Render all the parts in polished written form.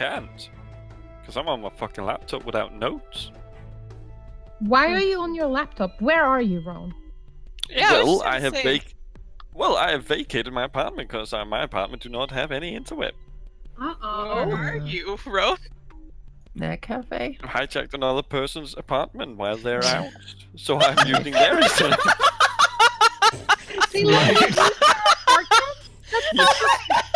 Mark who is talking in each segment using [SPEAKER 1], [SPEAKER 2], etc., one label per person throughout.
[SPEAKER 1] can't. Because I'm on my fucking laptop without notes.
[SPEAKER 2] Why are you on your laptop? Where are you, Ron?
[SPEAKER 3] Yeah,
[SPEAKER 1] Well, I have vacated my apartment because my apartment do not have any interweb.
[SPEAKER 3] Where are you, Ro?
[SPEAKER 4] Net cafe?
[SPEAKER 1] I hijacked another person's apartment while they're out, so I'm using their internet.
[SPEAKER 2] See, look,
[SPEAKER 3] That's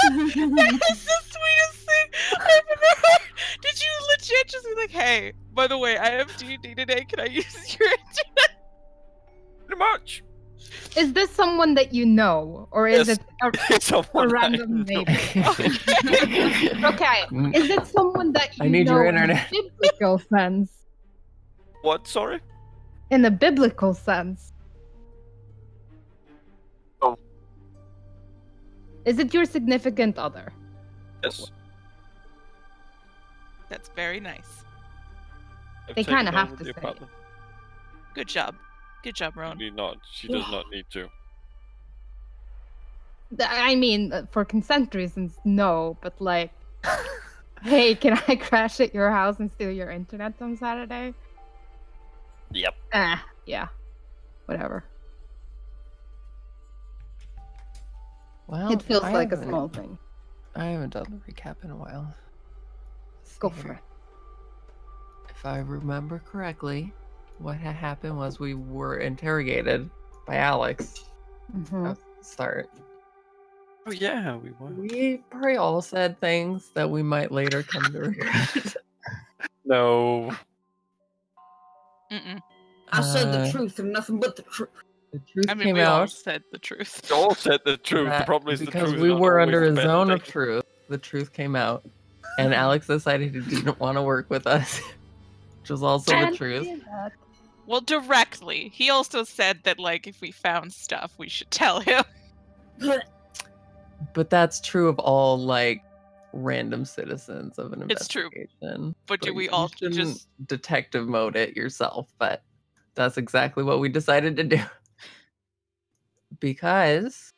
[SPEAKER 3] the sweetest thing I've ever heard. Did you legit just be like, hey, by the way, I have D&D today, can I use your internet?
[SPEAKER 1] Pretty much.
[SPEAKER 2] is this someone that you know, or is
[SPEAKER 1] Yes.
[SPEAKER 2] it
[SPEAKER 1] It's
[SPEAKER 2] a
[SPEAKER 1] someone I
[SPEAKER 2] random
[SPEAKER 1] know.
[SPEAKER 2] neighbor? Okay, is it someone that you
[SPEAKER 4] I need
[SPEAKER 2] know
[SPEAKER 4] your
[SPEAKER 2] in a
[SPEAKER 4] internet.
[SPEAKER 2] biblical sense?
[SPEAKER 1] What? Sorry?
[SPEAKER 2] In a biblical sense.
[SPEAKER 1] Oh.
[SPEAKER 2] Is it your significant other?
[SPEAKER 1] Yes.
[SPEAKER 3] That's very nice.
[SPEAKER 1] I've
[SPEAKER 2] They
[SPEAKER 1] taken
[SPEAKER 2] kinda have
[SPEAKER 1] over
[SPEAKER 2] to
[SPEAKER 1] the
[SPEAKER 2] say it.
[SPEAKER 1] apartment.
[SPEAKER 3] Good job. Good job, Ron.
[SPEAKER 1] Need not. She does not need to.
[SPEAKER 2] I mean, for consent reasons, no, but like, hey, can I crash at your house and steal your internet on Saturday?
[SPEAKER 1] Yep.
[SPEAKER 2] Yeah. Whatever.
[SPEAKER 4] Well,
[SPEAKER 2] It feels
[SPEAKER 4] I
[SPEAKER 2] like a
[SPEAKER 4] haven't-
[SPEAKER 2] small thing.
[SPEAKER 4] I haven't done the recap in a while. Let's
[SPEAKER 2] Go
[SPEAKER 4] see
[SPEAKER 2] for
[SPEAKER 4] here.
[SPEAKER 2] it.
[SPEAKER 4] If I remember correctly, what had happened was we were interrogated by Alex.
[SPEAKER 2] Mhm.
[SPEAKER 4] That's the start.
[SPEAKER 1] Oh yeah, we were.
[SPEAKER 4] We probably all said things that we might later come to regret.
[SPEAKER 1] No.
[SPEAKER 3] Mm-mm.
[SPEAKER 5] I said the
[SPEAKER 4] Uh,
[SPEAKER 5] truth and nothing but the truth.
[SPEAKER 4] The truth
[SPEAKER 3] I mean,
[SPEAKER 4] came
[SPEAKER 3] we all
[SPEAKER 4] out
[SPEAKER 3] said the truth.
[SPEAKER 1] You all said the truth. The
[SPEAKER 4] that
[SPEAKER 1] problem is the
[SPEAKER 4] because
[SPEAKER 1] truth.
[SPEAKER 4] we
[SPEAKER 1] is not
[SPEAKER 4] were
[SPEAKER 1] always
[SPEAKER 4] under
[SPEAKER 1] the
[SPEAKER 4] a
[SPEAKER 1] best
[SPEAKER 4] zone of
[SPEAKER 1] thing.
[SPEAKER 4] truth. The truth came out, and Alex decided he didn't want to work with us, which was also the
[SPEAKER 2] Can't
[SPEAKER 4] truth.
[SPEAKER 2] say that.
[SPEAKER 3] Well, directly. He also said that, like, if we found stuff, we should tell him.
[SPEAKER 4] But that's true of all like random citizens of an
[SPEAKER 3] It's true.
[SPEAKER 4] investigation.
[SPEAKER 3] But do we
[SPEAKER 4] you
[SPEAKER 3] all
[SPEAKER 4] shouldn't
[SPEAKER 3] just...
[SPEAKER 4] detective mode it yourself? But that's exactly what we decided to do. Because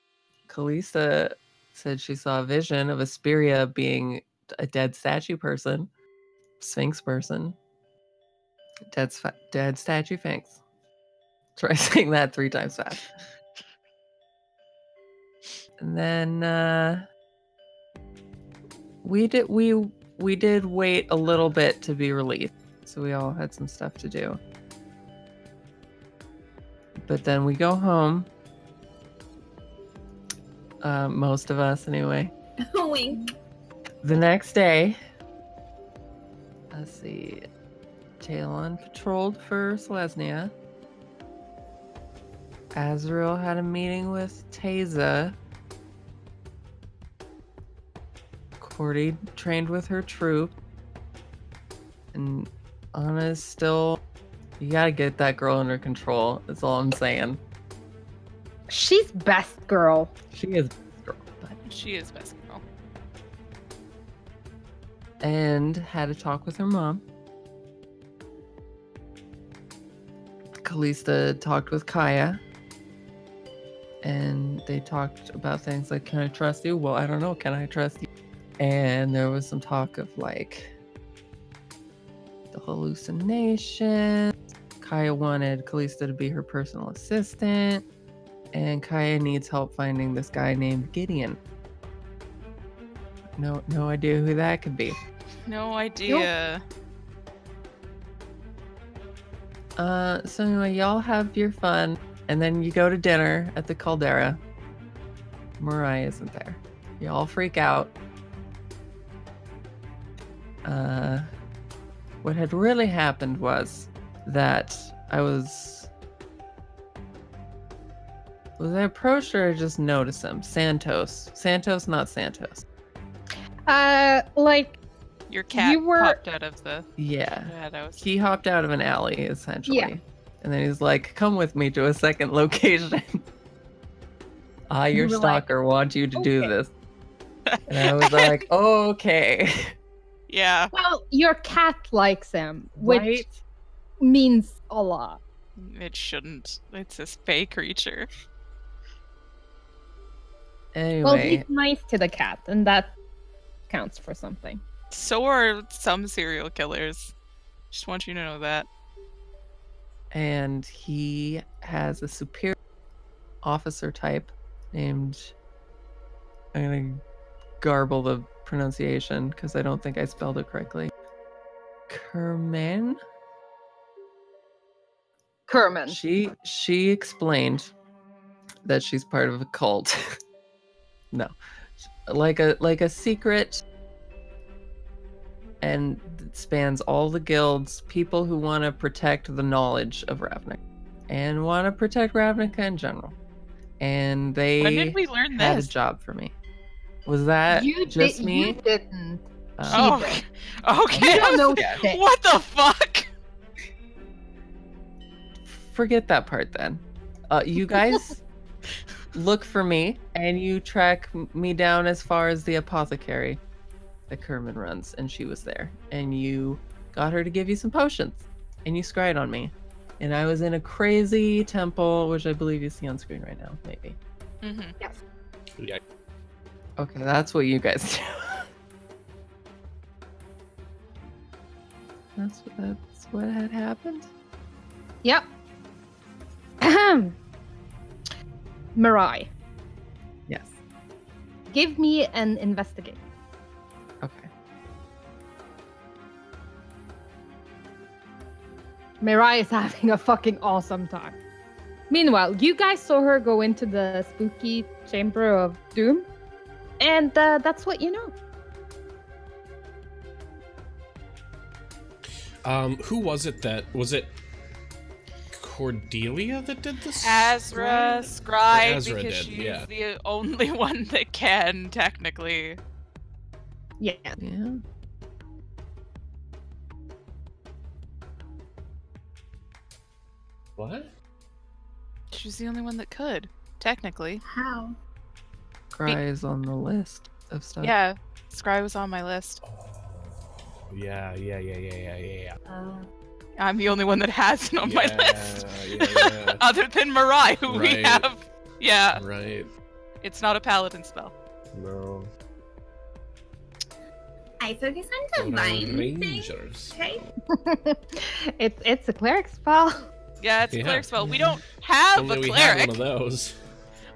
[SPEAKER 4] Kallista said she saw a vision of Asperia being a dead statue person, Sphinx person, dead statue Sphinx. Try saying that 3 times fast. And then we did wait a little bit to be released, so we all had some stuff to do. But then we go home. Most of us, anyway.
[SPEAKER 5] Wink.
[SPEAKER 4] The next day, let's see, Taelon patrolled for Selesnya. Azrael had a meeting with Taeza. Cordy trained with her troop. And Anna's still... You gotta get that girl under control, that's all I'm saying.
[SPEAKER 2] She's best girl.
[SPEAKER 4] She is best girl, but...
[SPEAKER 3] She is best girl.
[SPEAKER 4] And had a talk with her mom. Kallista talked with Kaya. And they talked about things like, can I trust you? Well, I don't know, can I trust you? And there was some talk of like the hallucination. Kaya wanted Kallista to be her personal assistant. And Kaya needs help finding this guy named Gideon. No idea who that could be.
[SPEAKER 3] No idea.
[SPEAKER 4] So anyway, y'all have your fun, and then you go to dinner at the Caldera. Mirai isn't there. Y'all freak out. What had really happened was that I I approached or I just noticed him? Santos, not Santos.
[SPEAKER 2] Like,
[SPEAKER 3] Your cat
[SPEAKER 2] You were-
[SPEAKER 3] popped out of the
[SPEAKER 4] Yeah.
[SPEAKER 3] shadows.
[SPEAKER 4] He hopped out of an alley, essentially.
[SPEAKER 2] Yeah.
[SPEAKER 4] And then he's like, come with me to a second location. Your
[SPEAKER 2] You were like,
[SPEAKER 4] stalker wants you to do
[SPEAKER 2] "Okay."
[SPEAKER 4] this. And I was like, okay.
[SPEAKER 3] Yeah.
[SPEAKER 2] well, your cat likes him, which
[SPEAKER 4] Right?
[SPEAKER 2] means a lot.
[SPEAKER 3] It shouldn't. It's a fey creature.
[SPEAKER 4] Anyway,
[SPEAKER 2] Well, he's nice to the cat, and that counts for something.
[SPEAKER 3] So are some serial killers. Just want you to know that.
[SPEAKER 4] And he has a superior officer type named, I'm gonna garble the pronunciation because I don't think I spelled it correctly. Kerman. She explained that she's part of a cult. No, like a secret, and it spans all the guilds. People who want to protect the knowledge of Ravnica and want to protect Ravnica in general. And they
[SPEAKER 3] When did we learn
[SPEAKER 4] had a
[SPEAKER 3] this?
[SPEAKER 4] job for me. Was that just me?
[SPEAKER 2] You didn't.
[SPEAKER 3] Oh,
[SPEAKER 2] She did.
[SPEAKER 3] okay.
[SPEAKER 2] You don't know
[SPEAKER 4] Yeah.
[SPEAKER 2] shit.
[SPEAKER 3] What the fuck?
[SPEAKER 4] Forget that part then. You guys look for me and you track me down as far as the apothecary that Kerman runs, and she was there. And you got her to give you some potions, and you scryed on me. And I was in a crazy temple, which I believe you see on screen right now, maybe.
[SPEAKER 3] Mm-hmm.
[SPEAKER 1] Yeah.
[SPEAKER 4] Okay, that's what you guys do. That's what had happened.
[SPEAKER 2] Yep. Mirai,
[SPEAKER 4] Yes.
[SPEAKER 2] give me an investigate.
[SPEAKER 4] Okay.
[SPEAKER 2] Mirai is having a fucking awesome time. Meanwhile, you guys saw her go into the spooky chamber of doom, and that's what you know.
[SPEAKER 6] Who was it Cordelia that did this?
[SPEAKER 3] Azra scribe,
[SPEAKER 6] Azra
[SPEAKER 3] because
[SPEAKER 6] did,
[SPEAKER 3] she's
[SPEAKER 6] yeah.
[SPEAKER 3] the only one that can, technically.
[SPEAKER 2] Yeah.
[SPEAKER 4] Yeah.
[SPEAKER 6] What?
[SPEAKER 3] She's the only one that could, technically.
[SPEAKER 5] How?
[SPEAKER 4] Cry is on the list of stuff.
[SPEAKER 3] Yeah, Scry was on my list.
[SPEAKER 6] Oh, yeah.
[SPEAKER 3] I'm the only one that has it on my list.
[SPEAKER 6] Yeah.
[SPEAKER 3] Other than Mirai, who we
[SPEAKER 6] Right.
[SPEAKER 3] have. Yeah,
[SPEAKER 6] Right.
[SPEAKER 3] it's not a paladin spell.
[SPEAKER 6] No.
[SPEAKER 5] I focus on divine things.
[SPEAKER 6] Rangers.
[SPEAKER 5] Okay.
[SPEAKER 2] it's a cleric spell.
[SPEAKER 3] Yeah, it's a
[SPEAKER 6] Yeah.
[SPEAKER 3] cleric spell. We don't have
[SPEAKER 6] Only
[SPEAKER 3] a
[SPEAKER 6] we had
[SPEAKER 3] cleric.
[SPEAKER 6] one of those.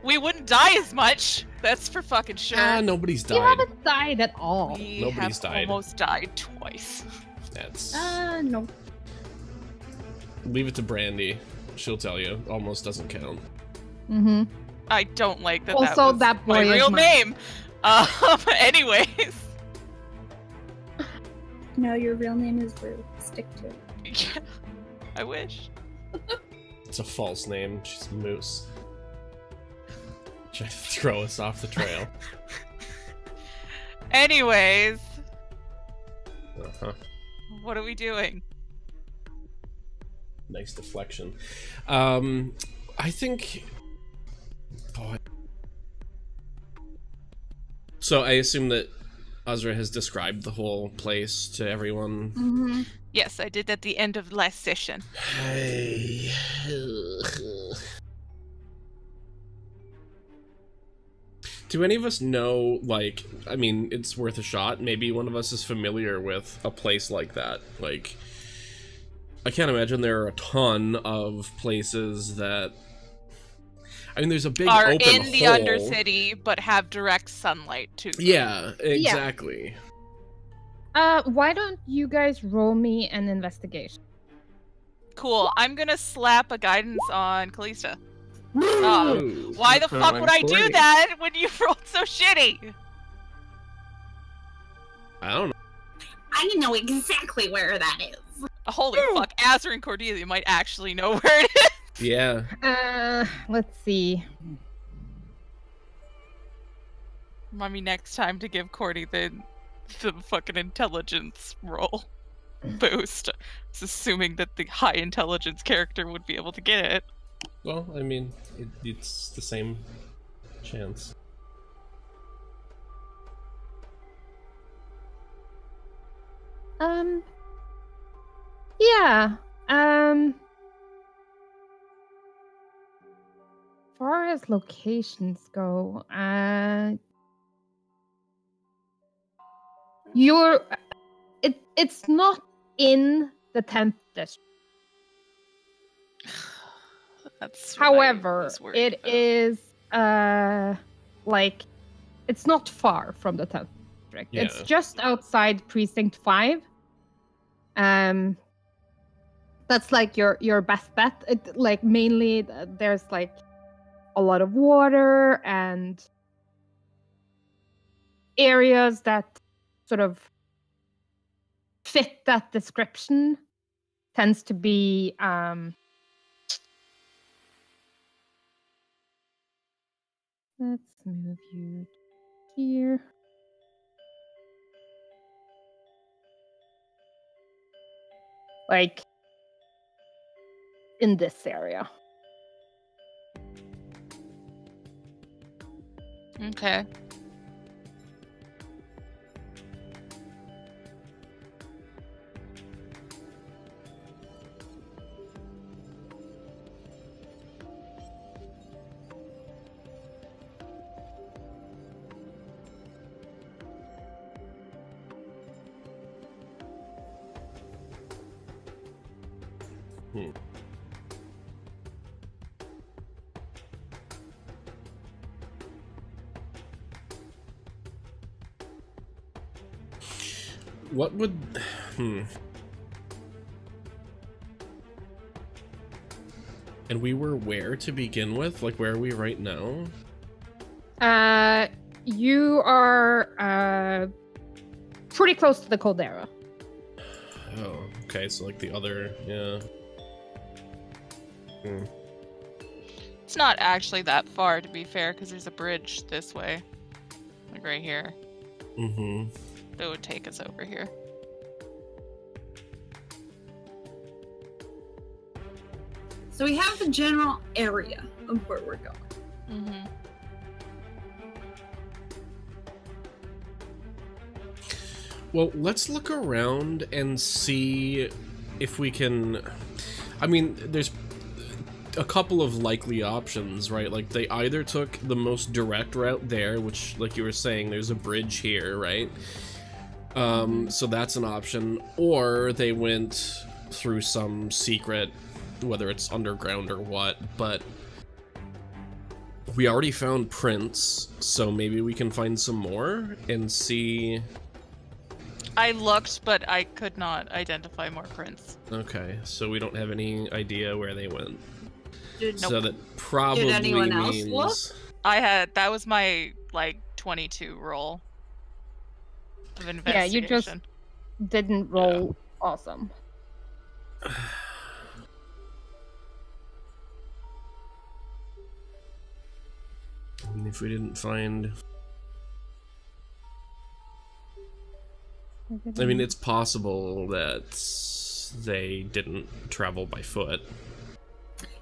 [SPEAKER 3] We wouldn't die as much. That's for fucking sure.
[SPEAKER 6] Nobody's
[SPEAKER 2] You
[SPEAKER 6] died.
[SPEAKER 2] haven't died at all.
[SPEAKER 3] We
[SPEAKER 6] Nobody's
[SPEAKER 3] have
[SPEAKER 6] died.
[SPEAKER 3] almost died twice.
[SPEAKER 6] That's.
[SPEAKER 5] No.
[SPEAKER 6] Leave it to Brandy. She'll tell you. Almost doesn't count.
[SPEAKER 2] Mm-hmm.
[SPEAKER 3] I don't like that.
[SPEAKER 2] Also,
[SPEAKER 3] was
[SPEAKER 2] that
[SPEAKER 3] my
[SPEAKER 2] boy is
[SPEAKER 3] real
[SPEAKER 2] mine.
[SPEAKER 3] name. Anyways.
[SPEAKER 5] No, your real name is Rue. Stick to it.
[SPEAKER 3] Yeah, I wish.
[SPEAKER 6] It's a false name. She's Moose. Trying to throw us off the trail.
[SPEAKER 3] Anyways,
[SPEAKER 6] Uh-huh.
[SPEAKER 3] what are we doing?
[SPEAKER 6] Nice deflection. I think. Boy. So I assume that Azra has described the whole place to everyone.
[SPEAKER 2] Mm-hmm.
[SPEAKER 3] Yes, I did at the end of last session.
[SPEAKER 6] Hey. Do any of us know, like, I mean, it's worth a shot. Maybe one of us is familiar with a place like that. Like, I can't imagine there are a ton of places that... I mean, there's a big
[SPEAKER 3] Are
[SPEAKER 6] open
[SPEAKER 3] in the
[SPEAKER 6] hole.
[SPEAKER 3] Undercity, but have direct sunlight to them.
[SPEAKER 6] Yeah, exactly.
[SPEAKER 2] Why don't you guys roll me an investigation?
[SPEAKER 3] Cool. I'm gonna slap a guidance on Kallista.
[SPEAKER 6] Ooh.
[SPEAKER 3] Why the
[SPEAKER 4] Put
[SPEAKER 3] fuck
[SPEAKER 4] on
[SPEAKER 3] would I do
[SPEAKER 4] 40.
[SPEAKER 3] that when you rolled so shitty?
[SPEAKER 6] I don't know.
[SPEAKER 5] I know exactly where that is.
[SPEAKER 3] Holy fuck, Azra and Cordelia might actually know where it is.
[SPEAKER 6] Yeah.
[SPEAKER 2] Let's see.
[SPEAKER 3] Remind me next time to give Cordy the fucking intelligence roll boost. It's assuming that the high intelligence character would be able to get it.
[SPEAKER 6] Well, I mean, it's the same chance.
[SPEAKER 2] Yeah. Far as locations go, it's not in the 10th district.
[SPEAKER 3] That's what I
[SPEAKER 2] However,
[SPEAKER 3] was worried
[SPEAKER 2] it
[SPEAKER 3] about.
[SPEAKER 2] is like it's not far from the 10th district.
[SPEAKER 6] Yeah.
[SPEAKER 2] It's just outside precinct 5. That's like your best bet. It like mainly there's like a lot of water and areas that sort of fit that description. Tends to be let's move you here. Like in this area.
[SPEAKER 3] Okay.
[SPEAKER 6] What would... And we were where to begin with? Like, where are we right now?
[SPEAKER 2] You are pretty close to the caldera.
[SPEAKER 6] Oh, okay, so like the other... Yeah.
[SPEAKER 3] It's not actually that far, to be fair, because there's a bridge this way. Like right here.
[SPEAKER 6] Mm-hmm.
[SPEAKER 3] That would take us over here.
[SPEAKER 5] So we have the general area of where we're going.
[SPEAKER 3] Mm-hmm.
[SPEAKER 6] Well, let's look around and see if we can... I mean, there's a couple of likely options, right? Like, they either took the most direct route there, which, like you were saying, there's a bridge here, right? So that's an option. Or they went through some secret, whether it's underground or what, but we already found prints, so maybe we can find some more and see...
[SPEAKER 3] I looked, but I could not identify more prints.
[SPEAKER 6] Okay, so we don't have any idea where they went.
[SPEAKER 3] Nope.
[SPEAKER 6] So that probably
[SPEAKER 5] Did anyone else
[SPEAKER 6] means...
[SPEAKER 5] look?
[SPEAKER 3] That was my, like, 22 roll of
[SPEAKER 2] Yeah,
[SPEAKER 3] investigation.
[SPEAKER 2] you just didn't roll awesome.
[SPEAKER 6] I mean, if we didn't find... I mean, it's possible that they didn't travel by foot.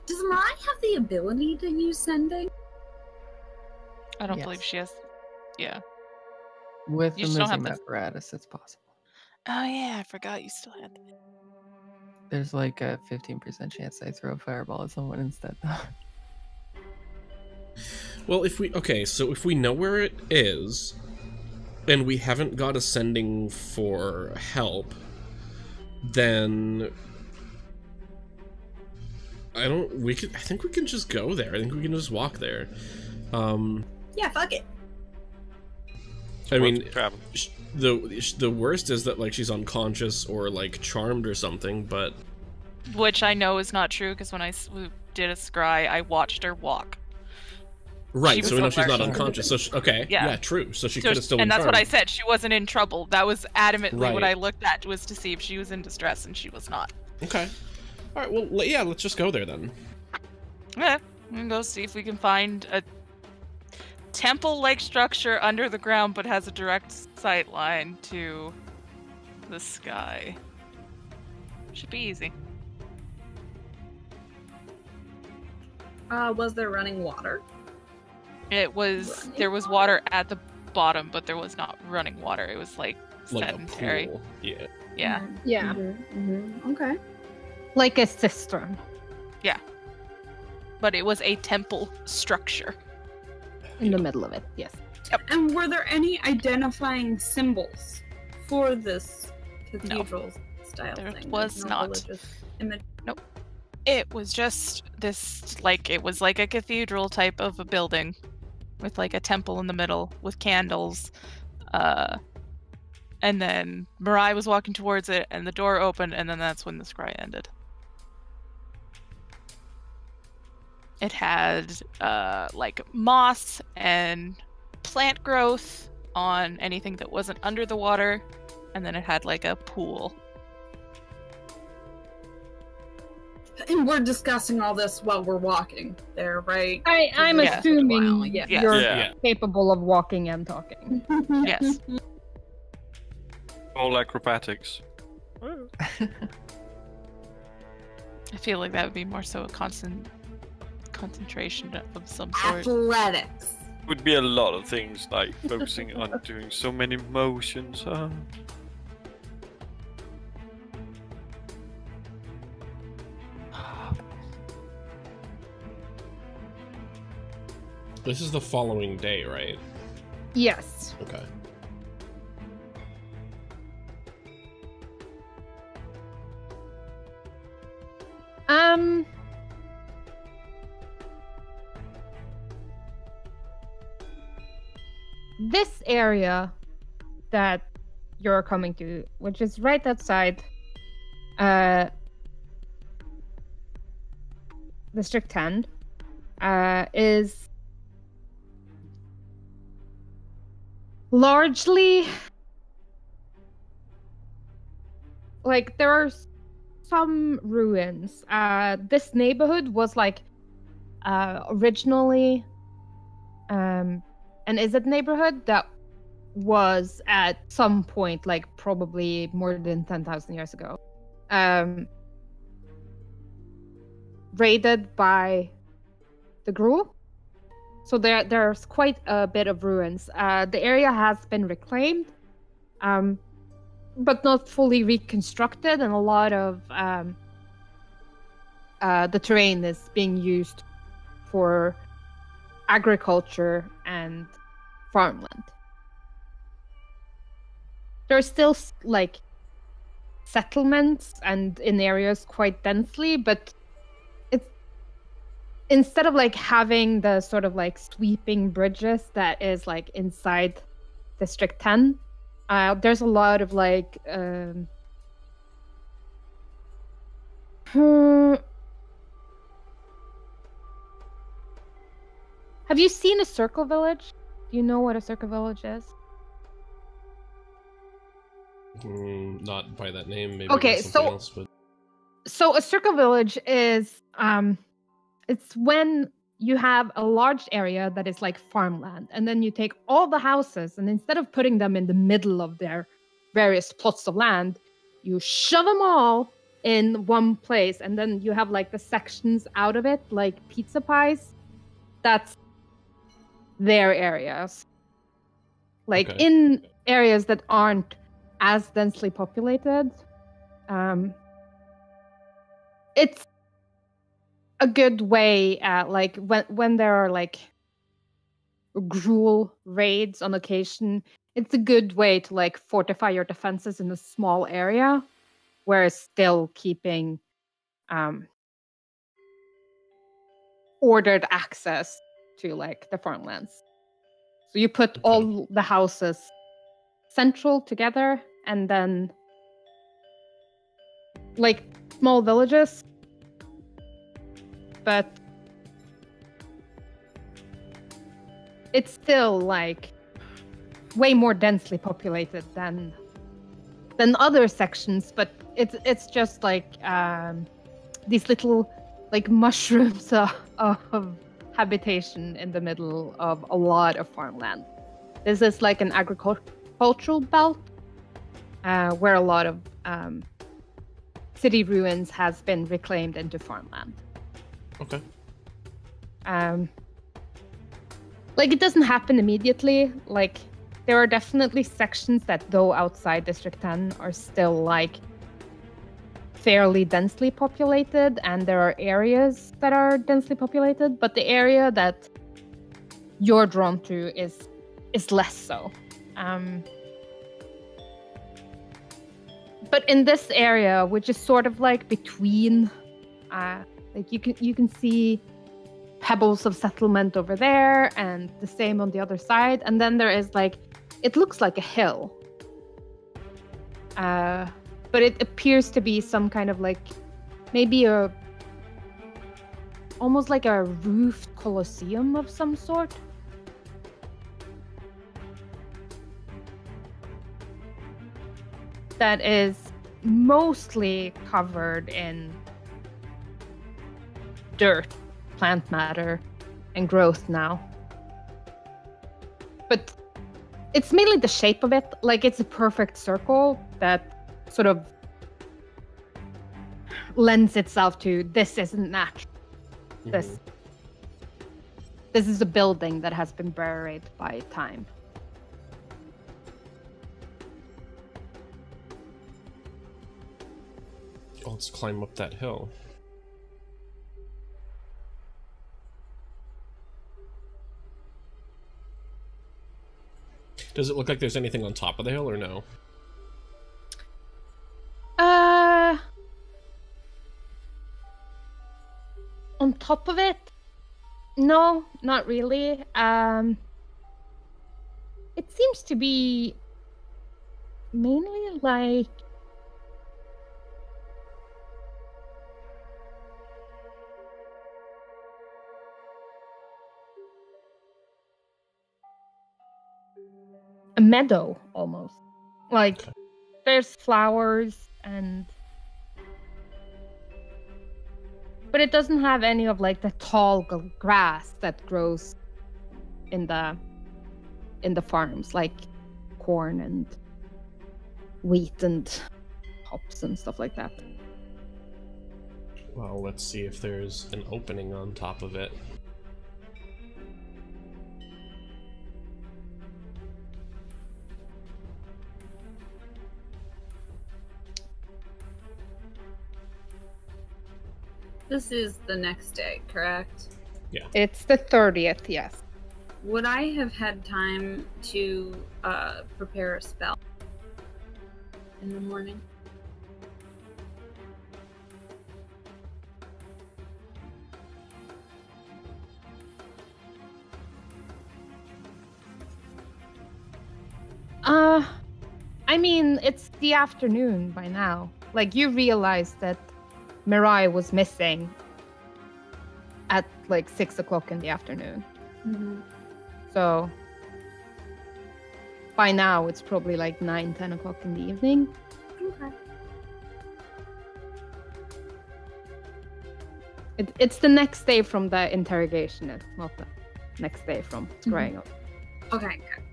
[SPEAKER 5] Does Mirai have the ability to use sending?
[SPEAKER 3] I don't
[SPEAKER 4] Yes.
[SPEAKER 3] believe she has... Yeah.
[SPEAKER 4] With
[SPEAKER 3] You
[SPEAKER 4] the
[SPEAKER 3] just don't have
[SPEAKER 4] missing
[SPEAKER 3] the-
[SPEAKER 4] apparatus, it's possible.
[SPEAKER 3] Oh, yeah, I forgot you still had that.
[SPEAKER 4] There's like a 15% chance I throw a fireball at someone instead, though.
[SPEAKER 6] Well, if we... Okay, so if we know where it is, and we haven't got a sending for help, then... I think we can just go there. I think we can just walk there.
[SPEAKER 5] Yeah, fuck it.
[SPEAKER 6] I mean,
[SPEAKER 1] Travel.
[SPEAKER 6] the worst is that, like, she's unconscious or, like, charmed or something, but...
[SPEAKER 3] Which I know is not true, because when I did a scry, I watched her walk.
[SPEAKER 6] Right, so we know
[SPEAKER 3] was
[SPEAKER 6] she's not
[SPEAKER 3] alert.
[SPEAKER 6] unconscious. So okay,
[SPEAKER 3] Yeah.
[SPEAKER 6] true. So she
[SPEAKER 3] So
[SPEAKER 6] could have still been
[SPEAKER 3] and that's what I
[SPEAKER 6] charmed.
[SPEAKER 3] said. She wasn't in trouble. That was adamantly what
[SPEAKER 6] Right.
[SPEAKER 3] I looked at, was to see if she was in distress, and she was not.
[SPEAKER 6] Okay. All right. Well, yeah. Let's just go there then.
[SPEAKER 3] Yeah, we can go see if we can find a temple-like structure under the ground, but has a direct sight line to the sky. Should be easy.
[SPEAKER 5] Was there running water?
[SPEAKER 3] It was
[SPEAKER 5] Running
[SPEAKER 3] there was water at the bottom, but there was not running water. It was like
[SPEAKER 6] Like
[SPEAKER 3] sedentary.
[SPEAKER 6] a pool. Yeah.
[SPEAKER 3] Yeah.
[SPEAKER 2] Yeah.
[SPEAKER 5] Okay.
[SPEAKER 2] Like a cistern.
[SPEAKER 3] But it was a temple structure.
[SPEAKER 2] In the middle of it, yes.
[SPEAKER 5] And were there any identifying symbols for this cathedral style
[SPEAKER 3] There
[SPEAKER 5] thing.
[SPEAKER 3] was
[SPEAKER 5] There's no
[SPEAKER 3] not.
[SPEAKER 5] religious image.
[SPEAKER 3] It was just this, it was like a cathedral type of a building with like a temple in the middle with candles. And then Mirai was walking towards it and the door opened, and then that's when the scry ended. It had like moss and plant growth on anything that wasn't under the water, and then it had like a pool.
[SPEAKER 5] And we're discussing all this while we're walking there, right?
[SPEAKER 2] I'm
[SPEAKER 3] Yeah.
[SPEAKER 2] assuming
[SPEAKER 5] Yeah.
[SPEAKER 2] you're
[SPEAKER 1] Yeah.
[SPEAKER 2] capable of walking and talking.
[SPEAKER 3] Yes.
[SPEAKER 1] All acrobatics.
[SPEAKER 3] I feel like that would be more so a concentration of some sort.
[SPEAKER 5] Athletics.
[SPEAKER 1] Would be a lot of things like focusing on doing so many motions.
[SPEAKER 6] This is the following day, right?
[SPEAKER 2] Yes.
[SPEAKER 6] Okay.
[SPEAKER 2] This area that you're coming to, which is right outside District 10, is largely like there are some ruins. This neighborhood was like originally an Izzet neighborhood that was at some point, like probably more than 10,000 years ago, raided by the Gruul. So there's quite a bit of ruins. The area has been reclaimed, but not fully reconstructed, and a lot of the terrain is being used for agriculture and farmland. There's still like settlements and in areas quite densely, but it's instead of like having the sort of like sweeping bridges that is like inside District 10, there's a lot of like have you seen a circle village? Do you know what a circle village is?
[SPEAKER 6] Not by that name, maybe
[SPEAKER 2] Okay,
[SPEAKER 6] by something else, but
[SPEAKER 2] So a circle village is it's when you have a large area that is like farmland, and then you take all the houses, and instead of putting them in the middle of their various plots of land, you shove them all in one place, and then you have like the sections out of it, like pizza pies. That's their areas. Like
[SPEAKER 6] Okay.
[SPEAKER 2] in areas that aren't as densely populated, it's a good way like when there are like Gruul raids on occasion, it's a good way to like fortify your defenses in a small area where still keeping ordered access to like the farmlands. So you put all the houses central together, and then like small villages, but it's still like way more densely populated than other sections, but it's just like these little like mushrooms of habitation in the middle of a lot of farmland. This is like an agricultural belt where a lot of city ruins has been reclaimed into farmland.
[SPEAKER 6] okay.
[SPEAKER 2] Like it doesn't happen immediately. Like there are definitely sections that though outside District 10 are still like fairly densely populated, and there are areas that are densely populated, but the area that you're drawn to is less so. But in this area, which is sort of like between, like you can see pebbles of settlement over there, and the same on the other side. And then there is like, it looks like a hill, but it appears to be some kind of like maybe almost like a roofed coliseum of some sort. That is mostly covered in dirt, plant matter, and growth now. But it's mainly the shape of it. Like, it's a perfect circle that sort of lends itself to, this isn't natural.
[SPEAKER 6] Mm-hmm.
[SPEAKER 2] This is a building that has been buried by time.
[SPEAKER 6] Oh, let's climb up that hill. Does it look like there's anything on top of the hill or no?
[SPEAKER 2] On top of it? No, not really. It seems to be mainly like a meadow almost. Like,
[SPEAKER 6] Okay.
[SPEAKER 2] there's flowers but it doesn't have any of like the tall grass that grows in the farms, like corn and wheat and hops and stuff like that.
[SPEAKER 6] Well, let's see if there's an opening on top of it.
[SPEAKER 5] This is the next day, correct?
[SPEAKER 6] Yeah.
[SPEAKER 2] It's the 30th, yes.
[SPEAKER 5] Would I have had time to prepare a spell in the morning?
[SPEAKER 2] I mean, it's the afternoon by now. Like, you realize that Mirai was missing at like 6 o'clock in the afternoon.
[SPEAKER 5] Mm-hmm.
[SPEAKER 2] So by now it's probably like 9-10 o'clock in the evening.
[SPEAKER 5] Okay.
[SPEAKER 2] It's the next day from the interrogation. It's not the next day from scrying up.
[SPEAKER 5] Okay, good.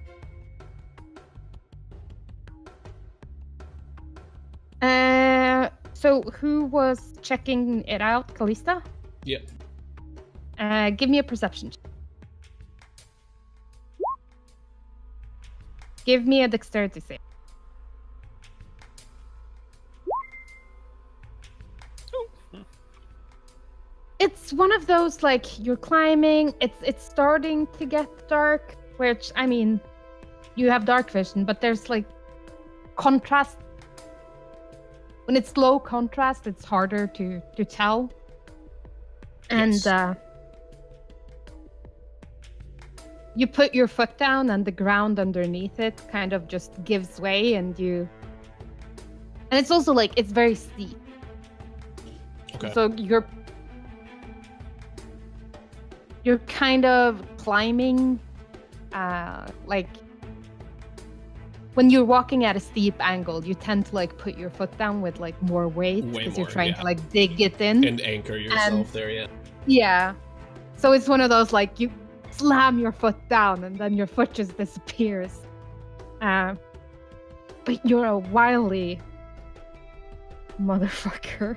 [SPEAKER 2] So who was checking it out? Kallista?
[SPEAKER 6] Yep.
[SPEAKER 2] Give me a perception check. Give me a dexterity save. It's one of those, like, you're climbing, it's starting to get dark, which, I mean, you have dark vision, but there's like contrast. When it's low contrast, it's harder to tell. And
[SPEAKER 6] Yes.
[SPEAKER 2] You put your foot down and the ground underneath it kind of just gives way, and it's also like, it's very steep.
[SPEAKER 6] Okay.
[SPEAKER 2] So you're kind of climbing, like when you're walking at a steep angle, you tend to like put your foot down with like more weight
[SPEAKER 6] Way
[SPEAKER 2] because you're
[SPEAKER 6] more,
[SPEAKER 2] trying
[SPEAKER 6] yeah.
[SPEAKER 2] to like dig it in.
[SPEAKER 6] And anchor yourself there, yeah.
[SPEAKER 2] Yeah. So it's one of those, like, you slam your foot down and then your foot just disappears. But you're a wily motherfucker.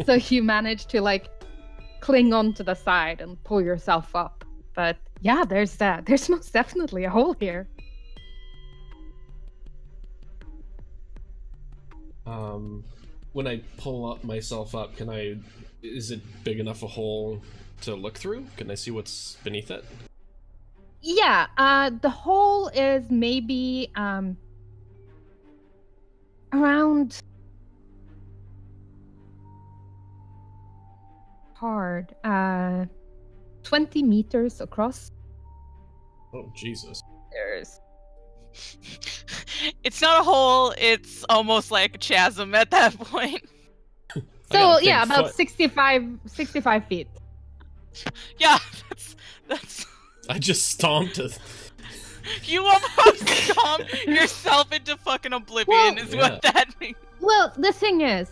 [SPEAKER 2] So you manage to like cling onto the side and pull yourself up. But yeah, there's most definitely a hole here.
[SPEAKER 6] When I pull up myself up, is it big enough a hole to look through? Can I see what's beneath it?
[SPEAKER 2] Yeah, the hole is maybe around hard. 20 meters across.
[SPEAKER 6] Oh, Jesus.
[SPEAKER 2] There's
[SPEAKER 3] It's not a hole, it's almost like a chasm at that point.
[SPEAKER 6] I got
[SPEAKER 2] so
[SPEAKER 6] a big
[SPEAKER 2] yeah, about
[SPEAKER 6] foot.
[SPEAKER 2] 65 feet.
[SPEAKER 3] Yeah, that's
[SPEAKER 6] I just stomped it.
[SPEAKER 3] you almost stomped yourself into fucking oblivion
[SPEAKER 2] Well,
[SPEAKER 3] is
[SPEAKER 6] yeah.
[SPEAKER 3] what that means.
[SPEAKER 2] Well, the thing is,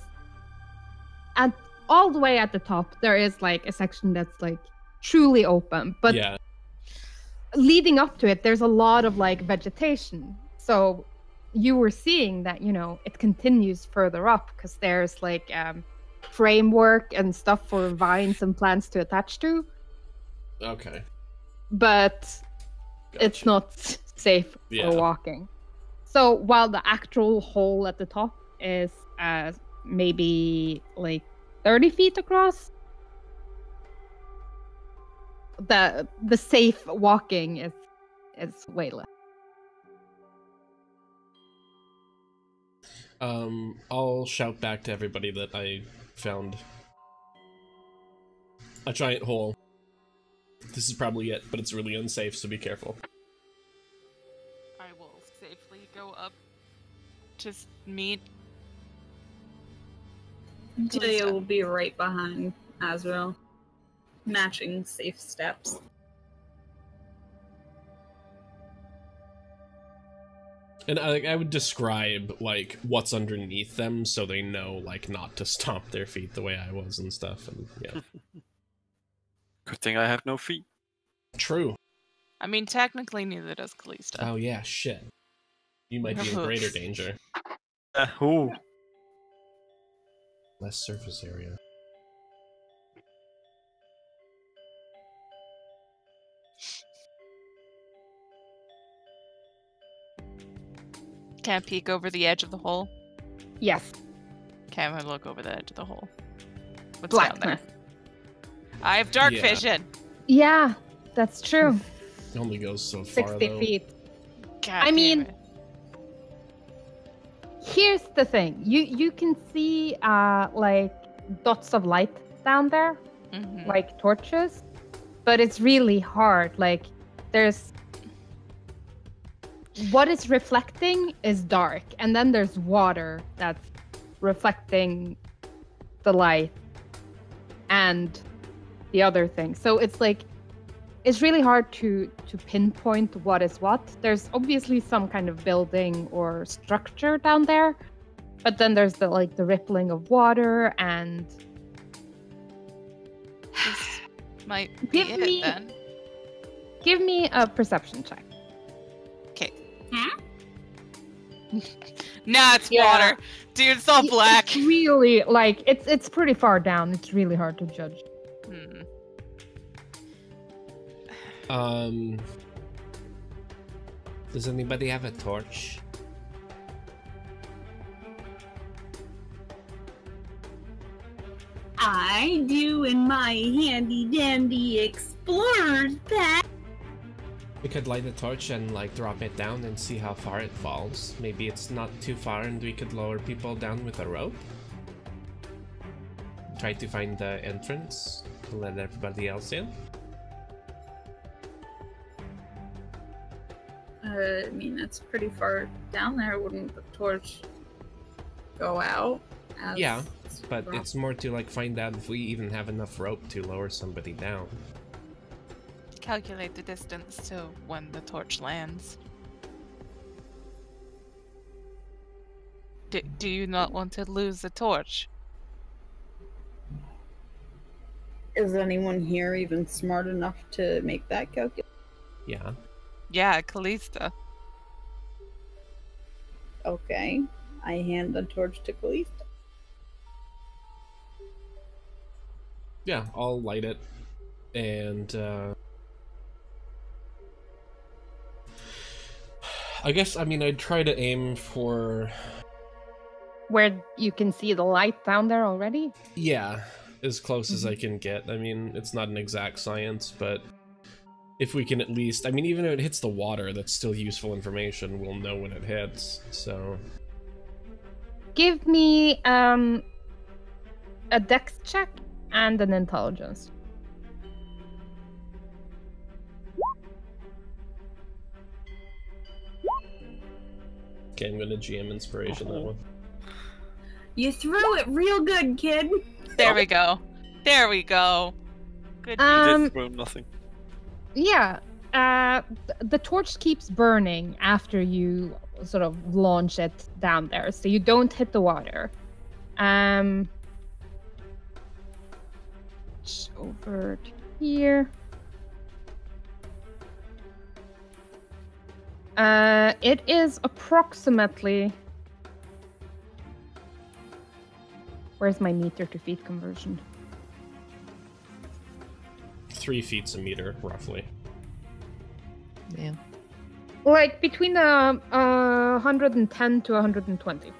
[SPEAKER 2] all the way at the top, there is like a section that's like truly open, but
[SPEAKER 6] Yeah.
[SPEAKER 2] leading up to it, there's a lot of like vegetation. So you were seeing that, you know, it continues further up because there's like framework and stuff for vines and plants to attach to,
[SPEAKER 6] Okay.
[SPEAKER 2] but it's
[SPEAKER 6] Gotcha.
[SPEAKER 2] not safe
[SPEAKER 6] Yeah.
[SPEAKER 2] for walking. So while the actual hole at the top is maybe like 30 feet across, the safe walking is way less.
[SPEAKER 6] I'll shout back to everybody that I found a giant hole. This is probably it, but it's really unsafe, so be careful.
[SPEAKER 3] I will safely go up to meet.
[SPEAKER 5] Talia will be right behind Azra, matching safe steps.
[SPEAKER 6] And I would describe, like, what's underneath them so they know, like, not to stomp their feet the way I was and stuff, and yeah.
[SPEAKER 1] Good thing I have no feet.
[SPEAKER 6] True.
[SPEAKER 3] I mean, technically, neither does Kallista.
[SPEAKER 6] Oh yeah, shit. You might be in greater danger.
[SPEAKER 1] Ooh.
[SPEAKER 6] Less surface area.
[SPEAKER 3] Can I peek over the edge of the hole?
[SPEAKER 2] Yes,
[SPEAKER 3] Can I look over the edge of the hole? What's down there?
[SPEAKER 2] blackness.
[SPEAKER 3] I have dark
[SPEAKER 6] Yeah.
[SPEAKER 3] vision.
[SPEAKER 2] Yeah, that's true.
[SPEAKER 6] It only goes so far,
[SPEAKER 2] 60
[SPEAKER 6] though.
[SPEAKER 2] feet.
[SPEAKER 3] God
[SPEAKER 2] I
[SPEAKER 3] damn
[SPEAKER 2] mean,
[SPEAKER 3] it.
[SPEAKER 2] Here's the thing. You can see like dots of light down there,
[SPEAKER 3] Mhm.
[SPEAKER 2] like torches, but it's really hard. Like there's what is reflecting is dark, and then there's water that's reflecting the light and the other thing. So it's like it's really hard to pinpoint what is what. There's obviously some kind of building or structure down there, but then there's the like the rippling of water and
[SPEAKER 3] This might be
[SPEAKER 2] Give
[SPEAKER 3] it
[SPEAKER 2] me-
[SPEAKER 3] then.
[SPEAKER 2] give me a perception check.
[SPEAKER 3] Okay.
[SPEAKER 5] Huh?
[SPEAKER 3] Nah, it's
[SPEAKER 2] Yeah.
[SPEAKER 3] water. Dude, it's all black.
[SPEAKER 2] It's really like it's pretty far down. It's really hard to judge.
[SPEAKER 3] Hmm.
[SPEAKER 6] Does anybody have a torch?
[SPEAKER 5] I do in my handy dandy explorer's pack.
[SPEAKER 6] We could light a torch and, like, drop it down and see how far it falls. Maybe it's not too far and we could lower people down with a rope. Try to find the entrance to let everybody else in.
[SPEAKER 5] I mean, that's pretty far down there. Wouldn't the torch go out? as
[SPEAKER 6] Yeah, but
[SPEAKER 5] rock?
[SPEAKER 6] it's more to, like, find out if we even have enough rope to lower somebody down.
[SPEAKER 3] Calculate the distance to when the torch lands. Do you not want to lose the torch?
[SPEAKER 5] Is anyone here even smart enough to make that calculation?
[SPEAKER 6] Yeah.
[SPEAKER 3] Yeah, Kallista.
[SPEAKER 5] Okay, I hand the torch to Kallista.
[SPEAKER 6] Yeah, I'll light it. And, I guess, I mean, I'd try to aim for...
[SPEAKER 2] Where you can see the light down there already.
[SPEAKER 6] Yeah, as close as I can get. I mean, it's not an exact science, but if we can at least... I mean, even if it hits the water, that's still useful information. We'll know when it hits, so...
[SPEAKER 2] Give me a dex check and an intelligence.
[SPEAKER 6] Okay, I'm gonna GM inspiration that one.
[SPEAKER 5] You threw it real good, kid.
[SPEAKER 3] There we go. There we go. Good.
[SPEAKER 1] You did throw nothing.
[SPEAKER 2] Yeah. The torch keeps burning after you sort of launch it down there, so you don't hit the water. Over to here. It is approximately. Where's my meter to feet conversion?
[SPEAKER 6] 3 feet's a meter, roughly.
[SPEAKER 4] Yeah.
[SPEAKER 2] Like between 110 to 120.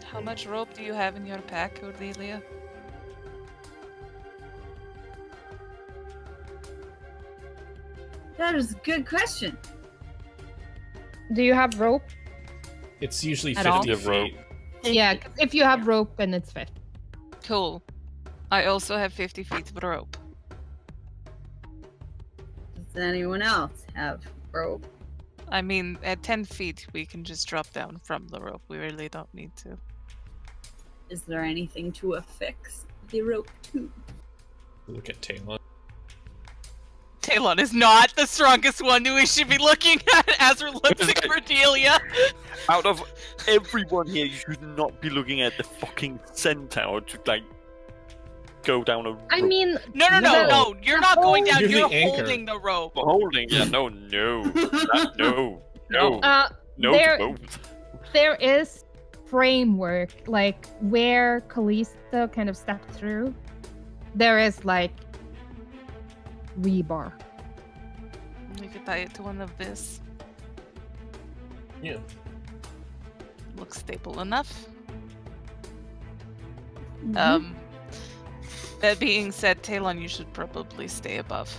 [SPEAKER 3] How much rope do you have in your pack, Cordelia?
[SPEAKER 5] That is a good question.
[SPEAKER 2] Do you have rope?
[SPEAKER 6] It's usually
[SPEAKER 2] At
[SPEAKER 6] 50
[SPEAKER 1] all?
[SPEAKER 6] feet.
[SPEAKER 2] Yeah, 'cause if you have rope, then it's 50.
[SPEAKER 3] Cool. I also have 50 feet of rope.
[SPEAKER 5] Does anyone else have rope?
[SPEAKER 3] I mean, at 10 feet, we can just drop down from the rope. We really don't need to.
[SPEAKER 5] Is there anything to affix the rope to?
[SPEAKER 6] Look at Taelon.
[SPEAKER 3] Taelon is not the strongest one who we should be looking at. Azra looks at Cordelia.
[SPEAKER 1] Out of everyone here, you should not be looking at the fucking centaur to, like, go down a
[SPEAKER 2] I
[SPEAKER 1] rope.
[SPEAKER 2] mean,
[SPEAKER 3] No. You're not going down.
[SPEAKER 6] You're the
[SPEAKER 3] You're
[SPEAKER 6] anchor.
[SPEAKER 3] holding the rope.
[SPEAKER 1] Holding, yeah, no. No. No
[SPEAKER 2] there,
[SPEAKER 1] to both.
[SPEAKER 2] there is framework, like where Kallista kind of stepped through. There is like rebar.
[SPEAKER 3] We could tie it to one of this.
[SPEAKER 6] Yeah.
[SPEAKER 3] Looks stable enough.
[SPEAKER 5] Mhm.
[SPEAKER 3] That being said, Taelon, you should probably stay above.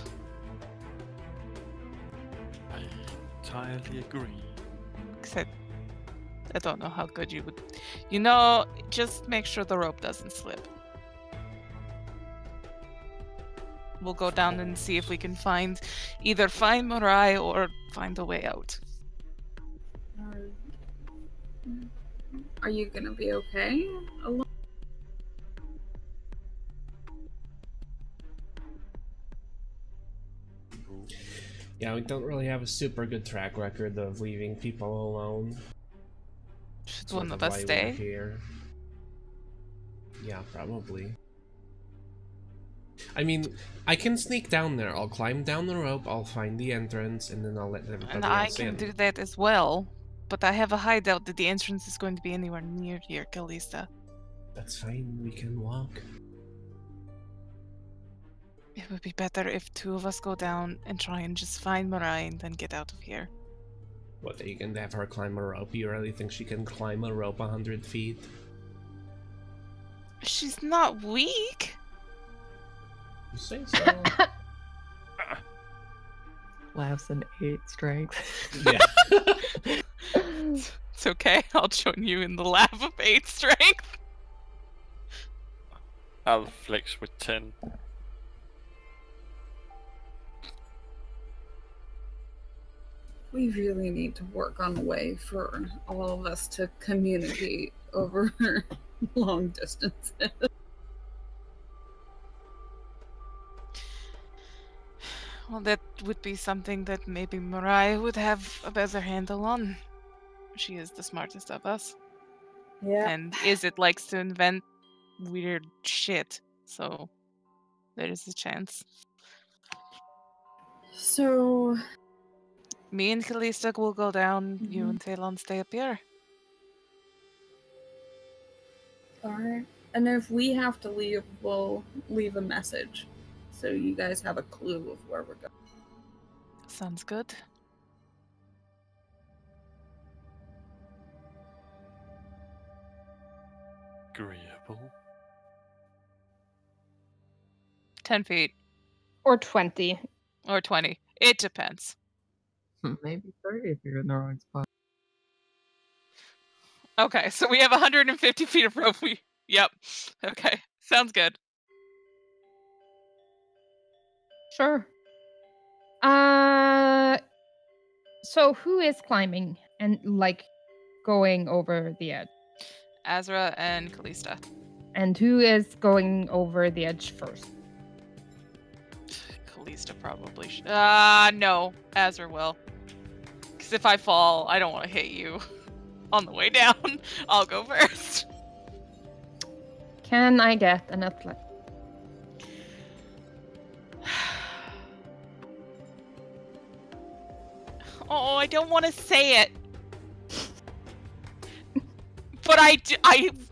[SPEAKER 1] I entirely agree.
[SPEAKER 3] Except, I don't know how good you would. You know, just make sure the rope doesn't slip. We'll go down and see if we can either find Mirai or find a way out.
[SPEAKER 5] Are you gonna be okay alone?
[SPEAKER 6] Yeah, we don't really have a super good track record of leaving people alone.
[SPEAKER 3] Should
[SPEAKER 6] Sort
[SPEAKER 3] one of
[SPEAKER 6] why
[SPEAKER 3] us
[SPEAKER 6] we're
[SPEAKER 3] stay?
[SPEAKER 6] here. Yeah, probably. I mean, I can sneak down there. I'll climb down the rope, I'll find the entrance, and then I'll let everybody
[SPEAKER 3] And I
[SPEAKER 6] else
[SPEAKER 3] can
[SPEAKER 6] in.
[SPEAKER 3] do that as well. But I have a hideout that the entrance is going to be anywhere near here, Kallista.
[SPEAKER 6] That's fine, we can walk.
[SPEAKER 3] It would be better if 2 of us go down and try and just find Mirai and then get out of here.
[SPEAKER 6] What, are you gonna have her climb a rope? You really think she can climb a rope 100 feet?
[SPEAKER 3] She's not weak.
[SPEAKER 6] You say so.
[SPEAKER 4] Laughs an 8 strength.
[SPEAKER 6] Yeah.
[SPEAKER 3] It's okay, I'll join you in the laugh of 8 strength.
[SPEAKER 1] I'll flex with 10.
[SPEAKER 5] We really need to work on a way for all of us to communicate over long distances.
[SPEAKER 3] Well, that would be something that maybe Mirai would have a better handle on. She is the smartest of us.
[SPEAKER 5] Yeah.
[SPEAKER 3] And Izzet likes to invent weird shit, so there is a chance.
[SPEAKER 5] So,
[SPEAKER 3] Me and Kallista will go down, you and Taelon stay up here.
[SPEAKER 5] alright. And if we have to leave, we'll leave a message. So you guys have a clue of where we're going.
[SPEAKER 3] Sounds good.
[SPEAKER 1] Agreeable.
[SPEAKER 3] 10 feet.
[SPEAKER 2] Or 20.
[SPEAKER 3] Or 20. It depends.
[SPEAKER 4] Maybe 30 if you're in the wrong spot.
[SPEAKER 3] Okay, so we have 150 feet of rope. Yep. Okay, sounds good.
[SPEAKER 2] Sure. So who is climbing and like going over the edge?
[SPEAKER 3] Azra and Kallista.
[SPEAKER 2] And who is going over the edge first?
[SPEAKER 3] Kallista probably should. No. Azra will. Because if I fall, I don't want to hit you on the way down. I'll go first.
[SPEAKER 2] Can I get an athlete?
[SPEAKER 3] Oh, I don't want to say it. But I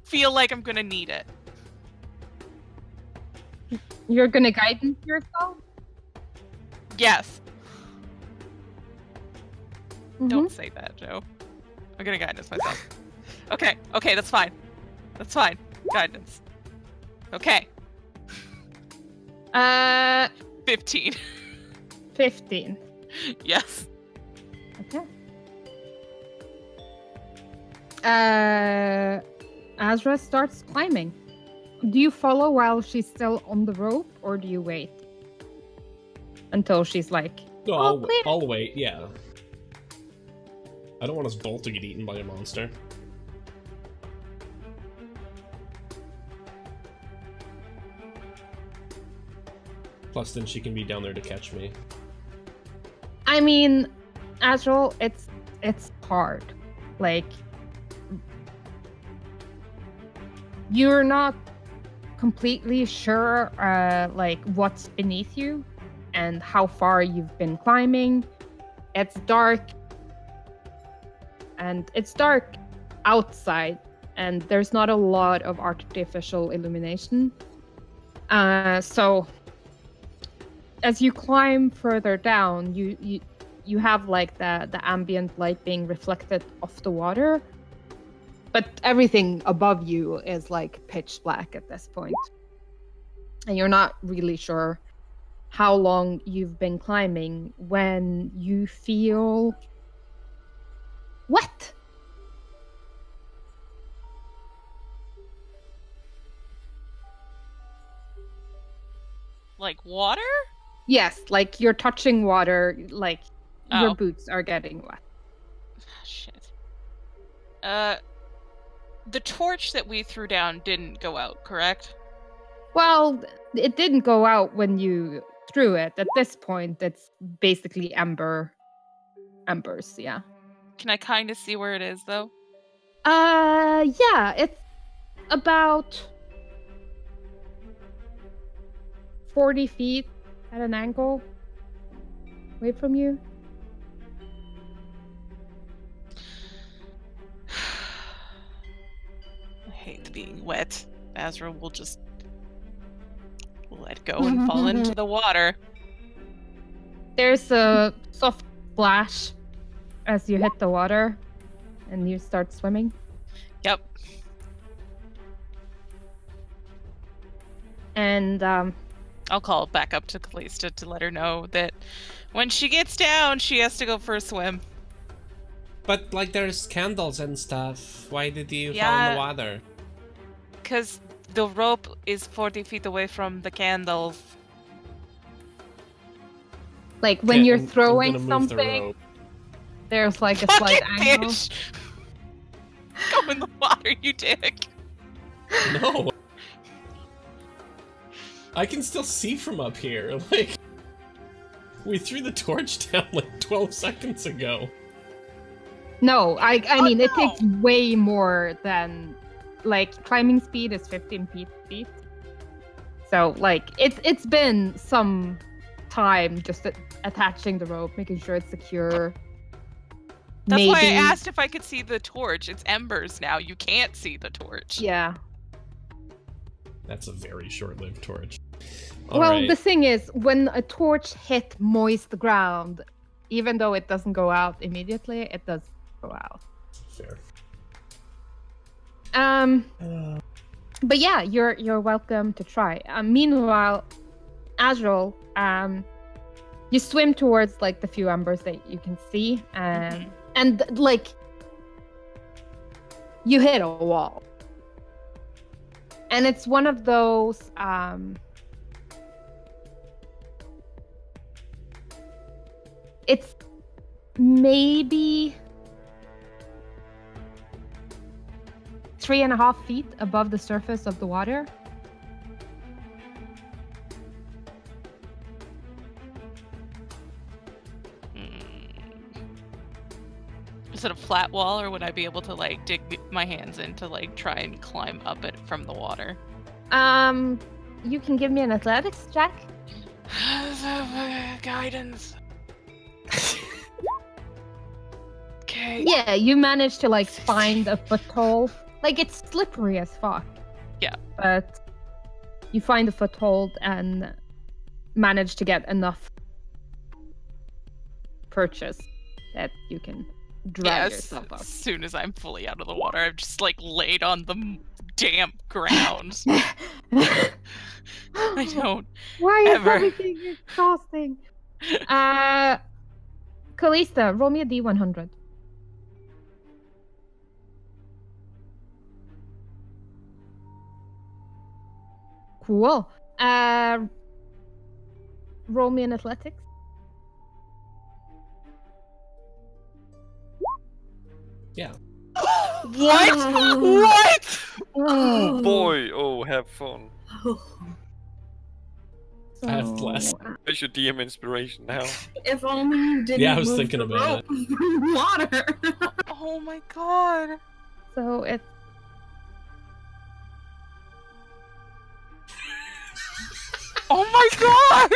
[SPEAKER 3] feel like I'm going to need it.
[SPEAKER 2] You're gonna guidance yourself?
[SPEAKER 3] Yes.
[SPEAKER 2] Mhm.
[SPEAKER 3] Don't say that, Joe. I'm going to guidance myself. Okay, that's fine. That's fine. Guidance. Okay. 15.
[SPEAKER 2] 15.
[SPEAKER 3] Yes.
[SPEAKER 2] Okay. Azra starts climbing. Do you follow while she's still on the rope, or do you wait until she's like,
[SPEAKER 6] No,
[SPEAKER 2] "Oh, clear."
[SPEAKER 6] I'll wait, yeah. I don't want us both to get eaten by a monster. Plus, then she can be down there to catch me.
[SPEAKER 2] I mean, Azra, it's hard. Like, you're not completely sure, like, what's beneath you and how far you've been climbing. It's dark. And it's dark outside, and there's not a lot of artificial illumination. So as you climb further down, you have like the ambient light being reflected off the water, but everything above you is like pitch black at this point. And you're not really sure how long you've been climbing when you feel wet.
[SPEAKER 3] Like water?
[SPEAKER 2] Yes, like you're touching water, like your
[SPEAKER 3] Oh.
[SPEAKER 2] boots are getting wet.
[SPEAKER 3] Shit. The torch that we threw down didn't go out, correct?
[SPEAKER 2] Well, it didn't go out when you threw it. At this point, it's basically embers, yeah.
[SPEAKER 3] Can I kind of see where it is, though?
[SPEAKER 2] Yeah, it's about 40 feet at an angle away from you.
[SPEAKER 3] I hate being wet. Azra will just let go and fall into the water.
[SPEAKER 2] There's a soft splash as you hit the water and you start swimming.
[SPEAKER 3] Yep.
[SPEAKER 2] And
[SPEAKER 3] I'll call back up to Kallista to let her know that when she gets down, she has to go for a swim.
[SPEAKER 6] But, like, there's candles and stuff. Why did you fall in
[SPEAKER 3] Yeah.
[SPEAKER 6] the water?
[SPEAKER 3] Because the rope is 40 feet away from the candles.
[SPEAKER 2] like when
[SPEAKER 6] Okay,
[SPEAKER 2] you're
[SPEAKER 6] I'm
[SPEAKER 2] throwing
[SPEAKER 6] gonna move the
[SPEAKER 2] something,
[SPEAKER 6] rope.
[SPEAKER 2] there's like a slight
[SPEAKER 3] Fucking
[SPEAKER 2] angle.
[SPEAKER 3] bitch! Go in the water, you dick!
[SPEAKER 6] No. I can still see from up here. Like, we threw the torch down like 12 seconds ago.
[SPEAKER 2] No, I mean, it
[SPEAKER 3] no!
[SPEAKER 2] takes way more than, like, climbing speed is 15 feet. So, like, it's been some time just attaching the rope, making sure it's secure.
[SPEAKER 3] That's why I asked if I could see the torch. It's embers now. You can't see the torch.
[SPEAKER 2] Yeah.
[SPEAKER 6] That's a very short-lived torch.
[SPEAKER 2] Well,
[SPEAKER 6] Alright.
[SPEAKER 2] the thing is, when a torch hit moist ground, even though it doesn't go out immediately, it does go out.
[SPEAKER 6] Fair.
[SPEAKER 2] But yeah, you're welcome to try. Meanwhile, Azra, you swim towards like the few embers that you can see, and like you hit a wall. And it's one of those it's maybe 3.5 feet above the surface of the water.
[SPEAKER 3] Is it a flat wall, or would I be able to like dig my hands in to like try and climb up it from the water?
[SPEAKER 2] You can give me an athletics check.
[SPEAKER 3] Guidance. Okay.
[SPEAKER 2] Yeah, you manage to like find a foothold. Like it's slippery as fuck.
[SPEAKER 3] Yeah.
[SPEAKER 2] But you find a foothold and manage to get enough purchase that you can drag yourself up.
[SPEAKER 3] As soon as I'm fully out of the water, I've just like laid on the damp ground. I don't.
[SPEAKER 2] Why is
[SPEAKER 3] ever.
[SPEAKER 2] everything exhausting? Kallista, roll me a D100. Cool. Roll me an athletics.
[SPEAKER 6] Yeah.
[SPEAKER 3] What? What?
[SPEAKER 1] Oh boy, oh, have fun.
[SPEAKER 6] I have bless.
[SPEAKER 1] There's your DM inspiration now.
[SPEAKER 5] If only you didn't.
[SPEAKER 6] Yeah, I was
[SPEAKER 5] move
[SPEAKER 6] thinking
[SPEAKER 5] the
[SPEAKER 6] about
[SPEAKER 5] rope through water.
[SPEAKER 3] Oh my god.
[SPEAKER 2] So it's
[SPEAKER 3] Oh my god!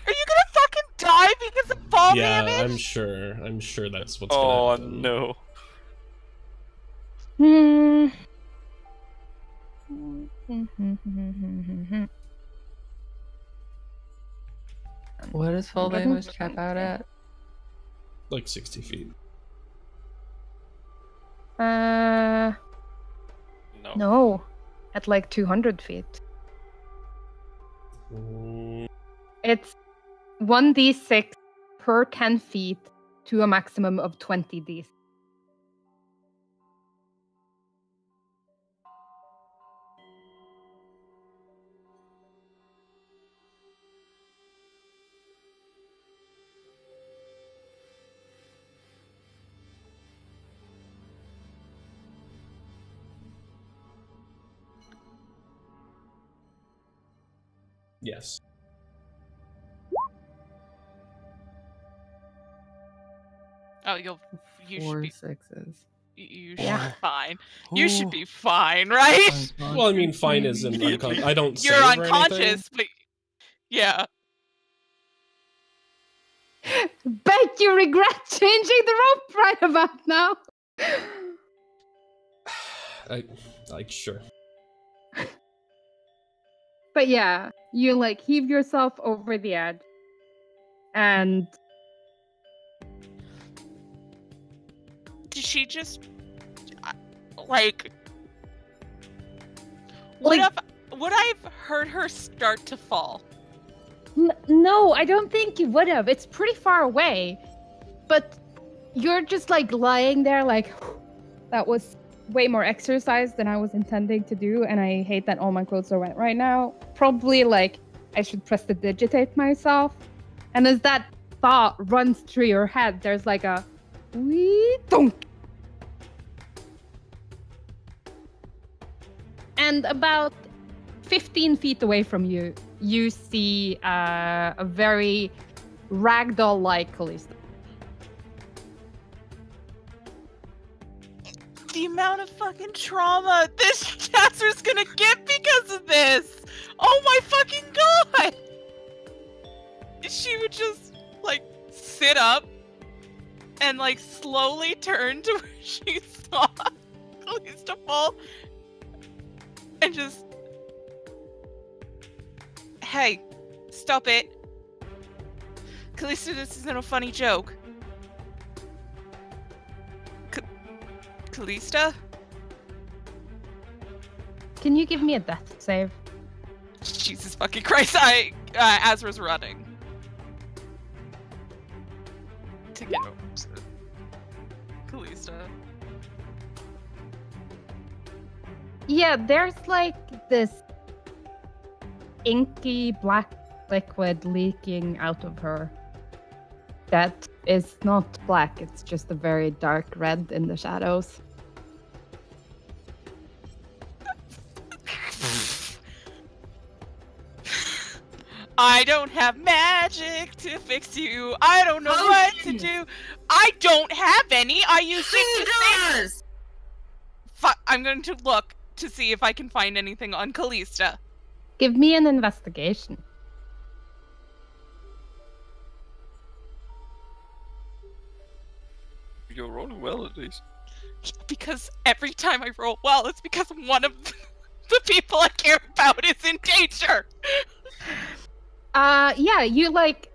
[SPEAKER 3] Are you gonna fucking die because of fall
[SPEAKER 6] Yeah,
[SPEAKER 3] damage?
[SPEAKER 6] I'm sure that's what's
[SPEAKER 1] Oh
[SPEAKER 6] gonna happen.
[SPEAKER 1] no.
[SPEAKER 4] What does fall damage cap out at?
[SPEAKER 6] Like 60 feet.
[SPEAKER 2] No, at like 200 feet. It's 1d6 per 10 feet to a maximum of 20d6.
[SPEAKER 6] Yes.
[SPEAKER 3] Oh, you should
[SPEAKER 4] 4
[SPEAKER 3] be.
[SPEAKER 4] sixes.
[SPEAKER 3] You should
[SPEAKER 2] Yeah.
[SPEAKER 3] be fine. You should be fine, right?
[SPEAKER 6] Well, I mean, fine is in unconscious. I don't
[SPEAKER 3] You're
[SPEAKER 6] save or anything.
[SPEAKER 3] unconscious, but yeah.
[SPEAKER 2] Bet you regret changing the rope right about now.
[SPEAKER 6] Like, sure.
[SPEAKER 2] But yeah, you like heave yourself over the edge. And
[SPEAKER 3] Did she just like? Would I have heard her start to fall?
[SPEAKER 2] no, I don't think you would have. It's pretty far away. But you're just like lying there like that was way more exercise than I was intending to do, and I hate that all my clothes are wet right now. Probably like I should prestidigitate myself. And as that thought runs through your head, there's like a wee thunk. And about 15 feet away from you, you see a very ragdoll-like Kallista.
[SPEAKER 3] The amount of fucking trauma this Azra's gonna get because of this! Oh my fucking god! She would just, like, sit up and, like, slowly turn to where she saw Kallista fall and just... Hey, stop it. Kallista, this isn't a funny joke. Kallista?
[SPEAKER 2] Can you give me a death save?
[SPEAKER 3] Jesus fucking Christ, Azra's running. To get over to Kallista.
[SPEAKER 2] Yeah, there's like this inky black liquid leaking out of her that is not black, it's just a very dark red in the shadows.
[SPEAKER 3] I don't have magic to fix you. I don't know what to do. I don't have any. I use it to
[SPEAKER 5] does?
[SPEAKER 3] I'm going to look to see if I can find anything on Kallista.
[SPEAKER 2] Give me an investigation.
[SPEAKER 1] You're rolling well at least.
[SPEAKER 3] Because every time I roll well, it's because one of the people I care about is in danger.
[SPEAKER 2] Yeah, you like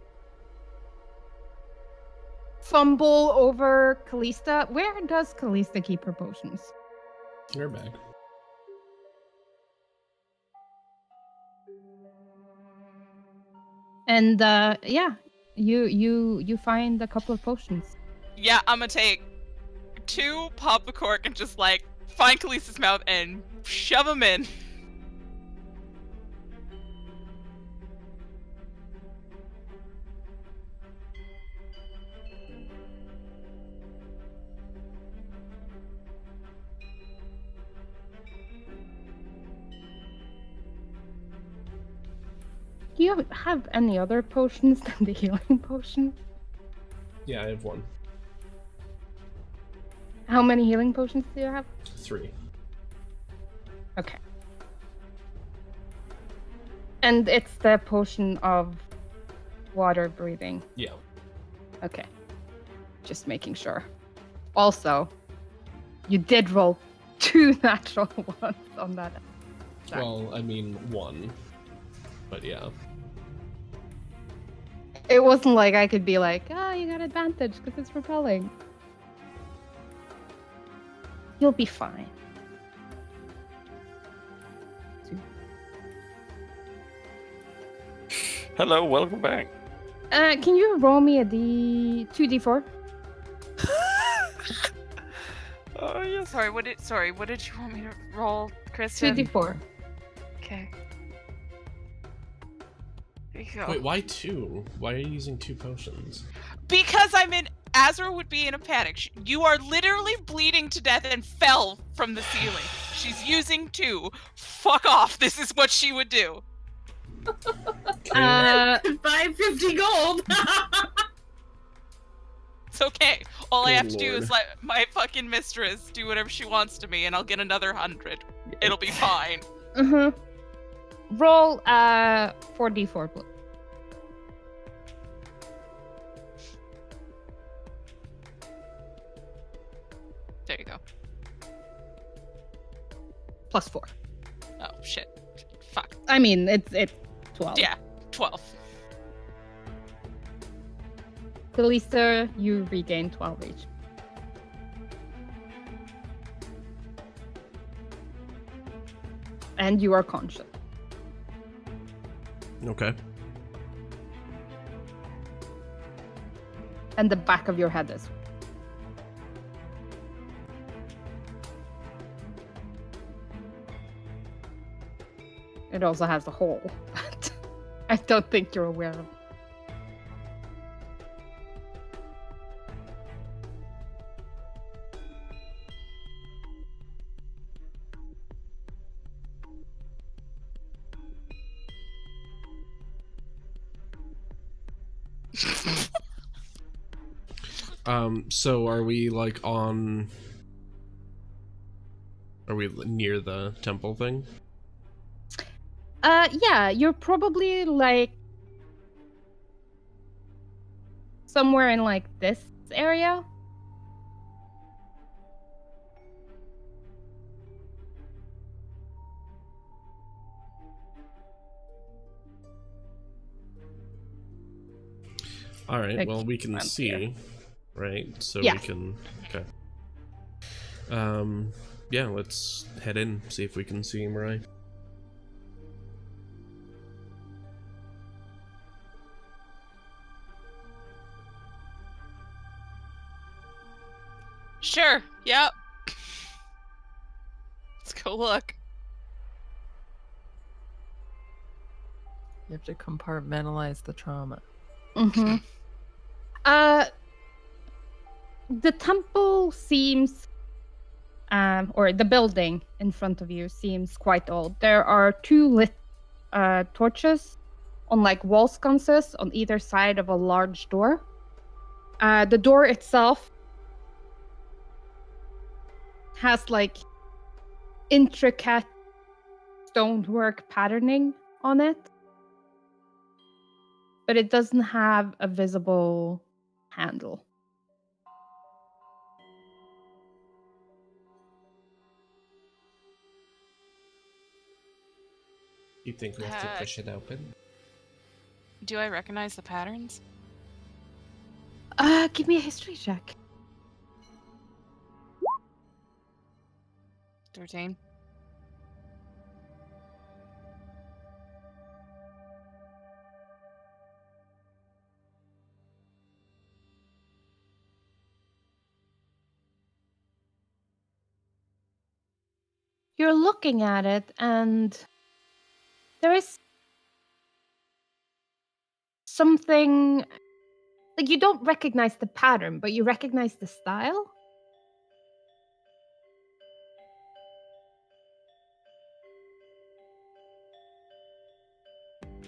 [SPEAKER 2] fumble over Kallista. Where does Kallista keep her potions?
[SPEAKER 6] In her bag.
[SPEAKER 2] And yeah, you find a couple of potions.
[SPEAKER 3] Yeah, I'm gonna take 2, pop the cork, and just like find Kallista's mouth and shove them in.
[SPEAKER 2] Do you have any other potions than the healing potion?
[SPEAKER 6] Yeah, I have 1.
[SPEAKER 2] How many healing potions do you have?
[SPEAKER 6] 3.
[SPEAKER 2] Okay. And it's the potion of water breathing.
[SPEAKER 6] Yeah.
[SPEAKER 2] Okay. Just making sure. Also, you did roll 2 natural ones on that. Sorry.
[SPEAKER 6] Well, I mean 1. But yeah.
[SPEAKER 2] It wasn't like I could be like, oh, you got advantage because it's repelling. You'll be fine.
[SPEAKER 1] Hello, welcome back.
[SPEAKER 2] Can you roll me a 2d4?
[SPEAKER 1] Oh yes.
[SPEAKER 3] Sorry, what did you want me to roll, Kristen?
[SPEAKER 2] 2d4.
[SPEAKER 3] Okay. There you go.
[SPEAKER 6] Wait, why 2? Why are you using 2 potions?
[SPEAKER 3] Because Azra would be in a panic. You are literally bleeding to death and fell from the ceiling. She's using 2. Fuck off. This is what she would do.
[SPEAKER 5] 550 gold.
[SPEAKER 3] It's okay. All I
[SPEAKER 6] Good
[SPEAKER 3] have to do
[SPEAKER 6] lord.
[SPEAKER 3] is let my fucking mistress do whatever she wants to me, and I'll get another 100. It'll be fine.
[SPEAKER 2] Roll 4d4, please.
[SPEAKER 3] There you go.
[SPEAKER 2] Plus 4.
[SPEAKER 3] Oh shit. Fuck.
[SPEAKER 2] I mean, it's 12.
[SPEAKER 3] Yeah, 12.
[SPEAKER 2] Kallista, you regain 12 each. And you are conscious.
[SPEAKER 6] Okay.
[SPEAKER 2] And the back of your head is. It also has a hole, but I don't think you're aware of.
[SPEAKER 6] So are we like on... Are we near the temple thing?
[SPEAKER 2] Yeah, you're probably like somewhere in like this area.
[SPEAKER 6] Alright,
[SPEAKER 2] Like,
[SPEAKER 6] well we can
[SPEAKER 2] around
[SPEAKER 6] see,
[SPEAKER 2] here.
[SPEAKER 6] right? So
[SPEAKER 2] Yeah.
[SPEAKER 6] we can... Okay. Yeah, let's head in, see if we can see Mirai.
[SPEAKER 3] Sure. Yep. Let's go look.
[SPEAKER 4] You have to compartmentalize the trauma.
[SPEAKER 2] Mm-hmm. The temple seems, or the building in front of you seems quite old. There are 2 lit torches on like wall sconces on either side of a large door. The door itself has like intricate stonework patterning on it, but it doesn't have a visible handle.
[SPEAKER 6] You think we have to push it open?
[SPEAKER 3] Do I recognize the patterns?
[SPEAKER 2] Give me a history check.
[SPEAKER 3] 13.
[SPEAKER 2] You're looking at it, and there is something like you don't recognize the pattern, but you recognize the style.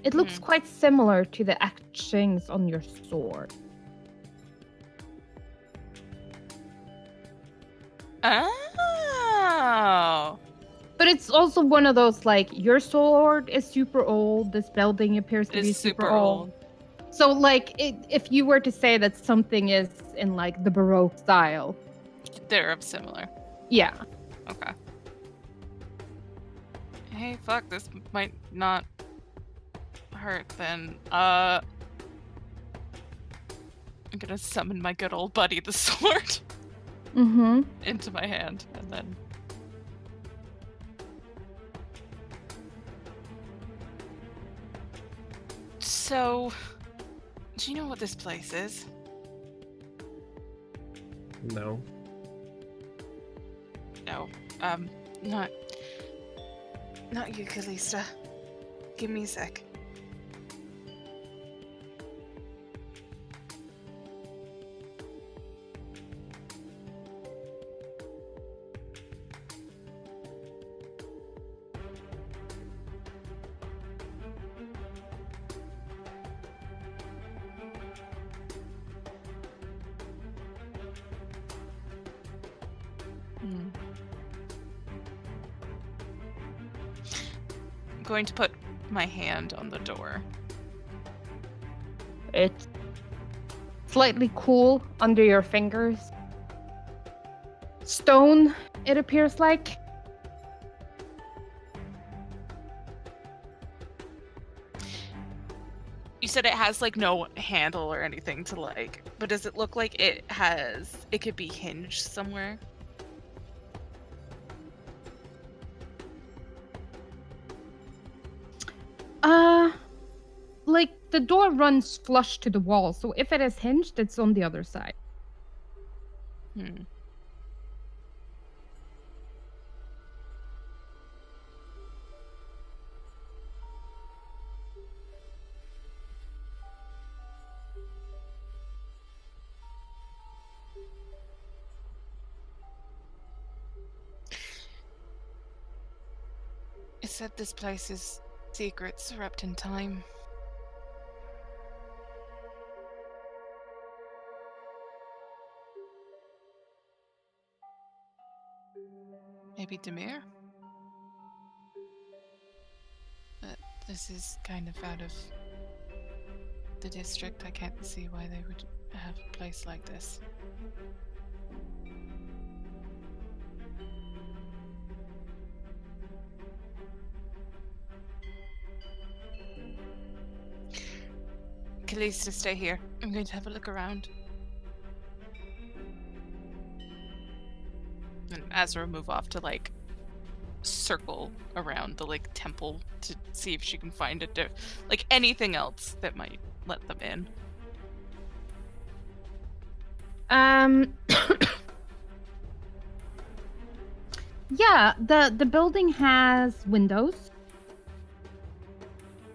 [SPEAKER 2] It looks quite similar to the etchings on your sword.
[SPEAKER 3] Oh.
[SPEAKER 2] But it's also one of those, like, your sword is super old, this building appears to be super old. So, like, if you were to say that something is in, like, the Baroque style.
[SPEAKER 3] They're similar.
[SPEAKER 2] Yeah.
[SPEAKER 3] Okay. Hey, fuck, this might not hurt then. I'm gonna summon my good old buddy, the sword, into my hand, and then... So, do you know what this place is?
[SPEAKER 6] No.
[SPEAKER 3] No. Not you, Kallista. Give me a sec. I'm going to put my hand on the door.
[SPEAKER 2] It's slightly cool under your fingers. Stone, it appears like.
[SPEAKER 3] You said it has like no handle or anything to like, but does it look like it could be hinged somewhere?
[SPEAKER 2] Like the door runs flush to the wall, so if it is hinged, it's on the other side.
[SPEAKER 3] It said this place's secrets are wrapped in time. Maybe Demir? But this is kind of out of the district. I can't see why they would have a place like this. Kallista, stay here. I'm going to have a look around. And Azra move off to like circle around the like temple to see if she can find like anything else that might let them in.
[SPEAKER 2] Yeah, the building has windows.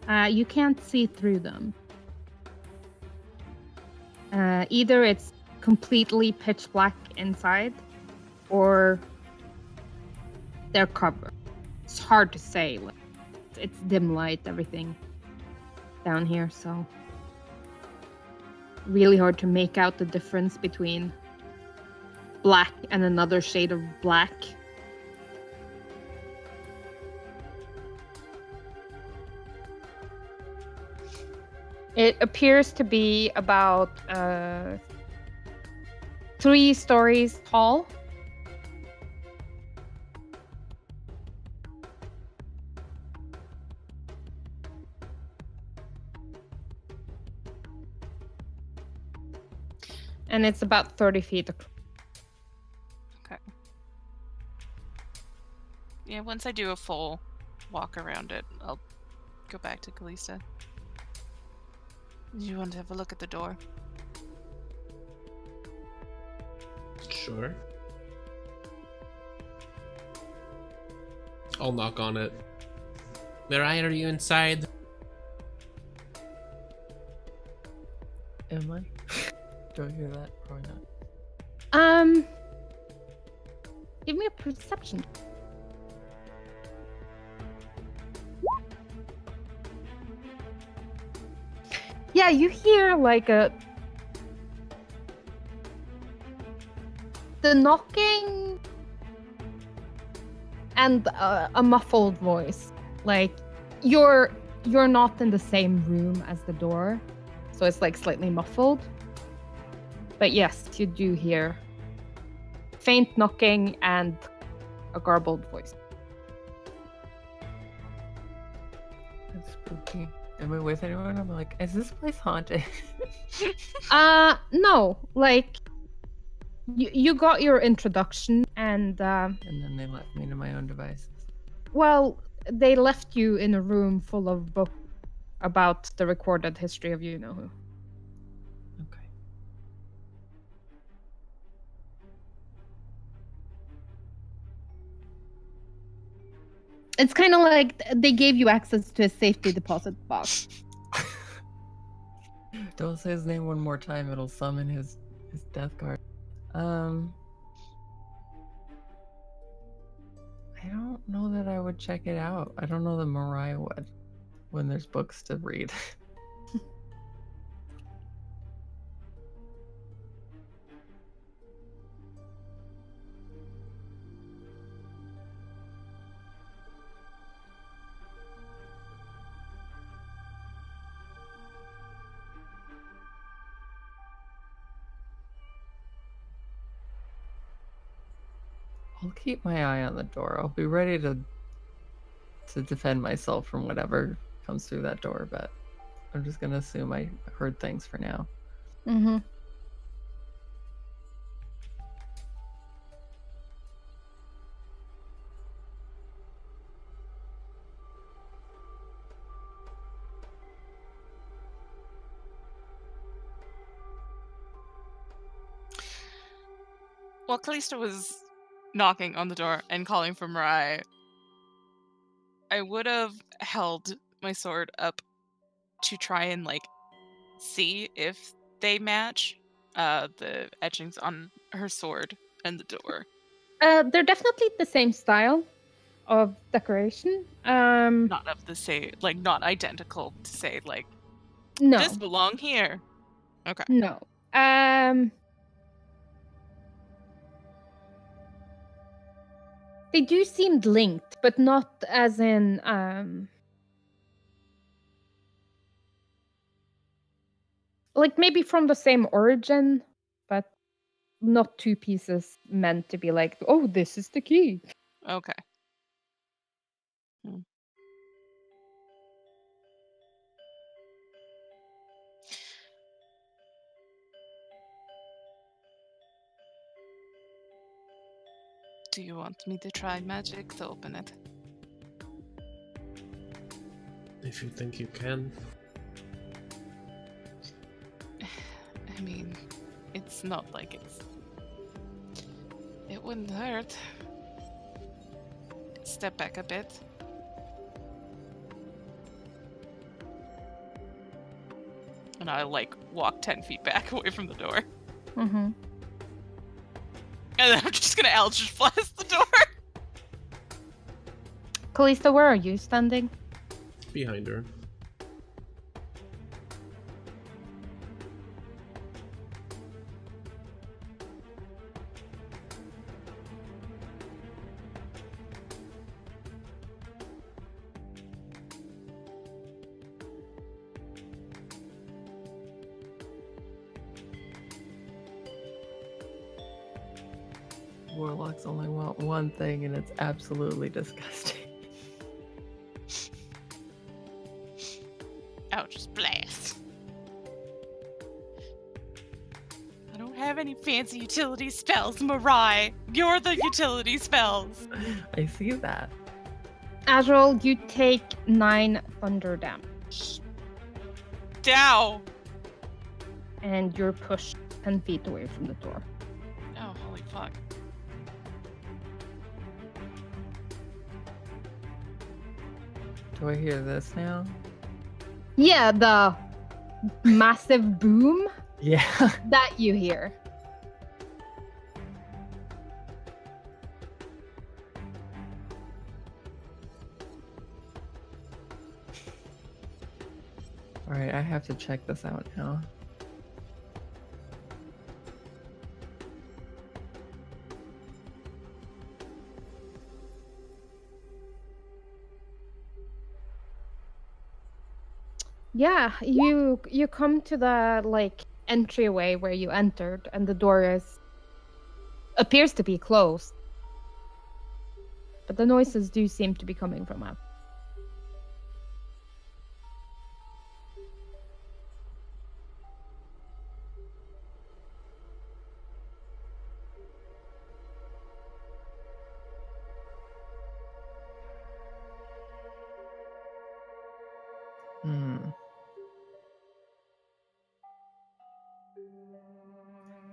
[SPEAKER 2] You can't see through them. Either it's completely pitch black inside, or they're covered. It's hard to say. Like, it's dim light, everything down here, so really hard to make out the difference between black and another shade of black. It appears to be about 3 stories tall. And it's about 30 feet across.
[SPEAKER 3] Okay. Yeah, once I do a full walk around it, I'll go back to Kallista. Do you want to have a look at the door?
[SPEAKER 6] Sure. I'll knock on it. Mirai, are you inside?
[SPEAKER 4] Am I? Do I hear that? Probably not.
[SPEAKER 2] Give me a perception. Yeah, you hear like the knocking and a muffled voice. Like you're not in the same room as the door, so it's like slightly muffled. But yes, you do hear faint knocking and a garbled voice.
[SPEAKER 4] That's spooky. Am I with anyone? I'm like, is this place haunted?
[SPEAKER 2] No. Like, you got your introduction, and
[SPEAKER 4] And then they left me to my own devices.
[SPEAKER 2] well, they left you in a room full of books about the recorded history of you know who.
[SPEAKER 4] Okay.
[SPEAKER 2] It's kind of like they gave you access to a safety deposit box.
[SPEAKER 4] Don't say his name one more time, it'll summon his death guard. I don't know that I would check it out. I don't know that Mirai would when there's books to read. I'll keep my eye on the door. I'll be ready to defend myself from whatever comes through that door, but I'm just gonna assume I heard things for now.
[SPEAKER 2] Mm-hmm.
[SPEAKER 3] While Kallista was knocking on the door and calling for Mirai, I would have held my sword up to try and like see if they match the etchings on her sword and the door.
[SPEAKER 2] They're definitely the same style of decoration.
[SPEAKER 3] Not of the same, like not identical to say like
[SPEAKER 2] No.
[SPEAKER 3] this belong here. Okay.
[SPEAKER 2] No. They do seem linked, but not as in like maybe from the same origin, but not 2 pieces meant to be like, oh, this is the key.
[SPEAKER 3] Okay. Do you want me to try magic to open it?
[SPEAKER 6] If you think you can.
[SPEAKER 3] I mean, it's not like it wouldn't hurt. Step back a bit. And I like walk 10 feet back away from the door.
[SPEAKER 2] Mm-hmm.
[SPEAKER 3] And then I'm just gonna Eldritch Blast the door.
[SPEAKER 2] Kallista, where are you standing?
[SPEAKER 6] Behind her.
[SPEAKER 4] Warlocks only want one thing, and it's absolutely disgusting.
[SPEAKER 3] Eldritch Blast. I don't have any fancy utility spells, Mirai. You're the utility spells.
[SPEAKER 4] I see that.
[SPEAKER 2] Azrael, you take 9 thunder damage.
[SPEAKER 3] Dow.
[SPEAKER 2] And you're pushed 10 feet away from the door.
[SPEAKER 3] Oh, holy fuck.
[SPEAKER 4] Do I hear this now?
[SPEAKER 2] Yeah, the massive boom
[SPEAKER 4] Yeah.
[SPEAKER 2] that you hear.
[SPEAKER 4] Alright, I have to check this out now.
[SPEAKER 2] Yeah, you come to the like entryway where you entered, and the door appears to be closed. But the noises do seem to be coming from out.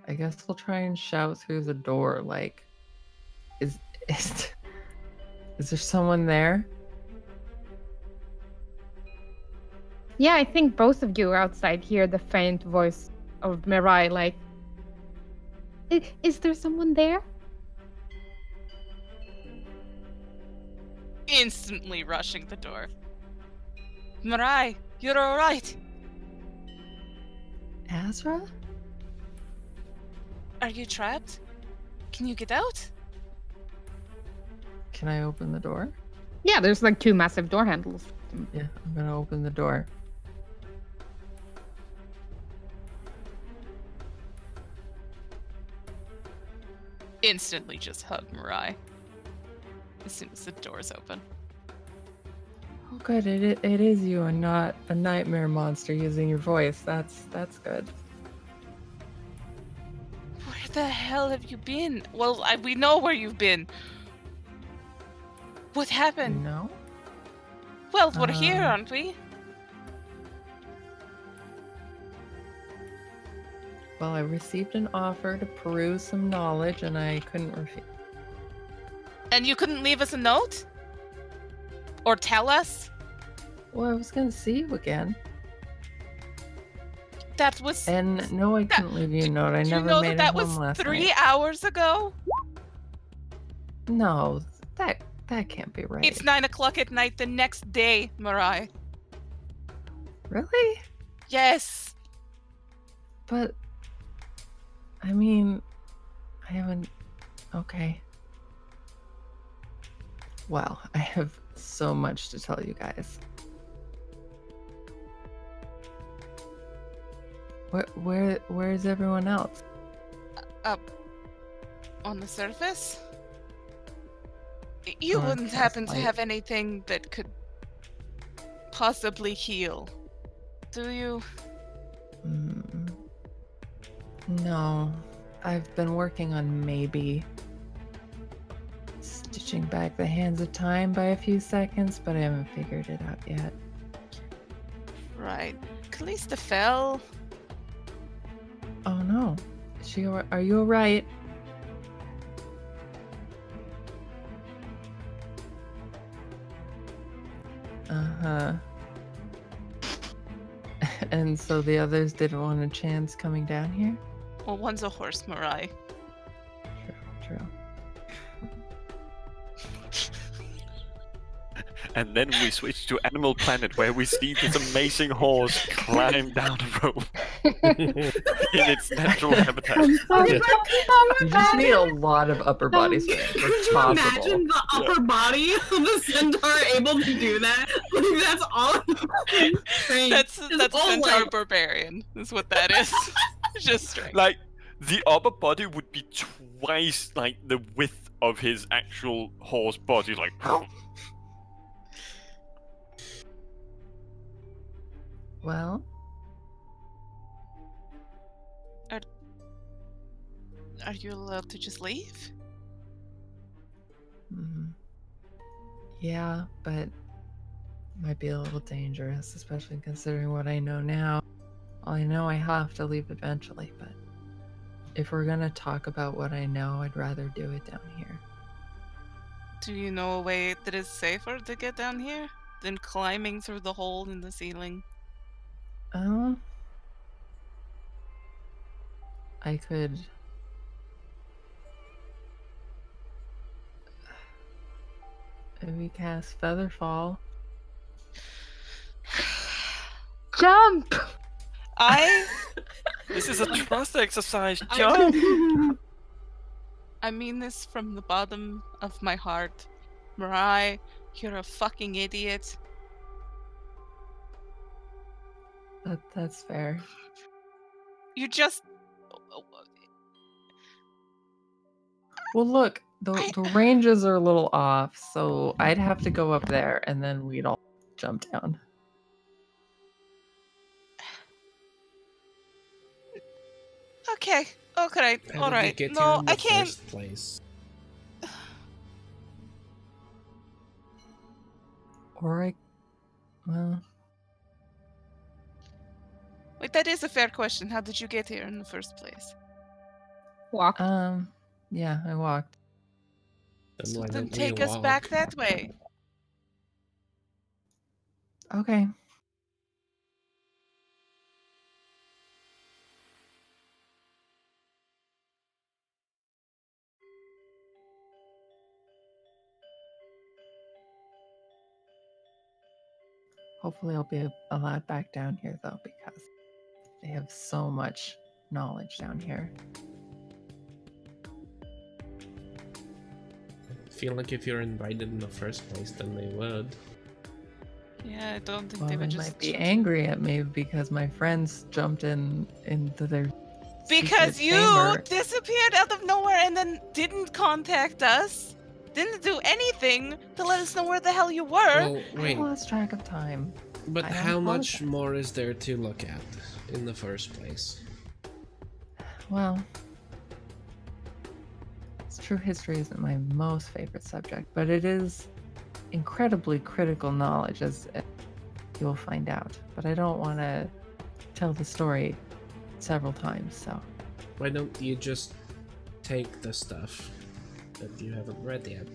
[SPEAKER 4] I guess we'll try and shout through the door, like, is there someone there?
[SPEAKER 2] Yeah, I think both of you outside hear the faint voice of Mirai, like, is there someone there?
[SPEAKER 3] Instantly rushing the door. Mirai, you're alright.
[SPEAKER 4] Azra?
[SPEAKER 3] Are you trapped? Can you get out?
[SPEAKER 4] Can I open the door?
[SPEAKER 2] Yeah, there's like 2 massive door handles.
[SPEAKER 4] Yeah, I'm gonna open the door.
[SPEAKER 3] Instantly just hug Mirai. As soon as the door's open.
[SPEAKER 4] Oh, good. It is you and not a nightmare monster using your voice. That's good.
[SPEAKER 3] Where the hell have you been? Well, we know where you've been. What happened?
[SPEAKER 4] No?
[SPEAKER 3] Well, we're here, aren't we?
[SPEAKER 4] Well, I received an offer to peruse some knowledge, and I couldn't refuse.
[SPEAKER 3] And you couldn't leave us a note? Or tell us?
[SPEAKER 4] Well, I was gonna see you again.
[SPEAKER 3] That was...
[SPEAKER 4] And no, I couldn't leave you a note. I
[SPEAKER 3] Do
[SPEAKER 4] never
[SPEAKER 3] you know
[SPEAKER 4] made
[SPEAKER 3] that
[SPEAKER 4] it home
[SPEAKER 3] was
[SPEAKER 4] last
[SPEAKER 3] 3
[SPEAKER 4] night.
[SPEAKER 3] hours ago?
[SPEAKER 4] No, that can't be right.
[SPEAKER 3] It's 9 o'clock at night the next day, Mirai.
[SPEAKER 4] Really?
[SPEAKER 3] Yes.
[SPEAKER 4] But I mean, I haven't. Okay. Wow, I have so much to tell you guys. Where's everyone else?
[SPEAKER 3] Up on the surface? You
[SPEAKER 4] Or
[SPEAKER 3] wouldn't
[SPEAKER 4] cast
[SPEAKER 3] happen to
[SPEAKER 4] light.
[SPEAKER 3] have anything that could possibly heal, do you?
[SPEAKER 4] No, I've been working on maybe stitching back the hands of time by a few seconds, but I haven't figured it out yet.
[SPEAKER 3] Right. Kallista fell.
[SPEAKER 4] Oh no, are you alright? Uh-huh. And so the others didn't want a chance coming down here?
[SPEAKER 3] Well, one's a horse, Mirai.
[SPEAKER 4] True.
[SPEAKER 1] And then we switch to Animal Planet, where we see this amazing horse climb down a rope in its natural habitat.
[SPEAKER 4] You just need a lot of upper body strength.
[SPEAKER 5] Could
[SPEAKER 4] It's
[SPEAKER 5] you
[SPEAKER 4] possible.
[SPEAKER 5] imagine the upper body of the centaur able to do that? Like, that's all.
[SPEAKER 3] That's
[SPEAKER 5] all,
[SPEAKER 3] Centaur
[SPEAKER 5] like-
[SPEAKER 3] Barbarian, is what that is. Just strength.
[SPEAKER 1] Like, the upper body would be twice like the width of his actual horse body. Like,
[SPEAKER 4] Well,
[SPEAKER 3] Are you allowed to just leave?
[SPEAKER 4] yeah, but might be a little dangerous, especially considering what I know now. Well, I know I have to leave eventually, but if we're gonna talk about what I know, I'd rather do it down here.
[SPEAKER 3] Do you know a way that is safer to get down here than climbing through the hole in the ceiling?
[SPEAKER 4] I could... maybe cast Featherfall.
[SPEAKER 2] Jump!
[SPEAKER 1] this is a trust exercise, John.
[SPEAKER 3] I mean this from the bottom of my heart. Mirai, you're a fucking idiot.
[SPEAKER 4] That's fair.
[SPEAKER 3] You just...
[SPEAKER 4] Well, look, the ranges are a little off, so I'd have to go up there, and then we'd all jump down.
[SPEAKER 3] Okay, okay,
[SPEAKER 6] How
[SPEAKER 3] all
[SPEAKER 6] did we
[SPEAKER 3] right.
[SPEAKER 6] get here
[SPEAKER 3] No,
[SPEAKER 6] in the
[SPEAKER 3] I can't.
[SPEAKER 6] first place?
[SPEAKER 4] Or well,
[SPEAKER 3] Wait, that is a fair question. How did you get here in the first place?
[SPEAKER 2] Walk.
[SPEAKER 4] yeah, I walked.
[SPEAKER 6] Then why
[SPEAKER 3] Then
[SPEAKER 6] don't we
[SPEAKER 3] take us back
[SPEAKER 6] walk?
[SPEAKER 3] that way.
[SPEAKER 4] Okay. Hopefully I'll be allowed back down here, though, because they have so much knowledge down here.
[SPEAKER 6] I feel like if you're invited in the first place, then they would.
[SPEAKER 3] Yeah, I don't think
[SPEAKER 4] Well,
[SPEAKER 3] they
[SPEAKER 4] they
[SPEAKER 3] would just...
[SPEAKER 4] might be angry at me because my friends jumped into their
[SPEAKER 3] Because
[SPEAKER 4] secret
[SPEAKER 3] you
[SPEAKER 4] chamber.
[SPEAKER 3] disappeared out of nowhere and then didn't contact us. Didn't do anything to let us know where the hell you were.
[SPEAKER 6] Well, wait,
[SPEAKER 4] I lost track of time.
[SPEAKER 6] but
[SPEAKER 4] I don't
[SPEAKER 6] how much
[SPEAKER 4] apologize.
[SPEAKER 6] more is there to look at in the first place?
[SPEAKER 4] Well, it's true, history isn't my most favorite subject, but it is incredibly critical knowledge, as you'll find out. But I don't want to tell the story several times, so...
[SPEAKER 6] Why don't you just take the stuff that you haven't read yet?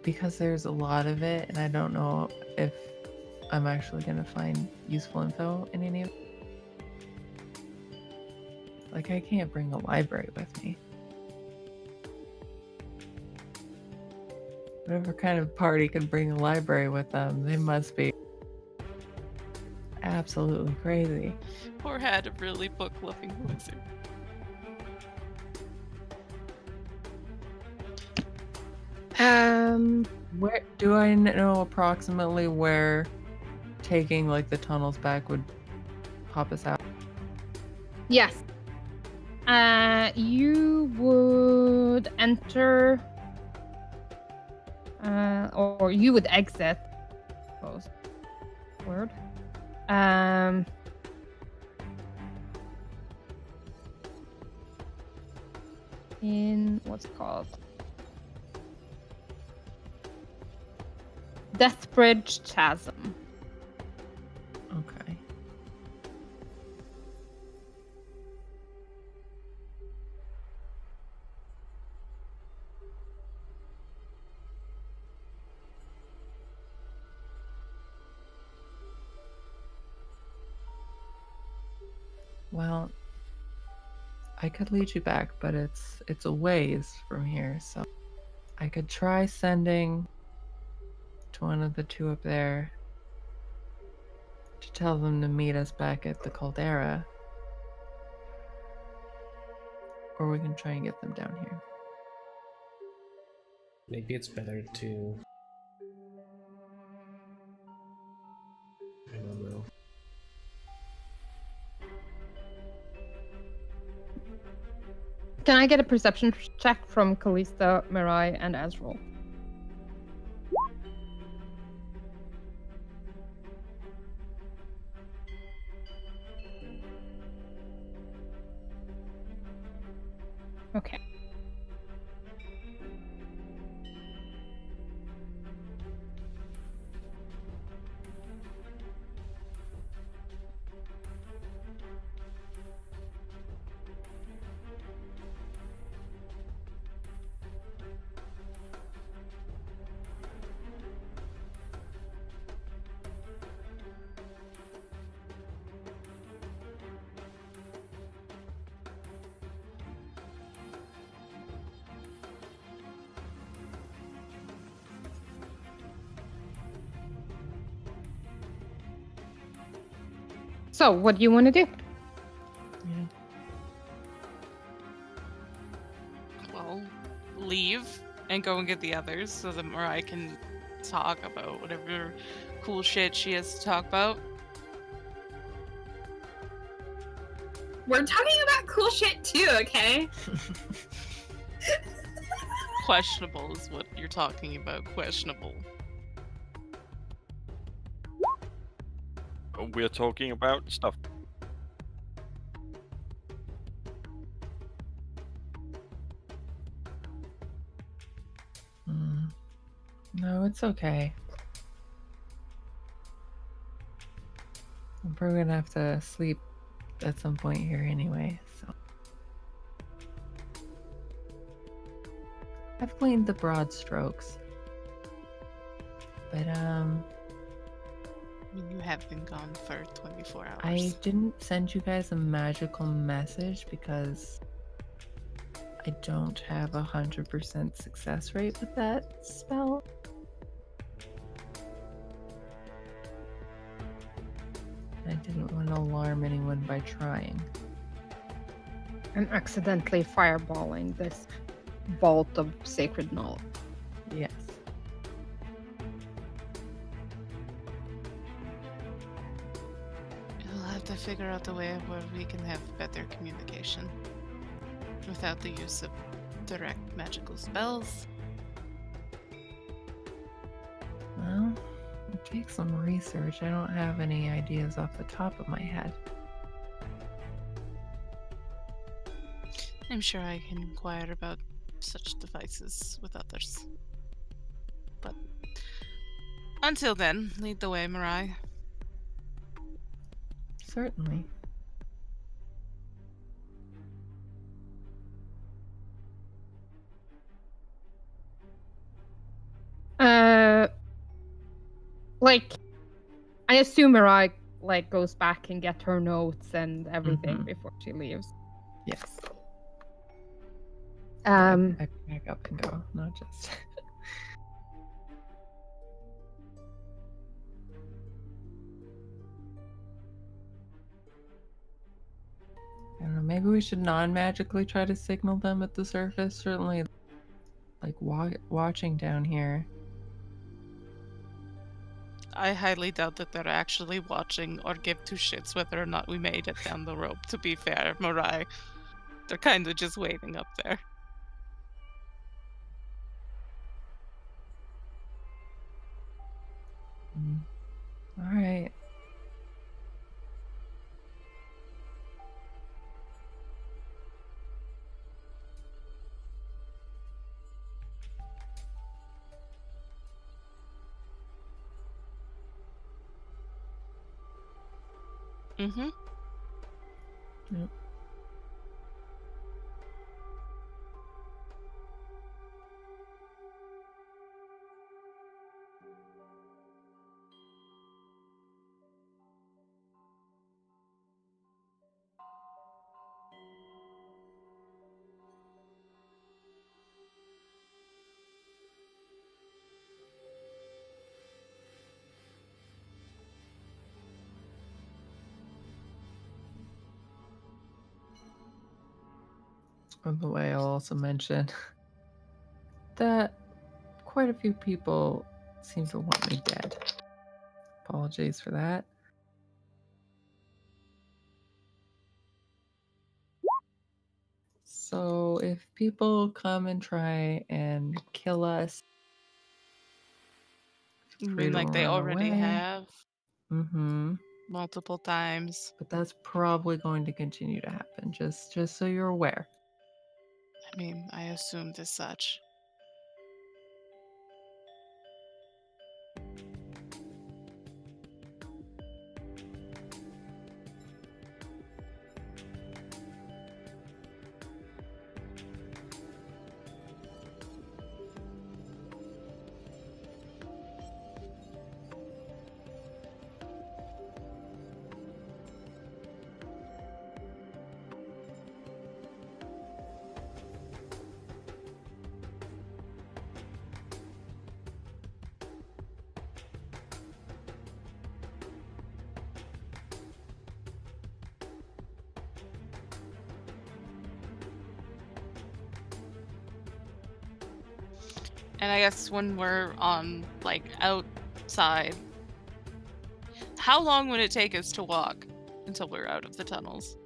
[SPEAKER 4] Because there's a lot of it, and I don't know if I'm actually going to find useful info in any of it. Like, I can't bring a library with me. Whatever kind of party can bring a library with them, they must be absolutely crazy.
[SPEAKER 3] Or had a really book-loving wizard.
[SPEAKER 4] Where do I know approximately where taking like the tunnels back would pop us out?
[SPEAKER 2] Yes. You would enter, or you would exit. Suppose. Word. In what's it called? Deathbridge Chasm.
[SPEAKER 4] Okay. Well, I could lead you back, but it's a ways from here, so I could try sending to one of the two up there to tell them to meet us back at the Caldera. Or we can try and get them down here.
[SPEAKER 6] Maybe it's better to... I don't know.
[SPEAKER 2] Can I get a perception check from Kallista, Mirai, and Azra? Okay. So, what do you want to do?
[SPEAKER 4] Yeah.
[SPEAKER 3] Well, leave and go and get the others so that Mirai can talk about whatever cool shit she has to talk about.
[SPEAKER 5] We're talking about cool shit too, okay?
[SPEAKER 3] Questionable is what you're talking about. Questionable.
[SPEAKER 1] We're talking about stuff.
[SPEAKER 4] No, it's okay. I'm probably gonna have to sleep at some point here anyway, so. I've cleaned the broad strokes. But,
[SPEAKER 3] You have been gone for 24 hours.
[SPEAKER 4] I didn't send you guys a magical message because I don't have 100% success rate with that spell. I didn't want to alarm anyone by trying.
[SPEAKER 2] And accidentally fireballing this vault of sacred knowledge.
[SPEAKER 4] Yes.
[SPEAKER 3] We'll have to figure out a way where we can have better communication without the use of direct magical spells.
[SPEAKER 4] Well, it takes some research. I don't have any ideas off the top of my head.
[SPEAKER 3] I'm sure I can inquire about such devices with others. But until then, lead the way, Mirai.
[SPEAKER 4] Certainly.
[SPEAKER 2] Like, I assume Mirai goes back and get her notes and everything
[SPEAKER 4] Mhm.
[SPEAKER 2] before she leaves.
[SPEAKER 4] Yes. I pack up and go, not just. I don't know, maybe we should non-magically try to signal them at the surface. Certainly, like, watching down here.
[SPEAKER 3] I highly doubt that they're actually watching or give two shits whether or not we made it down the rope, to be fair, Mirai. They're kind of just waiting up there.
[SPEAKER 4] All right.
[SPEAKER 3] Mm-hmm.
[SPEAKER 4] Yep. By the way, I'll also mention that quite a few people seem to want me dead. Apologies for that. So if people come and try and kill us,
[SPEAKER 3] You mean like they already have multiple times?
[SPEAKER 4] But that's probably going to continue to happen, just so you're aware.
[SPEAKER 3] I mean, I assumed as such. And I guess when we're on, like, outside, how long would it take us to walk until we're out of the tunnels?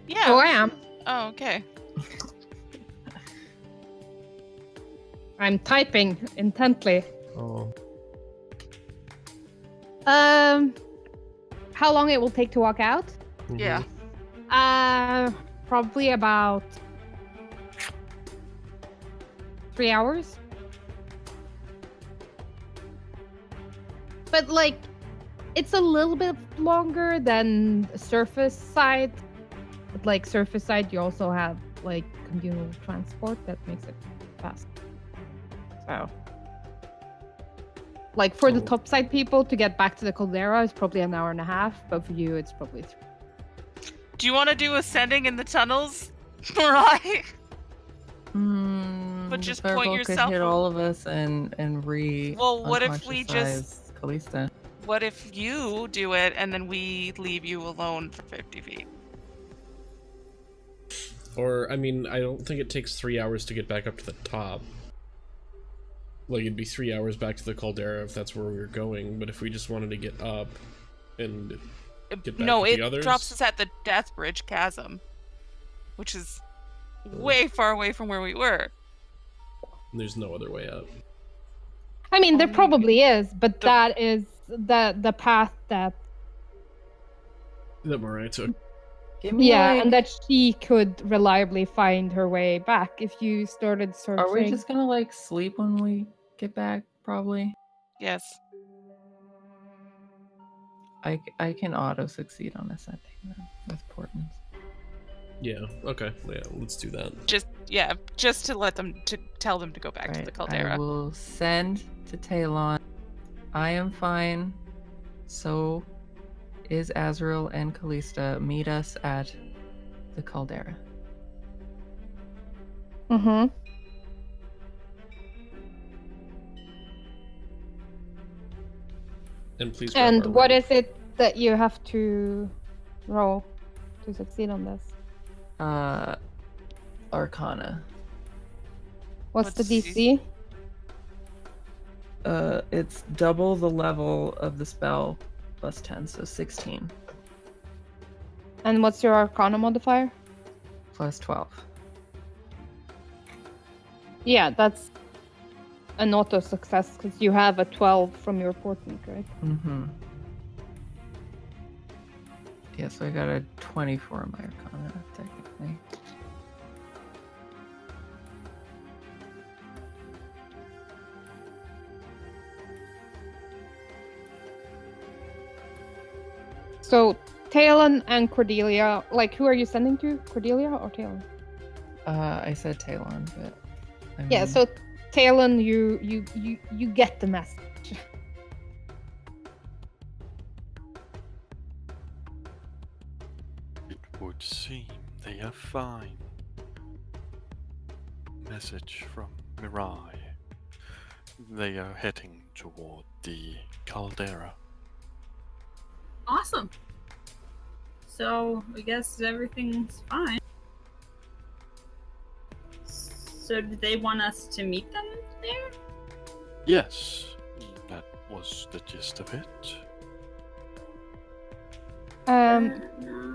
[SPEAKER 3] Yeah.
[SPEAKER 2] Oh, I am.
[SPEAKER 3] Oh, okay.
[SPEAKER 2] I'm typing intently.
[SPEAKER 6] Oh.
[SPEAKER 2] How long it will take to walk out?
[SPEAKER 3] Yeah.
[SPEAKER 2] Probably about 3 hours. But like, it's a little bit longer than surface side. But like surface side, you also have like communal transport that makes it fast. So, like for the top side people to get back to the Caldera is probably an hour and a half, but for you it's probably 3.
[SPEAKER 3] Do you want to do ascending in the tunnels, Mirai? But just point
[SPEAKER 4] Fireball
[SPEAKER 3] yourself.
[SPEAKER 4] could hit all of us and
[SPEAKER 3] Well, what if we just?
[SPEAKER 4] Kallista?
[SPEAKER 3] What if you do it and then we leave you alone for 50 feet?
[SPEAKER 6] Or, I mean, I don't think it takes 3 hours to get back up to the top. Like, it'd be 3 hours back to the Caldera if that's where we were going, but if we just wanted to get up and get back
[SPEAKER 3] No,
[SPEAKER 6] with
[SPEAKER 3] it
[SPEAKER 6] the others...
[SPEAKER 3] drops us at the Death Bridge Chasm, which is way far away from where we were.
[SPEAKER 6] There's no other way up.
[SPEAKER 2] I mean, there probably is, but that is the path that
[SPEAKER 6] Mirai took.
[SPEAKER 2] and that she could reliably find her way back if you started searching.
[SPEAKER 4] Are we just gonna like sleep when we get back? Probably.
[SPEAKER 3] Yes.
[SPEAKER 4] I can auto succeed on ascending then with portents.
[SPEAKER 6] Yeah. Okay. Yeah. Let's do that.
[SPEAKER 3] Just to let them tell them to go back to the Caldera.
[SPEAKER 4] I will send to Taelon. I am fine. So is Azrael and Kallista. Meet us at the Caldera.
[SPEAKER 2] Mm-hmm.
[SPEAKER 6] And please.
[SPEAKER 2] And what is it that you have to roll to succeed on this?
[SPEAKER 4] Arcana.
[SPEAKER 2] What's the DC?
[SPEAKER 4] It's double the level of the spell plus 10, so 16.
[SPEAKER 2] And what's your Arcana modifier?
[SPEAKER 4] Plus 12.
[SPEAKER 2] Yeah, that's an auto success because you have a 12 from your portent, right?
[SPEAKER 4] Mm-hmm. Yeah, so I got a 24 in my Arcana, technically.
[SPEAKER 2] So, Taelon and Cordelia, like, who are you sending to? Cordelia or Taelon?
[SPEAKER 4] I said Taelon, but... I mean...
[SPEAKER 2] Yeah, so Taelon, you get the message.
[SPEAKER 1] It would seem they are fine. Message from Mirai. They are heading toward the caldera.
[SPEAKER 5] Awesome. So I guess everything's fine. So do they want us to meet them there?
[SPEAKER 1] Yes, that was the gist of it.
[SPEAKER 5] No,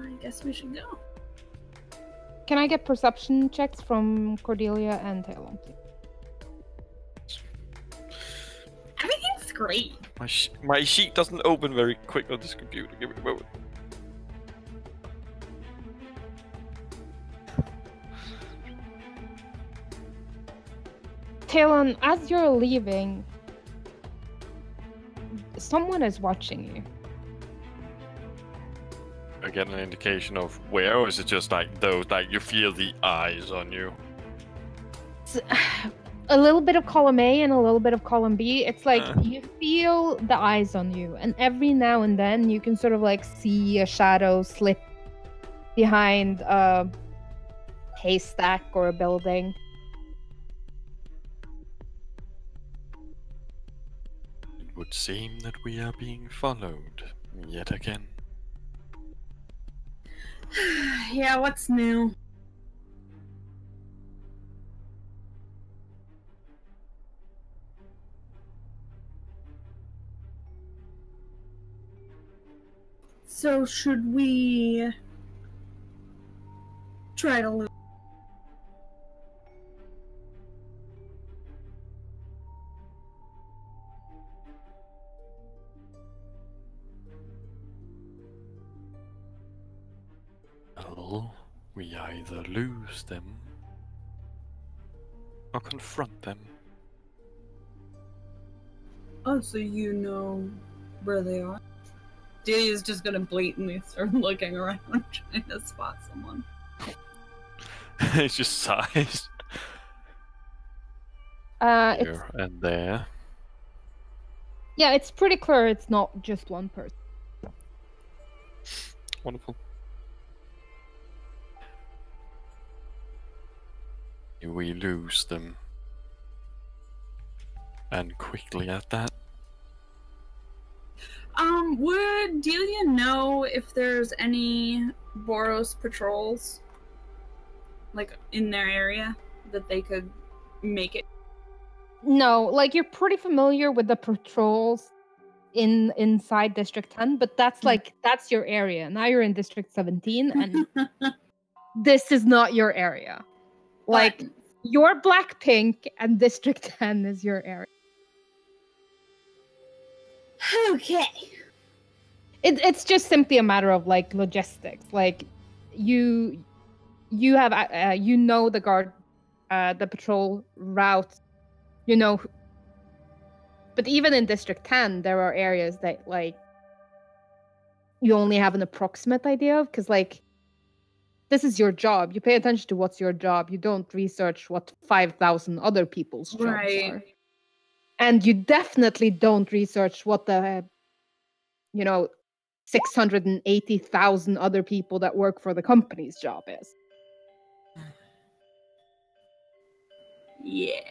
[SPEAKER 5] I guess we should go.
[SPEAKER 2] Can I get perception checks from Cordelia and Taelon, please?
[SPEAKER 5] Everything's great.
[SPEAKER 1] My sheet doesn't open very quick on this computer. Give me a moment.
[SPEAKER 2] Taelon, as you're leaving, someone is watching you.
[SPEAKER 1] I get an indication of where, or is it just like those, like you feel the eyes on you?
[SPEAKER 2] It's a little bit of column A and a little bit of column B. It's like you feel the eyes on you, and every now and then you can sort of like see a shadow slip behind a haystack or a building.
[SPEAKER 1] It would seem that we are being followed yet again.
[SPEAKER 5] Yeah, what's new? So should we try to lose?
[SPEAKER 1] Well, we either lose them or confront them.
[SPEAKER 5] Oh, so you know where they are? Delia's just gonna blatantly start looking around trying to spot someone.
[SPEAKER 1] It's just size.
[SPEAKER 2] It's,
[SPEAKER 1] Here and there.
[SPEAKER 2] yeah, it's pretty clear it's not just one person.
[SPEAKER 1] Wonderful. We lose them. And quickly at that.
[SPEAKER 5] Would Delia know if there's any Boros patrols, like, in their area, that they could make it?
[SPEAKER 2] No, like you're pretty familiar with the patrols inside District 10, but that's like that's your area. Now you're in District 17 and this is not your area. Like you're Blackpink and District 10 is your area.
[SPEAKER 5] Okay.
[SPEAKER 2] It's just simply a matter of like logistics. Like you have you know the guard the patrol route, you know. But even in District 10, there are areas that like you only have an approximate idea of, because like this is your job. You pay attention to what's your job. You don't research what 5,000 other people's jobs are. And you definitely don't research what the 680,000 other people that work for the company's job is.
[SPEAKER 5] Yeah.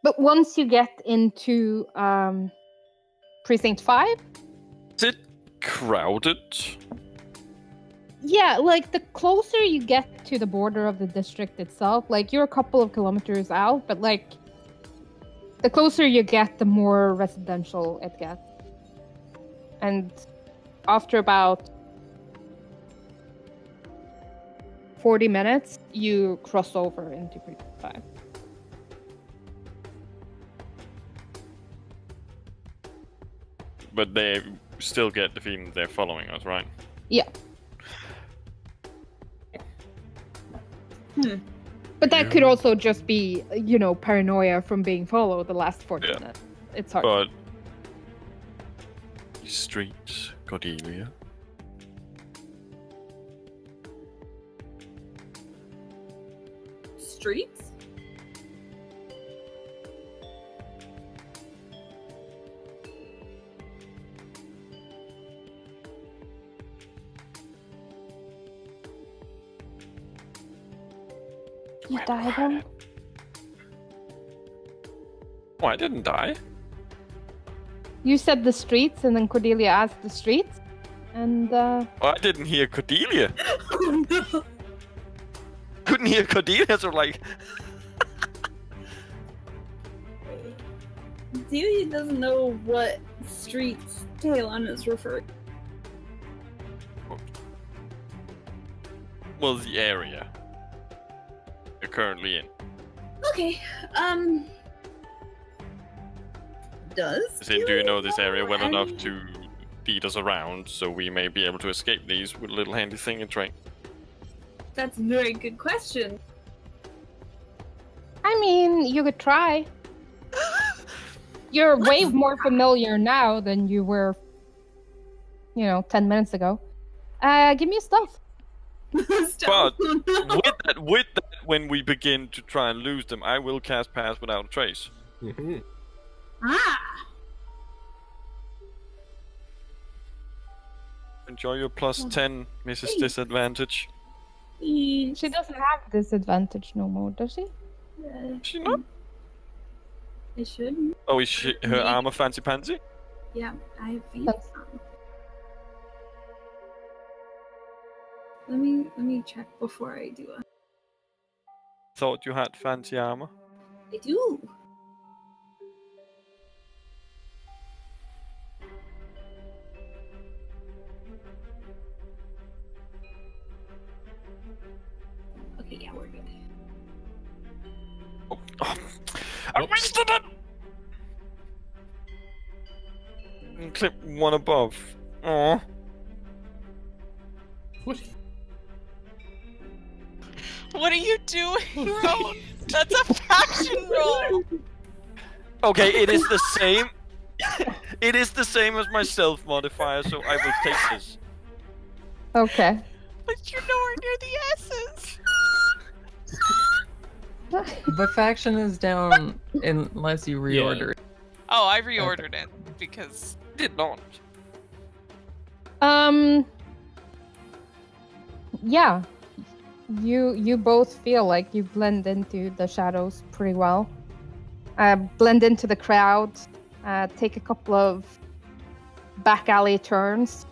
[SPEAKER 2] But once you get into Precinct 5...
[SPEAKER 1] Is it crowded?
[SPEAKER 2] Yeah, like the closer you get to the border of the district itself, like you're a couple of kilometers out, but like the closer you get, the more residential it gets. And after about 40 minutes, you cross over into Precinct 5.
[SPEAKER 1] But they still get the feeling that they're following us, right?
[SPEAKER 2] Yeah. But that could also just be, paranoia from being followed the last 40 minutes. It's hard.
[SPEAKER 1] But streets, Cordelia.
[SPEAKER 5] Streets?
[SPEAKER 2] You died on?
[SPEAKER 1] Oh, I didn't die.
[SPEAKER 2] You said the streets, and then Cordelia asked the streets, and
[SPEAKER 1] Oh, I didn't hear Cordelia.
[SPEAKER 5] Oh no!
[SPEAKER 1] Couldn't hear Cordelia, so like...
[SPEAKER 5] Delia doesn't know what streets Taelon is referring.
[SPEAKER 1] Well, the area you're currently in.
[SPEAKER 5] Okay, does
[SPEAKER 1] As in, do you know this area well
[SPEAKER 5] any-
[SPEAKER 1] enough to lead us around, so we may be able to escape these with a little handy thing and train?
[SPEAKER 5] That's a very good question.
[SPEAKER 2] I mean, you could try. You're way more familiar now than you were, 10 minutes ago. Give me a stealth.
[SPEAKER 1] But with that, when we begin to try and lose them, I will cast Pass Without a Trace.
[SPEAKER 6] Mm-hmm.
[SPEAKER 5] Ah!
[SPEAKER 1] Enjoy your plus 10, Mrs. Disadvantage.
[SPEAKER 2] She doesn't have disadvantage no more, does she?
[SPEAKER 1] Is she not?
[SPEAKER 5] I should.
[SPEAKER 1] Oh, is she, her armor fancy pansy?
[SPEAKER 5] Yeah, I have faith.
[SPEAKER 2] That's-
[SPEAKER 5] Let me check before I do it.
[SPEAKER 1] Thought you had fancy armor.
[SPEAKER 5] I do. Okay, yeah, we're good.
[SPEAKER 1] Oh, I wasted it! And clip one above. Aww.
[SPEAKER 6] What?
[SPEAKER 3] What are you doing, Roan? That's a faction roll.
[SPEAKER 1] Okay, it is the same. It is the same as my self modifier, so I will take this.
[SPEAKER 2] Okay.
[SPEAKER 3] But you're nowhere near the S's.
[SPEAKER 4] But faction is down unless you reorder it.
[SPEAKER 3] Oh, I reordered it because
[SPEAKER 1] Did not.
[SPEAKER 2] Yeah. You both feel like you blend into the shadows pretty well. Blend into the crowd. Take a couple of back alley turns.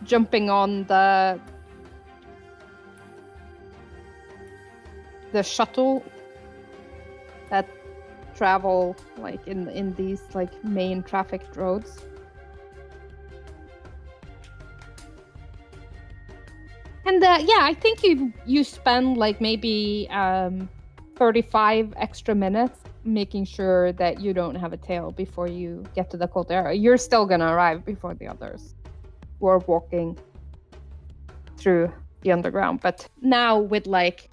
[SPEAKER 2] Jumping on the shuttle that travel like in these like main trafficked roads. And yeah, I think you spend like maybe 35 extra minutes making sure that you don't have a tail before you get to the Caldera. You're still gonna arrive before the others who are walking through the underground, but now with like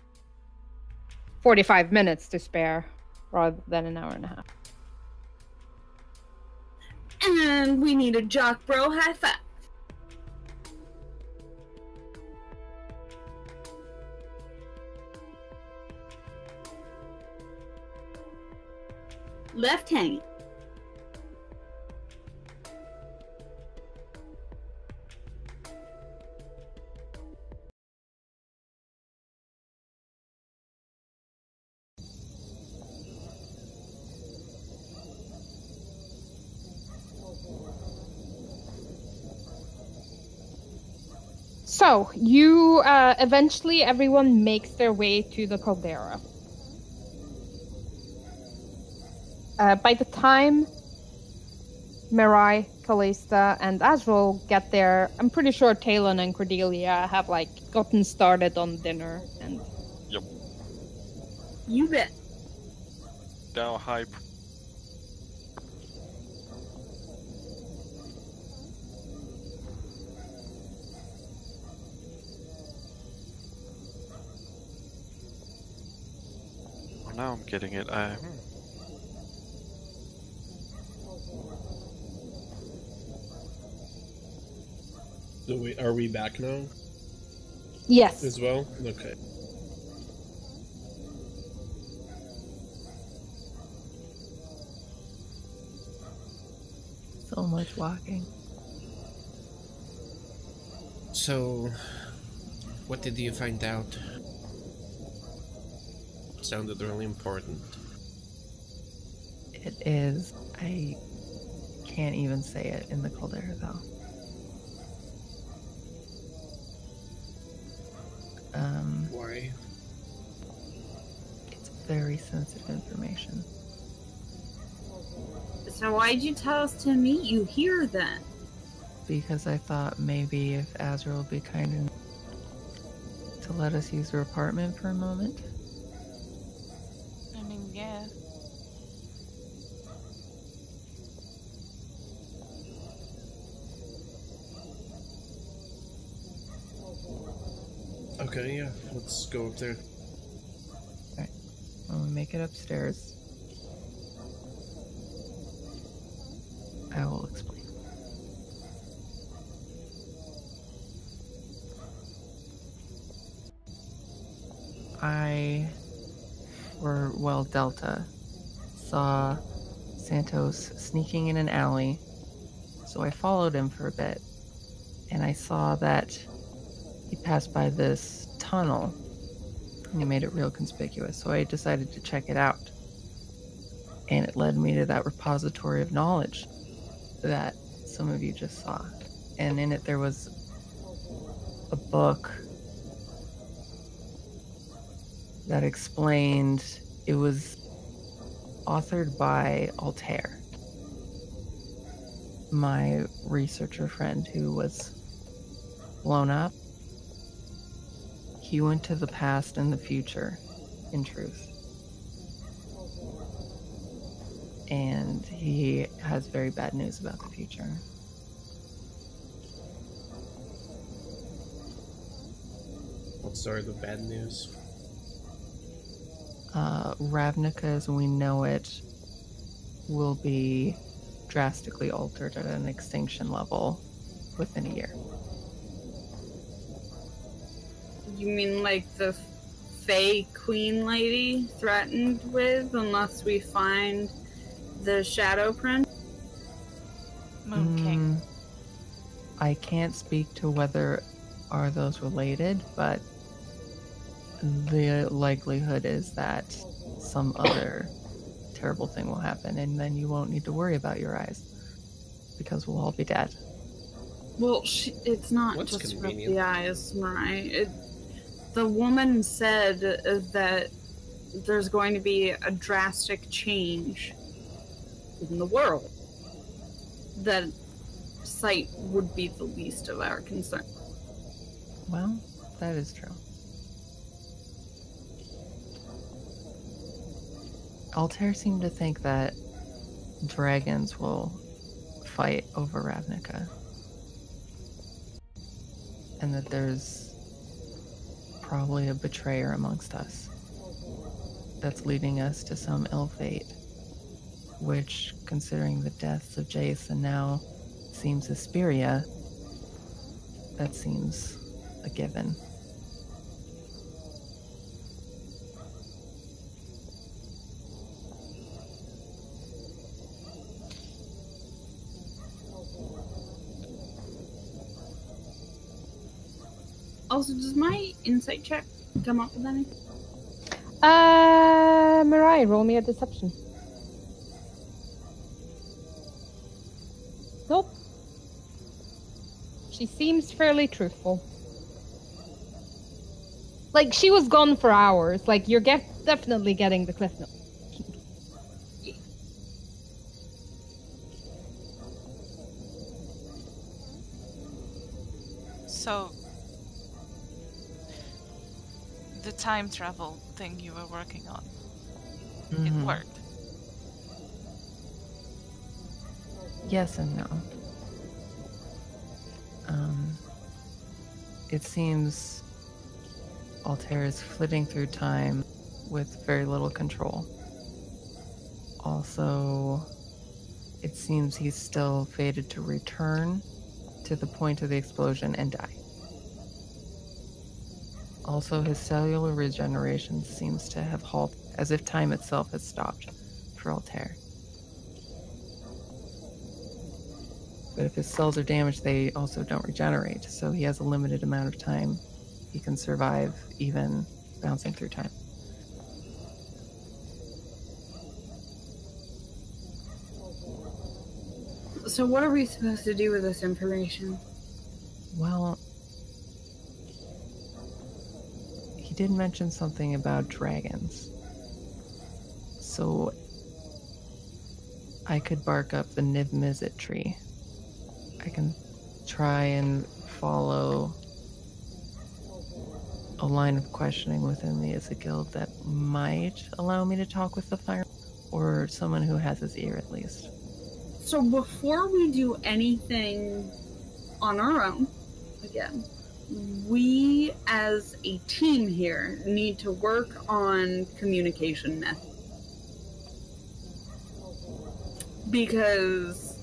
[SPEAKER 2] 45 minutes to spare rather than an hour and a half.
[SPEAKER 5] And we need a jock bro high five. Left hanging.
[SPEAKER 2] So you eventually everyone makes their way to the Caldera. By the time Mirai, Kallista, and Azra get there, I'm pretty sure Taelon and Cordelia have like gotten started on dinner and.
[SPEAKER 1] Yep.
[SPEAKER 5] You bet.
[SPEAKER 1] Now hype. Oh, now I'm getting it.
[SPEAKER 6] So wait, are we back now
[SPEAKER 2] Yes.
[SPEAKER 6] as well? Okay.
[SPEAKER 4] So much walking.
[SPEAKER 6] So, what did you find out? Sounded really important.
[SPEAKER 4] is, I can't even say it in the cold air though.
[SPEAKER 6] Why?
[SPEAKER 4] It's very sensitive information.
[SPEAKER 5] So why'd you tell us to meet you here then?
[SPEAKER 4] Because I thought maybe if Azra will be kind enough to let us use her apartment for a moment.
[SPEAKER 3] I mean, yeah.
[SPEAKER 6] Okay, yeah, let's go up there.
[SPEAKER 4] When we make it upstairs, I will explain. Delta saw Santos sneaking in an alley, so I followed him for a bit, and I saw that he passed by this tunnel, and he made it real conspicuous, so I decided to check it out. And it led me to that repository of knowledge that some of you just saw. And in it there was a book that explained, it was authored by Altair, my researcher friend who was blown up. He went to the past and the future, in truth. And he has very bad news about the future.
[SPEAKER 6] What's the bad news?
[SPEAKER 4] Ravnica, as we know it, will be drastically altered at an extinction level within a year.
[SPEAKER 5] You mean like the Fae Queen Lady threatened with unless we find the Shadow Prince?
[SPEAKER 3] Moon King.
[SPEAKER 4] I can't speak to whether are those related, but the likelihood is that some other terrible thing will happen, and then you won't need to worry about your eyes, because we'll all be dead.
[SPEAKER 5] Well, it's not
[SPEAKER 6] What's
[SPEAKER 5] just about
[SPEAKER 6] convenient?
[SPEAKER 5] the eyes, Mirai. The woman said that there's going to be a drastic change in the world. That sight would be the least of our concern.
[SPEAKER 4] Well, that is true. Altair seemed to think that dragons will fight over Ravnica. And that there's probably a betrayer amongst us that's leading us to some ill fate. Which, considering the deaths of Jace and now seems Asperia, that seems a given.
[SPEAKER 5] Also, does my insight check come up with anything?
[SPEAKER 2] Mirai, roll me a deception. Nope. She seems fairly truthful. Like, she was gone for hours. Like, you're definitely getting the cliff note.
[SPEAKER 3] So, the time travel thing you were working on, it worked.
[SPEAKER 4] Yes and no. It seems Altair is flitting through time with very little control. Also, it seems he's still fated to return to the point of the explosion and die. Also, his cellular regeneration seems to have halted, as if time itself has stopped for Altair. But if his cells are damaged, they also don't regenerate, so he has a limited amount of time he can survive, even bouncing through time.
[SPEAKER 5] So what are we supposed to do with this information?
[SPEAKER 4] Well, he did mention something about dragons. So I could bark up the Niv-Mizzet tree. I can try and follow a line of questioning within the Izzet Guild that might allow me to talk with the fire, or someone who has his ear at least.
[SPEAKER 5] So before we do anything on our own, again, we as a team here need to work on communication methods. Because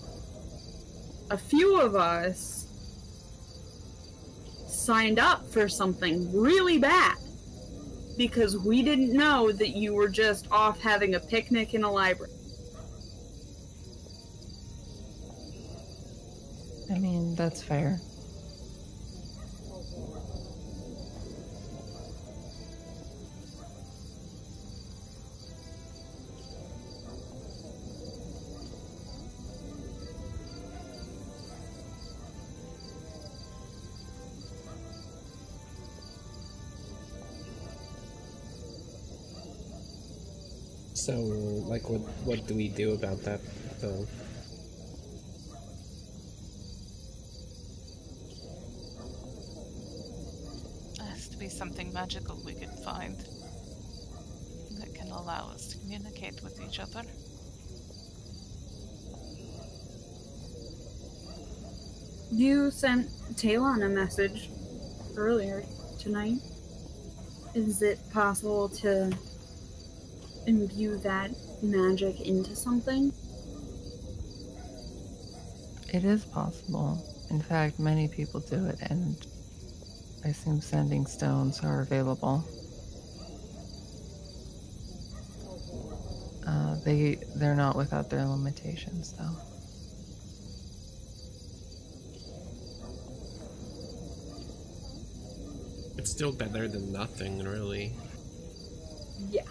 [SPEAKER 5] a few of us signed up for something really bad because we didn't know that you were just off having a picnic in a library.
[SPEAKER 4] I mean, that's fair.
[SPEAKER 6] So, like, what do we do about that, though?
[SPEAKER 3] There has to be something magical we could find that can allow us to communicate with each other.
[SPEAKER 5] You sent Taelon a message earlier tonight. Is it possible to imbue that magic into something?
[SPEAKER 4] It is possible. In fact, many people do it, and I assume sending stones are available. They're not without their limitations, though.
[SPEAKER 6] It's still better than nothing, really.
[SPEAKER 5] Yeah.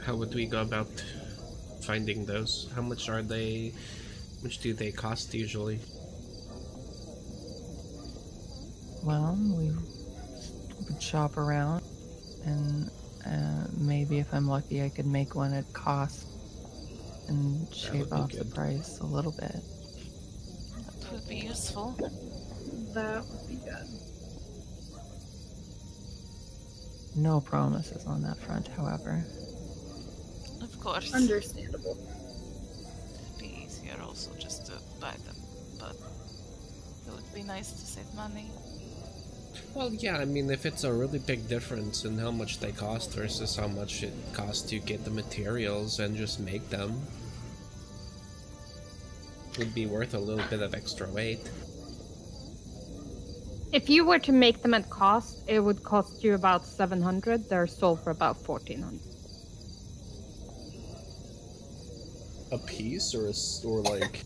[SPEAKER 6] How would we go about finding those? How much are they? How much do they cost usually?
[SPEAKER 4] Well, we would shop around, and maybe if I'm lucky, I could make one at cost and shave off the price a little bit.
[SPEAKER 3] That would be useful.
[SPEAKER 5] That would be good.
[SPEAKER 4] No promises on that front, however.
[SPEAKER 3] Of course.
[SPEAKER 5] Understandable.
[SPEAKER 3] It'd be easier also just to buy them, but it would be nice to save money.
[SPEAKER 6] Well, yeah, I mean, if it's a really big difference in how much they cost versus how much it costs to get the materials and just make them, it would be worth a little bit of extra weight.
[SPEAKER 2] If you were to make them at cost, it would cost you about 700. They're sold for about 1400.
[SPEAKER 6] A piece or like...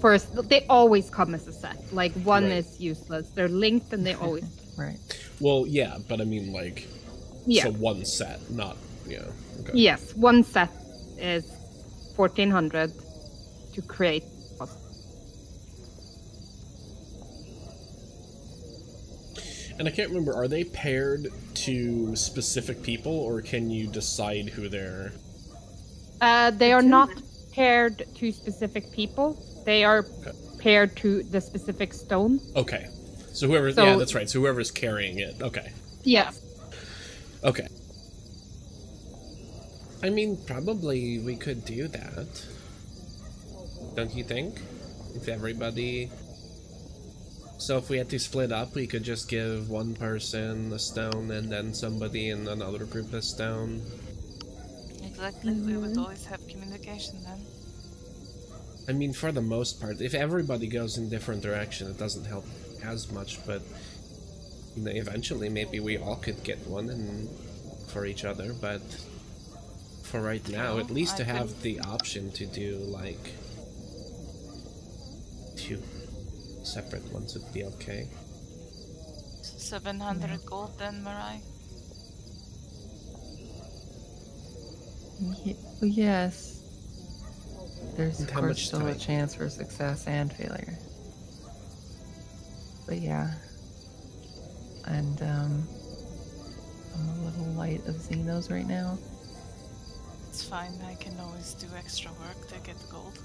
[SPEAKER 2] First, they always come as a set. Like, one
[SPEAKER 6] Right.
[SPEAKER 2] is useless. They're linked and they always...
[SPEAKER 4] Right.
[SPEAKER 6] Well, yeah, but I mean, like...
[SPEAKER 2] Yeah.
[SPEAKER 6] So one set, not... Yeah, okay.
[SPEAKER 2] Yes, one set is 1400 to create.
[SPEAKER 6] And I can't remember, are they paired to specific people, or can you decide who they're...
[SPEAKER 2] They are not paired to specific people. They are
[SPEAKER 6] Okay.
[SPEAKER 2] paired to the specific stone.
[SPEAKER 6] Okay. So whoever...
[SPEAKER 2] So-
[SPEAKER 6] yeah, that's right. So whoever's carrying it. Okay.
[SPEAKER 2] Yes.
[SPEAKER 6] Okay. I mean, probably we could do that. Don't you think? If everybody... So if we had to split up, we could just give one person a stone and then somebody in another group a stone.
[SPEAKER 3] Exactly, we would always have communication then.
[SPEAKER 6] I mean, for the most part, if everybody goes in different direction, it doesn't help as much, but you know, eventually maybe we all could get one and for each other, but for right now, at least to have the option to do like 2 separate ones would be okay.
[SPEAKER 3] 700 gold then, Mirai?
[SPEAKER 4] Yes. There's
[SPEAKER 6] And
[SPEAKER 4] of
[SPEAKER 6] how
[SPEAKER 4] course
[SPEAKER 6] much
[SPEAKER 4] still a
[SPEAKER 6] time?
[SPEAKER 4] chance for success and failure. But yeah. And I'm a little light of Xenos right now.
[SPEAKER 3] It's fine. I can always do extra work to get the gold.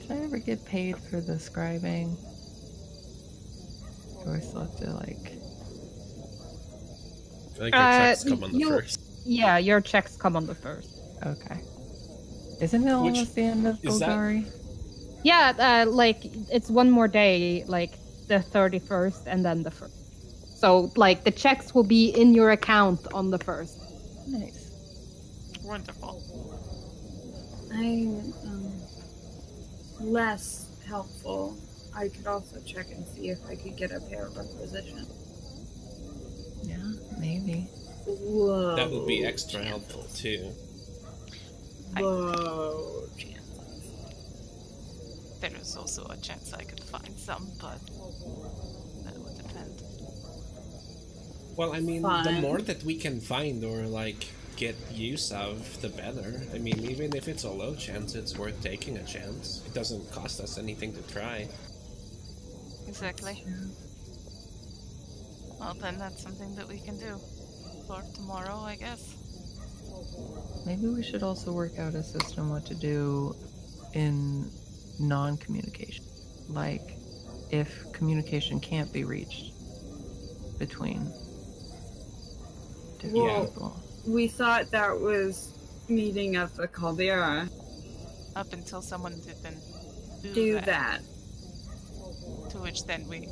[SPEAKER 4] Should I ever get paid for the scribing? Or do I still have to like...
[SPEAKER 6] I think your checks come on the first.
[SPEAKER 2] Yeah, your checks come on the first.
[SPEAKER 4] Okay. Isn't it almost the end of
[SPEAKER 6] is that-
[SPEAKER 4] Golgari?
[SPEAKER 2] Yeah, like it's one more day, like the 31st and then the 1st. So like the checks will be in your account on the 1st.
[SPEAKER 4] Nice.
[SPEAKER 3] Wonderful.
[SPEAKER 5] I'm less helpful. I could also check and see if I could get a pair of requisition.
[SPEAKER 4] Yeah, maybe.
[SPEAKER 5] Whoa.
[SPEAKER 6] That would be extra helpful too.
[SPEAKER 5] Whoa. Chances.
[SPEAKER 3] There is also a chance I could find some, but that would depend.
[SPEAKER 6] Well, I mean, the
[SPEAKER 5] Fine.
[SPEAKER 6] more that we can find or like get use of, the better. I mean, even if it's a low chance, it's worth taking a chance. It doesn't cost us anything to try.
[SPEAKER 3] Exactly. Well, then that's something that we can do for tomorrow, I guess.
[SPEAKER 4] Maybe we should also work out a system what to do in non-communication. Like, if communication can't be reached between different
[SPEAKER 5] Well,
[SPEAKER 4] people.
[SPEAKER 5] we thought that was meeting at the Caldera.
[SPEAKER 3] Up until someone didn't
[SPEAKER 5] Do that.
[SPEAKER 3] To which then we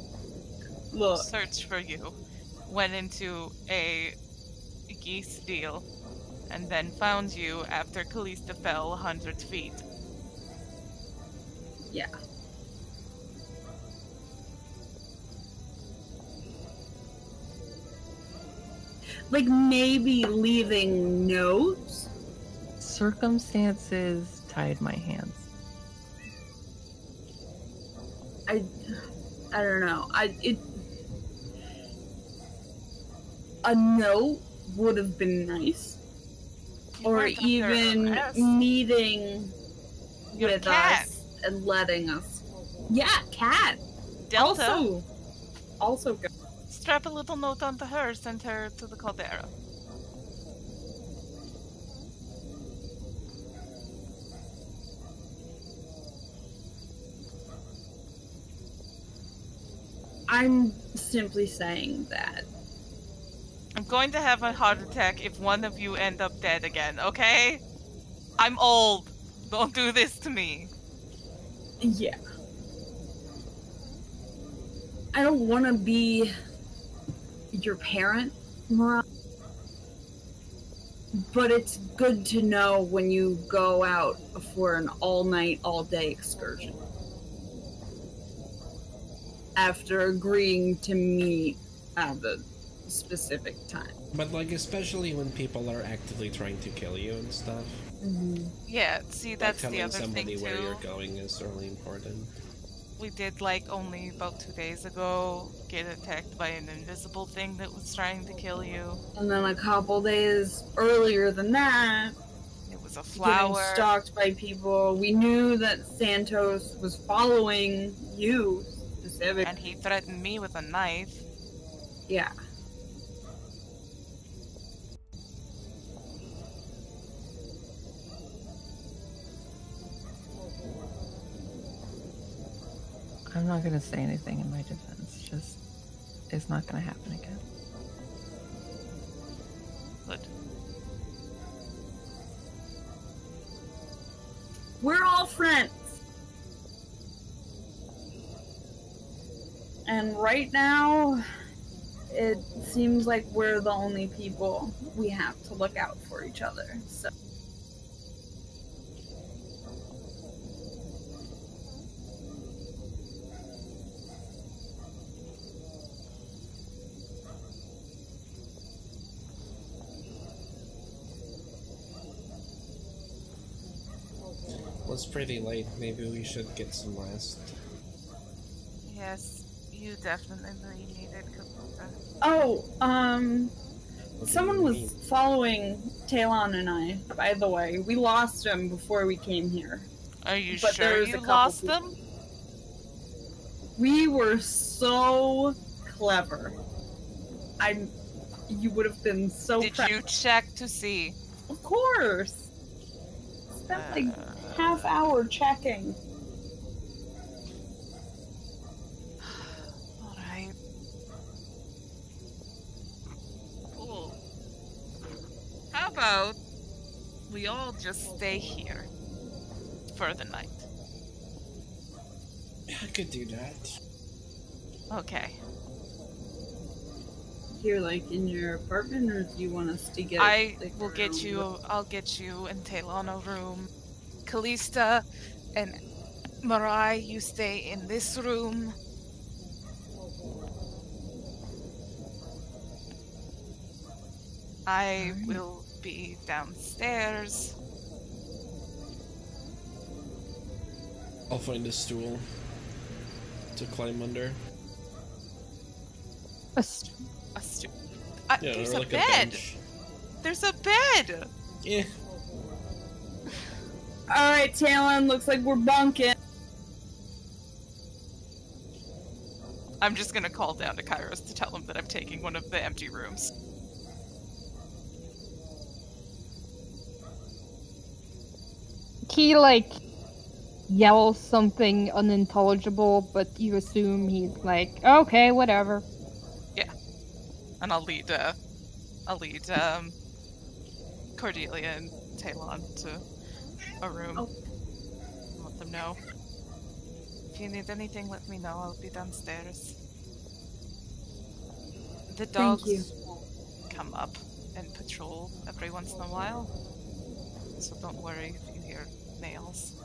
[SPEAKER 5] Look,
[SPEAKER 3] searched for you, went into a geese deal, and then found you after Kallista fell 100 feet.
[SPEAKER 5] yeah. Like maybe leaving notes.
[SPEAKER 4] Circumstances tied my hands.
[SPEAKER 5] I don't know. A note would have been nice,
[SPEAKER 3] You
[SPEAKER 5] or
[SPEAKER 3] weren't under
[SPEAKER 5] even
[SPEAKER 3] arrest.
[SPEAKER 5] meeting
[SPEAKER 3] Your
[SPEAKER 5] with
[SPEAKER 3] cat.
[SPEAKER 5] us and letting us. Yeah, cat.
[SPEAKER 3] Delta,
[SPEAKER 5] Also go.
[SPEAKER 3] strap a little note onto her, send her to the Caldera.
[SPEAKER 5] I'm simply saying that.
[SPEAKER 3] I'm going to have a heart attack if one of you end up dead again, okay? I'm old. Don't do this to me.
[SPEAKER 5] Yeah. I don't want to be your parent, Mirai. But it's good to know when you go out for an all-night, all-day excursion. After agreeing to meet at a specific time.
[SPEAKER 6] But like, especially when people are actively trying to kill you and stuff.
[SPEAKER 3] Yeah, see, that's
[SPEAKER 6] like
[SPEAKER 3] the
[SPEAKER 6] telling
[SPEAKER 3] other thing
[SPEAKER 6] somebody where you're
[SPEAKER 3] too.
[SPEAKER 6] going is really important.
[SPEAKER 3] We did, like, only about 2 days ago get attacked by an invisible thing that was trying to kill you.
[SPEAKER 5] And then a couple days earlier than that,
[SPEAKER 3] It was a
[SPEAKER 5] getting
[SPEAKER 3] flower.
[SPEAKER 5] stalked by people. We knew that Santos was following you specifically.
[SPEAKER 3] And he threatened me with a knife.
[SPEAKER 5] Yeah.
[SPEAKER 4] I'm not gonna say anything in my defense. Just, it's not gonna happen again.
[SPEAKER 3] Good.
[SPEAKER 5] We're all friends. And right now, it seems like we're the only people we have to look out for each other. So
[SPEAKER 6] Well, it's pretty late. Maybe we should get some rest.
[SPEAKER 3] Yes, you definitely needed Kallista.
[SPEAKER 5] oh, Someone was following Taelon and I, by the way. We lost him before we came here.
[SPEAKER 3] Are you
[SPEAKER 5] But
[SPEAKER 3] sure
[SPEAKER 5] there's a
[SPEAKER 3] you
[SPEAKER 5] couple
[SPEAKER 3] lost
[SPEAKER 5] people.
[SPEAKER 3] them?
[SPEAKER 5] We were so clever. You would have been so
[SPEAKER 3] Did
[SPEAKER 5] proud.
[SPEAKER 3] you check to see?
[SPEAKER 5] Of course. Spent like half hour checking.
[SPEAKER 3] Alright. Cool. How about we all just stay here for the night?
[SPEAKER 6] I could do that.
[SPEAKER 3] Okay.
[SPEAKER 5] Here, like in your apartment, or do you want us to get?
[SPEAKER 3] I
[SPEAKER 5] like,
[SPEAKER 3] will get
[SPEAKER 5] around?
[SPEAKER 3] you. I'll get you and Taelon a room. Kallista and Mirai, you stay in this room. I will be downstairs.
[SPEAKER 6] I'll find a stool to climb under.
[SPEAKER 3] A stu-
[SPEAKER 6] Yeah,
[SPEAKER 3] there's
[SPEAKER 6] or
[SPEAKER 3] a
[SPEAKER 6] like
[SPEAKER 3] bed.
[SPEAKER 6] bench.
[SPEAKER 3] There's a bed.
[SPEAKER 6] Yeah.
[SPEAKER 5] All right, Taelon. Looks like we're bunking.
[SPEAKER 3] I'm just gonna call down to Kairos to tell him that I'm taking one of the empty rooms.
[SPEAKER 2] He like yells something unintelligible, but you assume he's like, okay, whatever.
[SPEAKER 3] And I'll lead Cordelia and Taelon to a room.
[SPEAKER 5] Oh.
[SPEAKER 3] Let them know. If you need anything, let me know. I'll be downstairs. The dogs
[SPEAKER 5] you.
[SPEAKER 3] will come up and patrol every once in a while. So don't worry if you hear nails.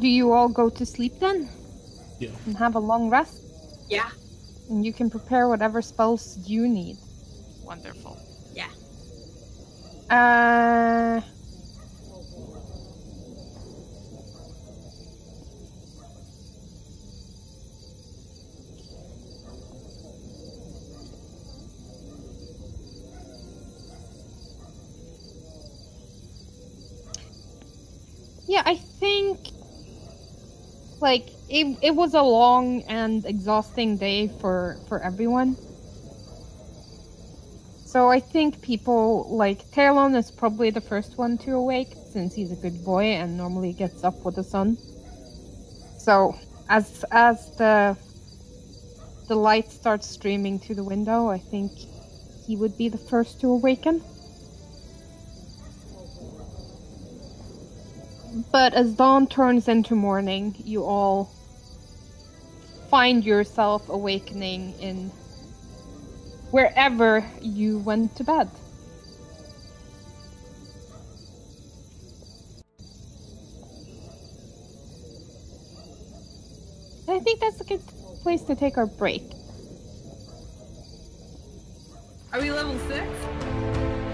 [SPEAKER 2] Do you all go to sleep then?
[SPEAKER 6] Yeah.
[SPEAKER 2] And have a long rest?
[SPEAKER 5] Yeah.
[SPEAKER 2] And you can prepare whatever spells you need.
[SPEAKER 3] Wonderful.
[SPEAKER 5] Yeah.
[SPEAKER 2] Yeah, I think like it was a long and exhausting day for everyone. So I think people like Taelon is probably the first one to awake since he's a good boy and normally gets up with the sun. So as the light starts streaming through the window, I think he would be the first to awaken. But as dawn turns into morning, you all find yourself awakening in wherever you went to bed. I think that's a good place to take our break.
[SPEAKER 5] Are we level 6?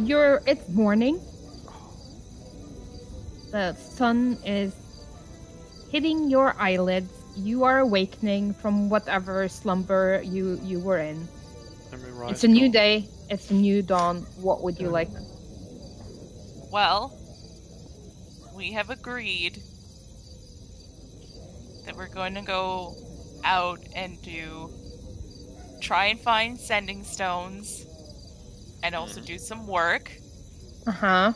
[SPEAKER 2] It's morning. The sun is hitting your eyelids. You are awakening from whatever slumber you were in. It's a new day. It's a new dawn. What would you like?
[SPEAKER 3] Well, we have agreed that we're going to go out and try and find sending stones and also do some work.
[SPEAKER 2] Uh-huh.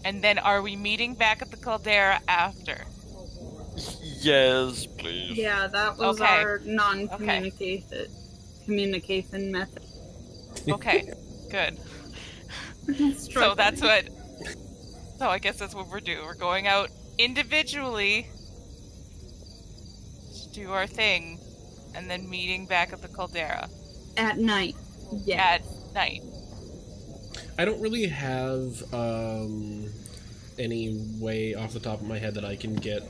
[SPEAKER 3] And then are we meeting back at the Caldera after?
[SPEAKER 1] Yes, please.
[SPEAKER 5] Yeah, that was
[SPEAKER 3] Okay.
[SPEAKER 5] our communication method.
[SPEAKER 3] Okay, good. So that's what. So I guess that's what we're doing. We're going out individually to do our thing, and then meeting back at the Caldera
[SPEAKER 5] At night. Yeah.
[SPEAKER 3] at night.
[SPEAKER 6] I don't really have any way off the top of my head that I can get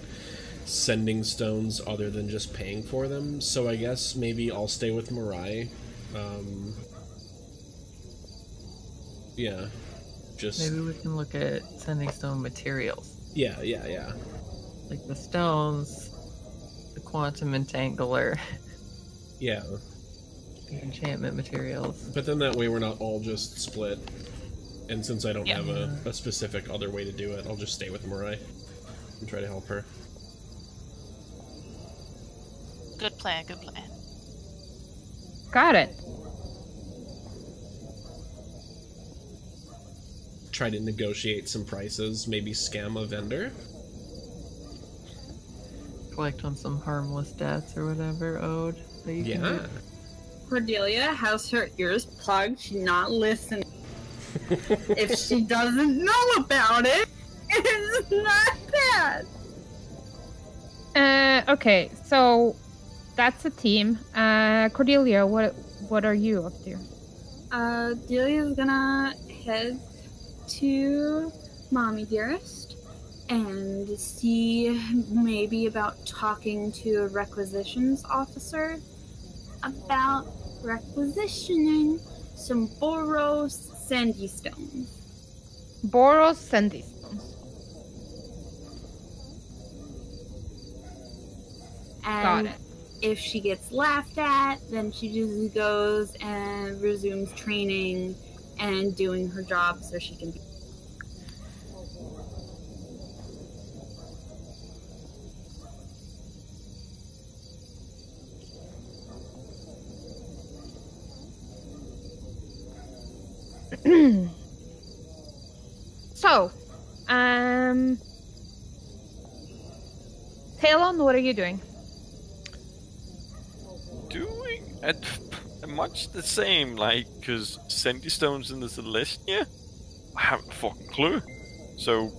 [SPEAKER 6] sending stones other than just paying for them, so I guess maybe I'll stay with Mirai. Yeah, just...
[SPEAKER 4] Maybe we can look at sending stone materials.
[SPEAKER 6] Yeah.
[SPEAKER 4] Like the stones, the quantum entangler,
[SPEAKER 6] Yeah.
[SPEAKER 4] the enchantment materials.
[SPEAKER 6] But then that way we're not all just split. And since I don't
[SPEAKER 3] Yeah.
[SPEAKER 6] have a specific other way to do it, I'll just stay with Mirai and try to help her.
[SPEAKER 3] Good plan. Good plan.
[SPEAKER 2] Got it.
[SPEAKER 6] Try to negotiate some prices, maybe scam a vendor.
[SPEAKER 4] Collect on some harmless debts or whatever owed that you can
[SPEAKER 6] Yeah.
[SPEAKER 4] do.
[SPEAKER 5] Cordelia has her ears plugged. She's not listening. If she doesn't know about it, it's not bad.
[SPEAKER 2] Okay, so that's a team. Cordelia, what are you up to?
[SPEAKER 5] Delia's gonna head to Mommy Dearest and see maybe about talking to a requisitions officer about requisitioning some Boros sandy stones.
[SPEAKER 2] Boros Sandy Stones. Got
[SPEAKER 5] And
[SPEAKER 2] it.
[SPEAKER 5] if she gets laughed at, then she just goes and resumes training and doing her job so she can be.
[SPEAKER 2] So, Taelon, what are you doing?
[SPEAKER 1] Doing much the same, like, because Sandy Stone's in the Celestia? I haven't a fucking clue. So,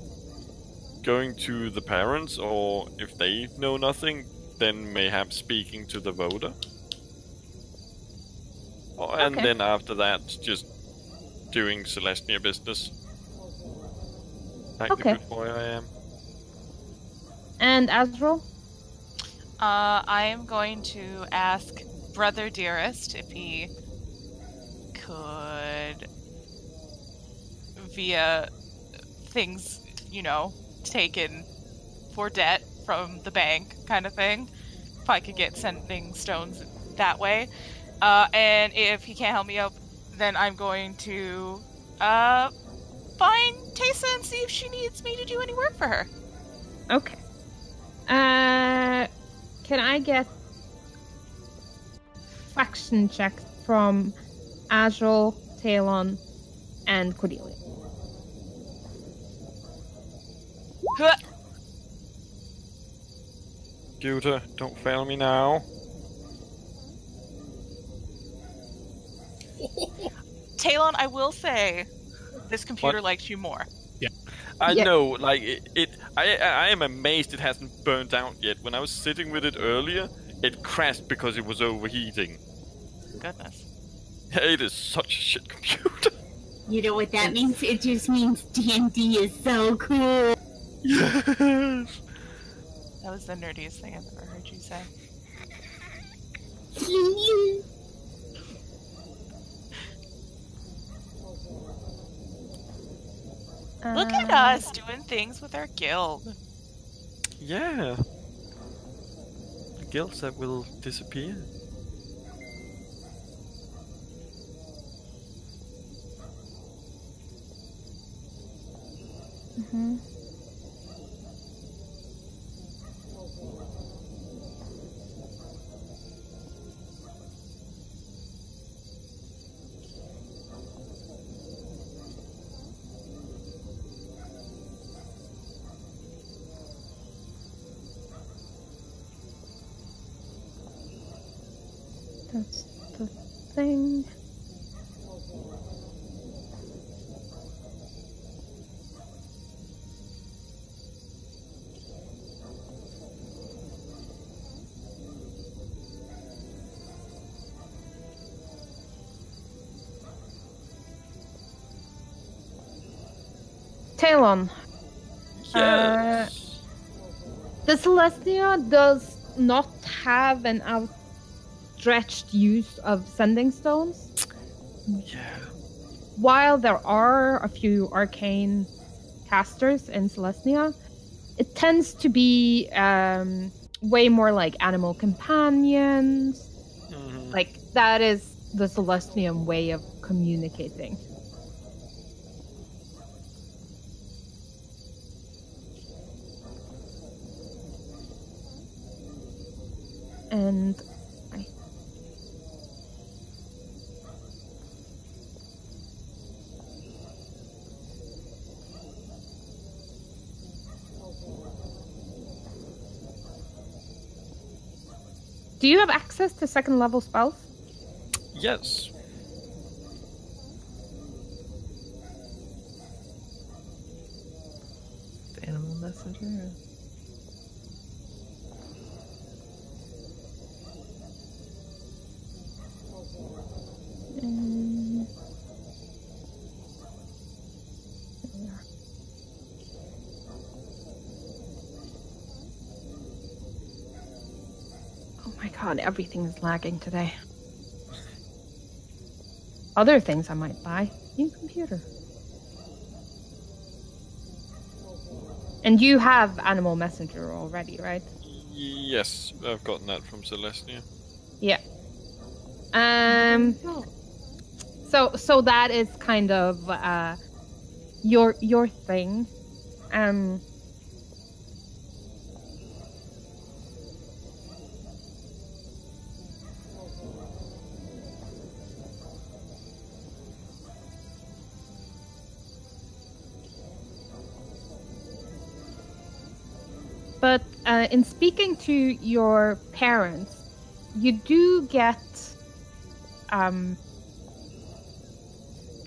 [SPEAKER 1] going to the parents, or if they know nothing, then mayhap speaking to the voter. Oh, and
[SPEAKER 2] Okay.
[SPEAKER 1] then after that, just doing Celestia business. Like
[SPEAKER 2] Okay.
[SPEAKER 1] the good boy I am.
[SPEAKER 2] And Azra?
[SPEAKER 3] I am going to ask Brother Dearest if he could, via things, taken for debt from the bank kind of thing, if I could get sending stones that way. And if he can't help me out, then I'm going to find Tessa and see if she needs me to do any work for her.
[SPEAKER 2] Okay. Can I get faction checks from Azra, Taelon, and Cordelia?
[SPEAKER 1] Computer, don't fail me now.
[SPEAKER 3] Taelon, I will say, this computer
[SPEAKER 1] What?
[SPEAKER 3] likes you more.
[SPEAKER 1] I
[SPEAKER 2] Yeah.
[SPEAKER 1] know, like, I am amazed it hasn't burnt out yet. When I was sitting with it earlier, it crashed because it was overheating.
[SPEAKER 3] Goodness.
[SPEAKER 1] It is such a shit computer.
[SPEAKER 5] You know what that means? It just means D&D is so cool.
[SPEAKER 1] Yes.
[SPEAKER 3] That was the nerdiest thing I've ever heard you say. Look at us doing things with our guild.
[SPEAKER 1] Yeah. The guilds that will disappear.
[SPEAKER 2] Mhm. That's the thing. Taelon,
[SPEAKER 1] Yes.
[SPEAKER 2] the Celestia does not have an outstretched use of sending stones.
[SPEAKER 1] Yeah.
[SPEAKER 2] While there are a few arcane casters in Celestia, it tends to be way more like animal companions.
[SPEAKER 1] Mhm.
[SPEAKER 2] Like, that is the Celestian way of communicating. And I Do you have access to second level spells?
[SPEAKER 1] Yes.
[SPEAKER 4] The animal messenger.
[SPEAKER 2] Oh my god, everything is lagging today. Other things I might buy. New computer. And you have Animal Messenger already, right?
[SPEAKER 1] Yes, I've gotten that from Celestia.
[SPEAKER 2] Yeah. So that is kind of your thing. But in speaking to your parents, you do get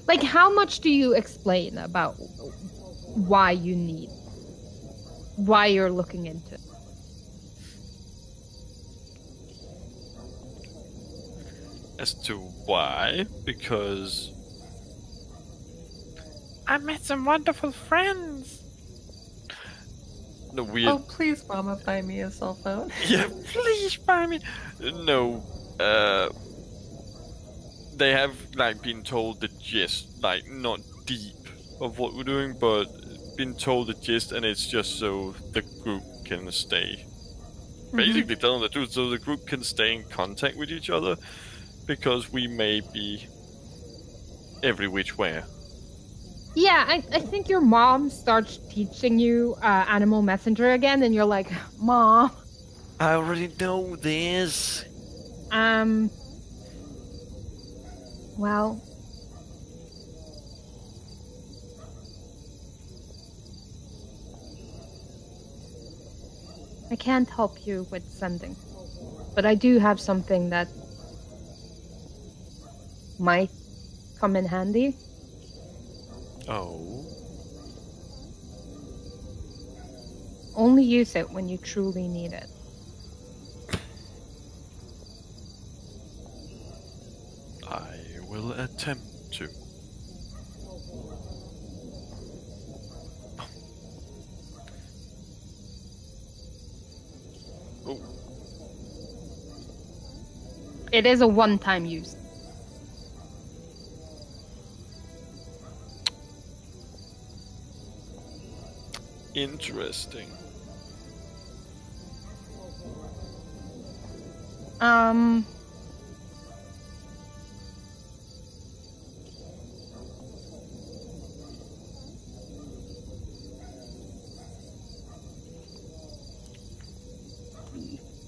[SPEAKER 2] like, how much do you explain about why you're looking into it?
[SPEAKER 1] As to why? Because I met some wonderful friends. No, we.
[SPEAKER 4] Oh, please, Mama, buy me a cell phone.
[SPEAKER 1] Yeah, please buy me. No, they have like been told the gist, like not deep of what we're doing, but been told the gist, and it's just so the group can stay. Basically, telling the truth, so the group can stay in contact with each other, because we may be every which way.
[SPEAKER 2] Yeah, I think your mom starts teaching you Animal Messenger again, and you're like, Mom.
[SPEAKER 1] I already know this.
[SPEAKER 2] Well, I can't help you with sending, but I do have something that might come in handy.
[SPEAKER 1] Oh.
[SPEAKER 2] Only use it when you truly need it.
[SPEAKER 1] I will attempt to. Oh.
[SPEAKER 2] It is a one-time use.
[SPEAKER 1] Interesting.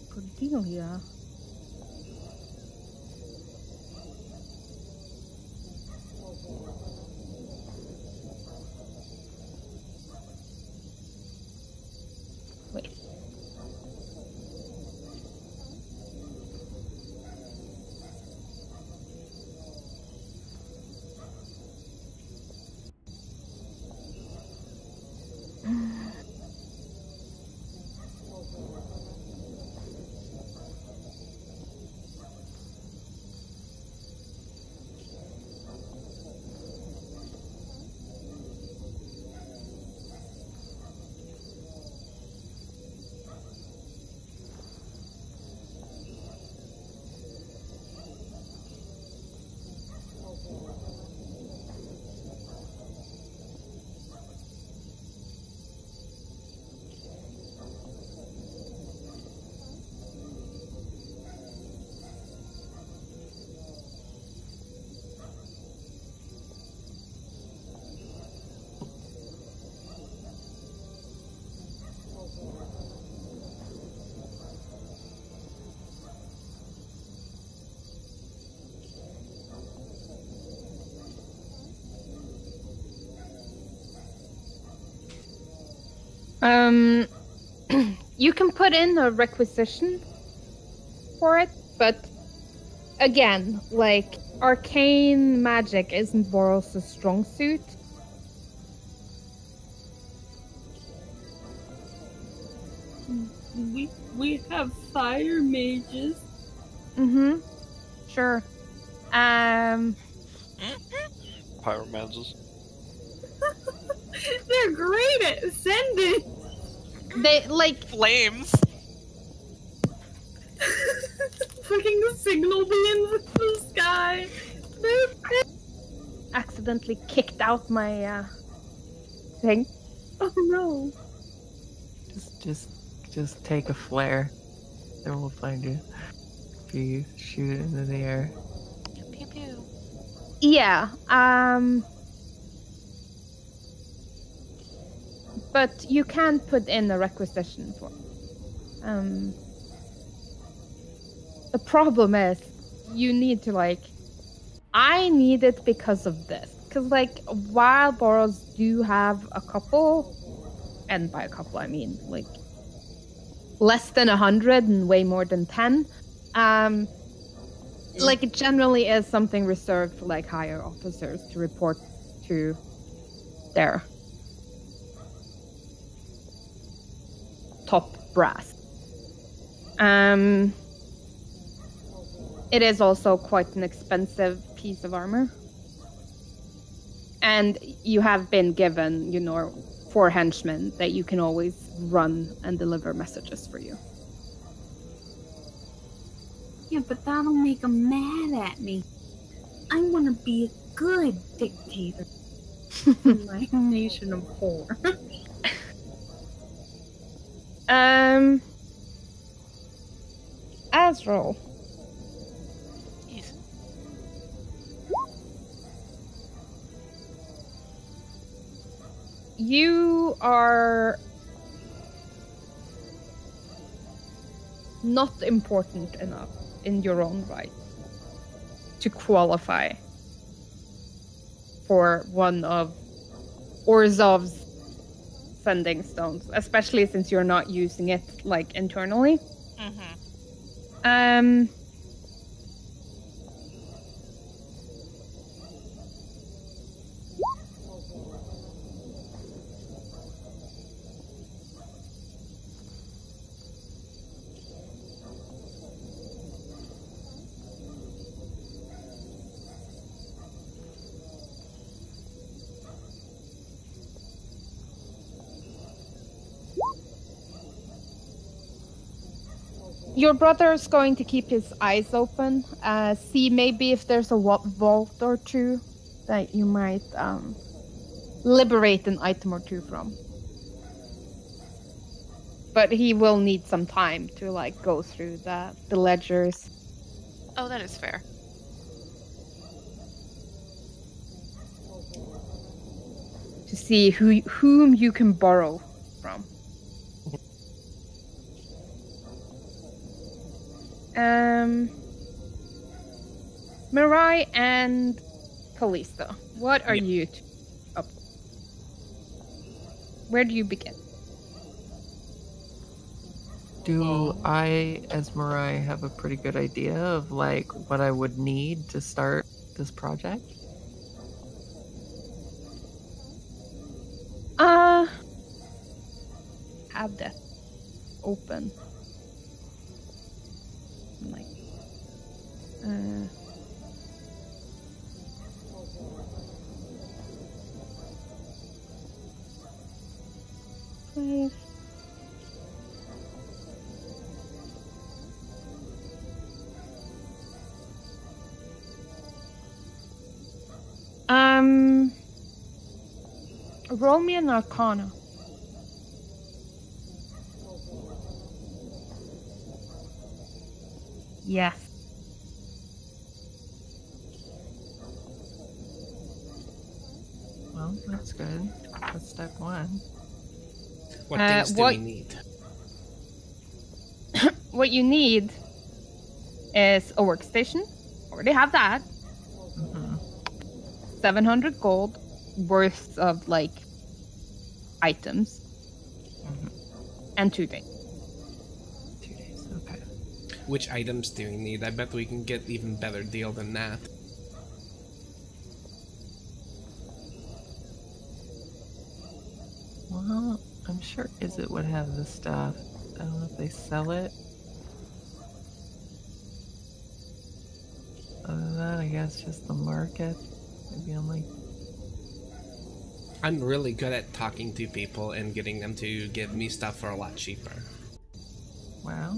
[SPEAKER 2] Cordelia. Wait. You can put in a requisition for it, but again, like, arcane magic isn't Boros' strong suit.
[SPEAKER 5] We have fire mages.
[SPEAKER 2] Mm-hmm. Sure.
[SPEAKER 1] Pyromancers.
[SPEAKER 5] They're great at sending.
[SPEAKER 2] They, like,
[SPEAKER 3] Flames.
[SPEAKER 5] Fucking signal beams in the sky.
[SPEAKER 2] accidentally kicked out my, thing.
[SPEAKER 5] Oh no.
[SPEAKER 4] Just take a flare. Then we'll find you. If you shoot it into the air.
[SPEAKER 3] Pew pew.
[SPEAKER 2] Yeah, but you can put in a requisition for. The problem is, you need to, like, I need it because of this. Because, like, while Boros do have a couple, and by a couple I mean, like, less than 100 and way more than 10, like, it generally is something reserved for, like, higher officers to report to their top brass. It is also quite an expensive piece of armor. And you have been given, 4 henchmen that you can always run and deliver messages for you.
[SPEAKER 5] Yeah, but that'll make them mad at me. I want to be a good dictator. In my nation of 4.
[SPEAKER 2] Azra.
[SPEAKER 3] Yes.
[SPEAKER 2] You are not important enough in your own right to qualify for one of Orzov's sending stones, especially since you're not using it, like, internally.
[SPEAKER 3] Mm-hmm.
[SPEAKER 2] Your brother is going to keep his eyes open, see maybe if there's a vault or two that you might liberate an item or two from. but he will need some time to like go through the ledgers.
[SPEAKER 3] Oh, that is fair.
[SPEAKER 2] To see whom you can borrow from. Mirai and Kallista, what are you up? Where do you begin?
[SPEAKER 4] Do I, as Mirai, have a pretty good idea of like what I would need to start this project?
[SPEAKER 2] Have that open. Like, five. Roll me an Arcana. Yes.
[SPEAKER 4] Well, that's good. That's step one.
[SPEAKER 7] What things do
[SPEAKER 2] what-
[SPEAKER 7] we need?
[SPEAKER 2] What you need is a workstation. Already have that.
[SPEAKER 4] Mm-hmm.
[SPEAKER 2] 700 gold worth of like items.
[SPEAKER 4] Mm-hmm.
[SPEAKER 2] And 2 days.
[SPEAKER 4] 2 days. Okay.
[SPEAKER 7] Which items do we need? I bet we can get even better deal than that.
[SPEAKER 4] Well, I'm sure Izzet would have the stuff. I don't know if they sell it. Other than that, I guess just the market. Maybe I'm like,
[SPEAKER 7] I'm really good at talking to people and getting them to give me stuff for a lot cheaper.
[SPEAKER 4] wow,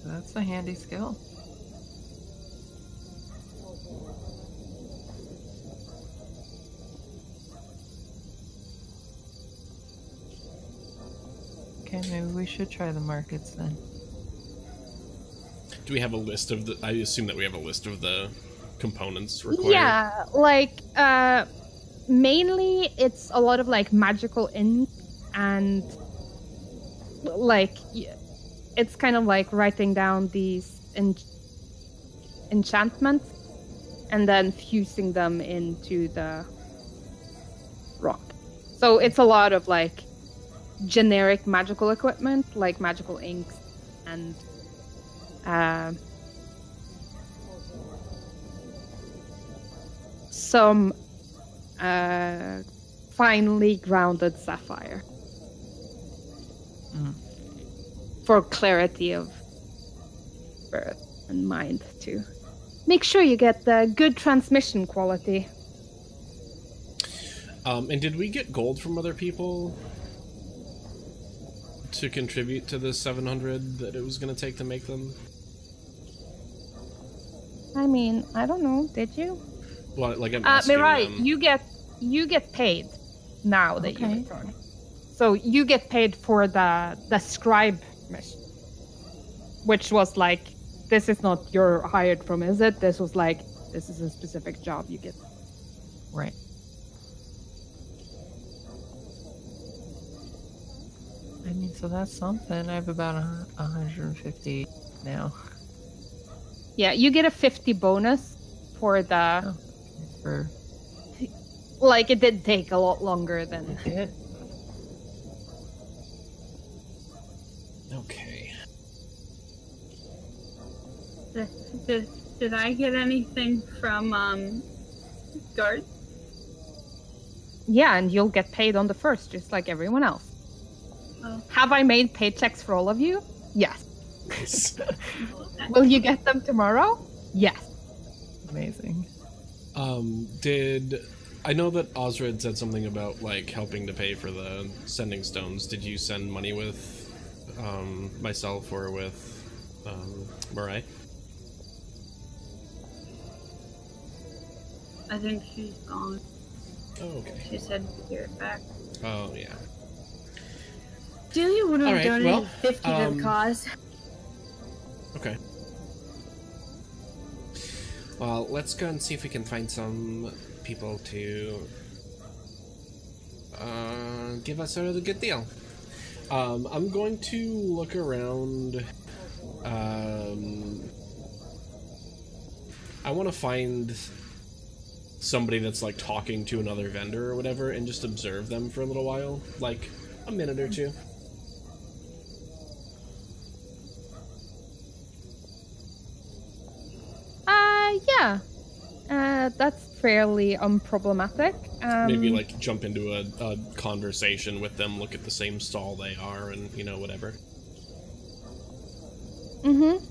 [SPEAKER 4] that's a handy skill. Okay, maybe we should try the markets then.
[SPEAKER 6] Do we have a list of the? I assume that we have a list of the components required.
[SPEAKER 2] Yeah, like mainly it's a lot of like magical ink and like it's kind of like writing down these enchantments and then fusing them into the rock. So it's a lot of like generic magical equipment, like magical inks and some finely grounded sapphire for clarity of birth and mind to make sure you get the good transmission quality.
[SPEAKER 6] And did we get gold from other people to contribute to the 700 that it was going to take to make them?
[SPEAKER 2] I mean, I don't know. Did you?
[SPEAKER 6] Well, like I'm asking
[SPEAKER 2] Mirai,
[SPEAKER 6] them.
[SPEAKER 2] you get paid now that you
[SPEAKER 4] Okay.
[SPEAKER 2] return. So you get paid for the scribe mission, which was like, this is not you're hired from, is it? This was like, this is a specific job you get.
[SPEAKER 4] Right. I mean, so that's something. I have about 150 now.
[SPEAKER 2] Yeah, you get a 50 bonus for the.
[SPEAKER 4] For
[SPEAKER 2] Like, it did take a lot longer than.
[SPEAKER 4] it.
[SPEAKER 6] Okay.
[SPEAKER 5] Did I get anything from guard?
[SPEAKER 2] Yeah, and you'll get paid on the first, just like everyone else.
[SPEAKER 5] Oh.
[SPEAKER 2] Have I made paychecks for all of you? Yes.
[SPEAKER 6] Nice.
[SPEAKER 2] Will you get them tomorrow? Yes.
[SPEAKER 4] Amazing.
[SPEAKER 6] Did I know that Azra had said something about like helping to pay for the sending stones? Did you send money with myself or with Mirai?
[SPEAKER 5] I think she's gone.
[SPEAKER 6] Oh, okay.
[SPEAKER 5] She said to get it back.
[SPEAKER 6] Oh, yeah.
[SPEAKER 5] Delia would have
[SPEAKER 6] Alright,
[SPEAKER 5] donated
[SPEAKER 6] well,
[SPEAKER 5] 50 to the cause.
[SPEAKER 6] Okay. Well, let's go and see if we can find some people to give us a good deal. I'm going to look around. I want to find somebody that's like talking to another vendor or whatever and just observe them for a little while, like a minute or two.
[SPEAKER 2] Yeah. That's fairly unproblematic.
[SPEAKER 6] Maybe like jump into a conversation with them, look at the same stall they are, and you know, whatever.
[SPEAKER 2] Mm-hmm.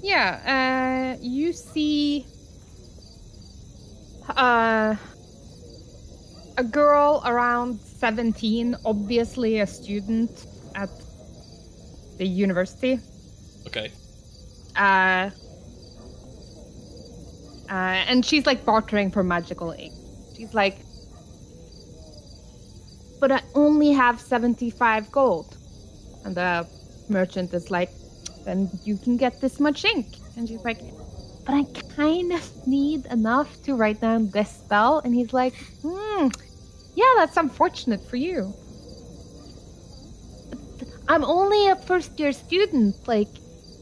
[SPEAKER 2] Yeah, you see a girl around 17, obviously a student at the university.
[SPEAKER 6] Okay.
[SPEAKER 2] And she's like bartering for magical ink. She's like, but I only have 75 gold. And the merchant is like, then you can get this much ink. And she's like, but I kind of need enough to write down this spell. And he's like, yeah, that's unfortunate for you. But I'm only a first-year student. Like,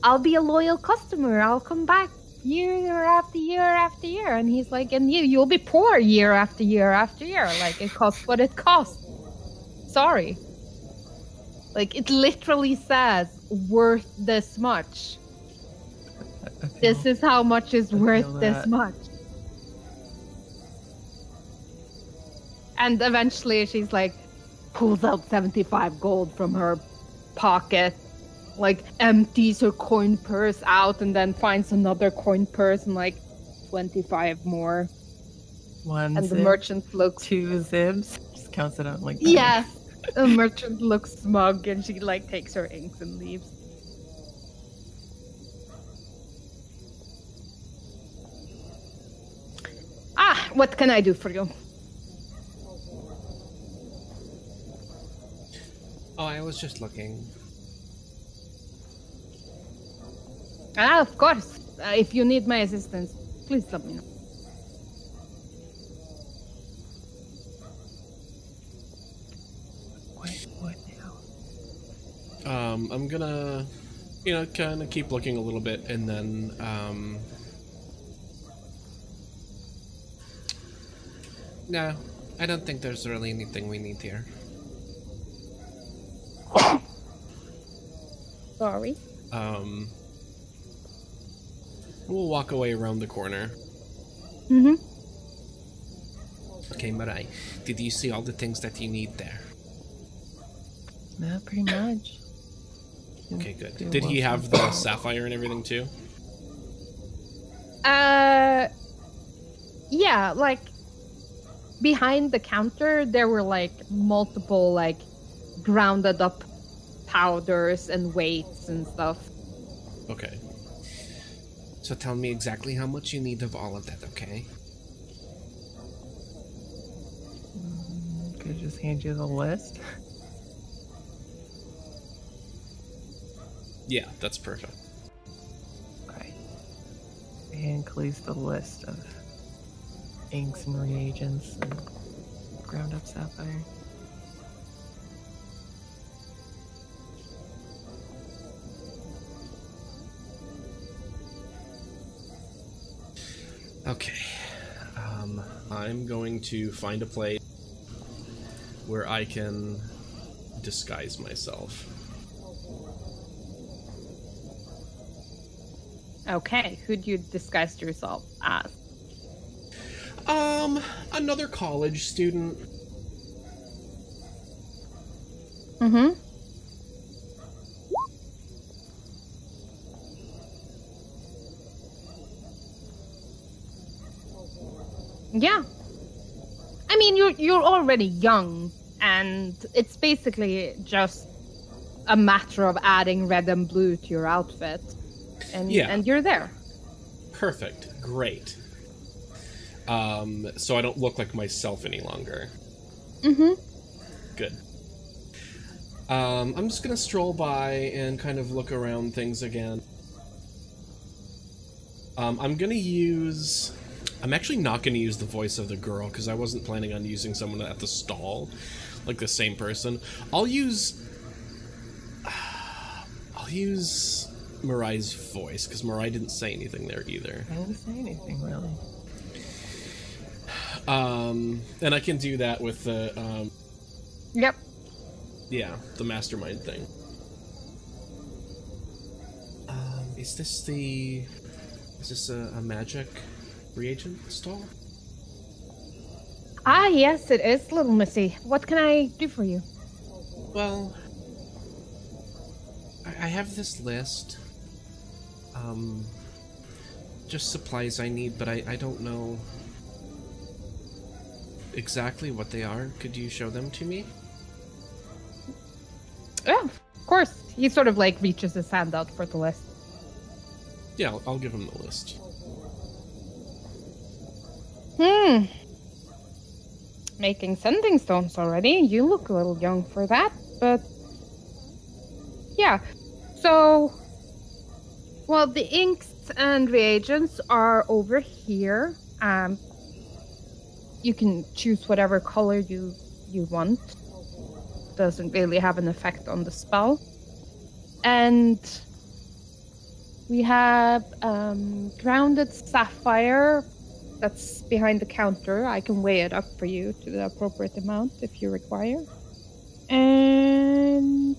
[SPEAKER 2] I'll be a loyal customer. I'll come back year after year after year. And he's like, and you'll be poor year after year after year. Like, it costs what it costs. Sorry. Like, it literally says worth this much. This is how much is worth this much. And eventually she's like, pulls out 75 gold from her pocket, like empties her coin purse out, and then finds another coin purse and like 25 more.
[SPEAKER 4] One
[SPEAKER 2] and
[SPEAKER 4] zip,
[SPEAKER 2] the merchant looks
[SPEAKER 4] 2 zips. Just counts it out like that.
[SPEAKER 2] Yes. The merchant looks smug and she like takes her inks and leaves. Ah, what can I do for you?
[SPEAKER 7] Oh, I was just looking.
[SPEAKER 2] Ah, of course. If you need my assistance, please let me know.
[SPEAKER 4] What now?
[SPEAKER 6] I'm gonna, you know, kind of keep looking a little bit, and then,
[SPEAKER 7] No, I don't think there's really anything we need here.
[SPEAKER 2] Sorry.
[SPEAKER 6] We'll walk away around the corner.
[SPEAKER 2] Mm-hmm.
[SPEAKER 7] Okay, Mirai, did you see all the things that you need there?
[SPEAKER 4] Yeah, pretty much.
[SPEAKER 6] Okay, good. Did he have the sapphire and everything too?
[SPEAKER 2] Yeah, like behind the counter there were like multiple like grounded up powders and weights and stuff.
[SPEAKER 6] Okay.
[SPEAKER 7] So tell me exactly how much you need of all of that, okay?
[SPEAKER 4] Could I just hand you the list?
[SPEAKER 6] Yeah, that's perfect.
[SPEAKER 4] Okay. I hand Kallista the list of inks and reagents and ground up sapphire.
[SPEAKER 6] Okay. I'm going to find a place where I can disguise myself.
[SPEAKER 2] Okay, who'd you disguise yourself as?
[SPEAKER 6] Another college student.
[SPEAKER 2] Mm-hmm. Yeah. I mean, you're already young, and it's basically just a matter of adding red and blue to your outfit. And you're there.
[SPEAKER 6] Perfect. Great. So I don't look like myself any longer.
[SPEAKER 2] Mm-hmm.
[SPEAKER 6] Good. I'm just gonna stroll by and kind of look around things again. I'm actually not gonna use the voice of the girl, because I wasn't planning on using someone at the stall, like the same person. I'll use Mirai's voice, because Mirai didn't say anything there either.
[SPEAKER 4] I didn't say anything, really.
[SPEAKER 6] And I can do that with the,
[SPEAKER 2] Yep.
[SPEAKER 6] yeah, the mastermind thing. Is this a magic reagent stall?
[SPEAKER 2] Ah, yes, it is, little missy. What can I do for you?
[SPEAKER 6] Well, I have this list. Just supplies I need, but I don't know exactly what they are. Could you show them to me?
[SPEAKER 2] Yeah, of course. He sort of like reaches his hand out for the list.
[SPEAKER 6] Yeah, I'll give him the list.
[SPEAKER 2] Making sending stones already. You look a little young for that, but yeah. So, well, the inks and reagents are over here. You can choose whatever color you want. Doesn't really have an effect on the spell. And we have grounded sapphire that's behind the counter. I can weigh it up for you to the appropriate amount if you require. And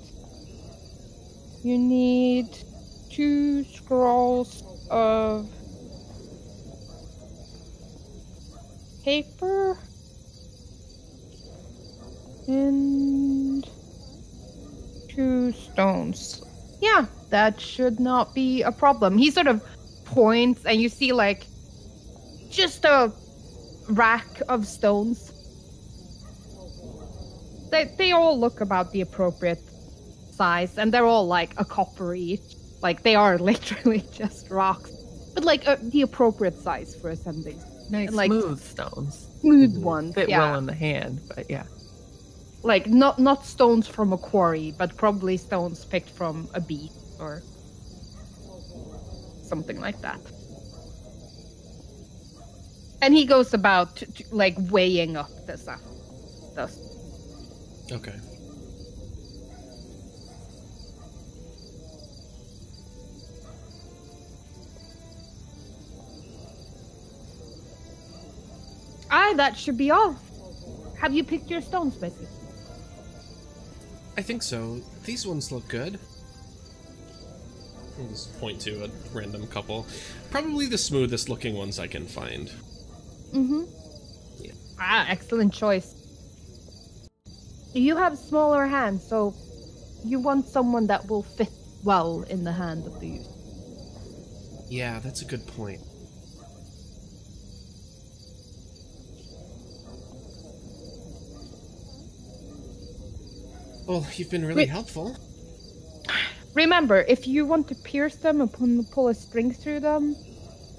[SPEAKER 2] you need 2 scrolls of paper and 2 stones. Yeah, that should not be a problem. He sort of points and you see like just a rack of stones. They all look about the appropriate size, and they're all like a copper each. Like they are literally just rocks, but like the appropriate size for ascending.
[SPEAKER 4] Nice,
[SPEAKER 2] and, like,
[SPEAKER 4] smooth stones.
[SPEAKER 2] Smooth ones,
[SPEAKER 4] Fit
[SPEAKER 2] yeah.
[SPEAKER 4] well in the hand, but yeah.
[SPEAKER 2] Like not stones from a quarry, but probably stones picked from a beach or something like that. And he goes about like weighing up the stuff.
[SPEAKER 6] Okay.
[SPEAKER 2] That should be all. Have you picked your stones, Missy?
[SPEAKER 6] I think so. These ones look good. I'll just point to a random couple. Probably the smoothest looking ones I can find.
[SPEAKER 2] Mm-hmm.
[SPEAKER 6] Yeah.
[SPEAKER 2] Excellent choice. You have smaller hands, so you want someone that will fit well in the hand of the user.
[SPEAKER 6] Yeah, that's a good point. Well, you've been really helpful.
[SPEAKER 2] Remember, if you want to pierce them and pull a string through them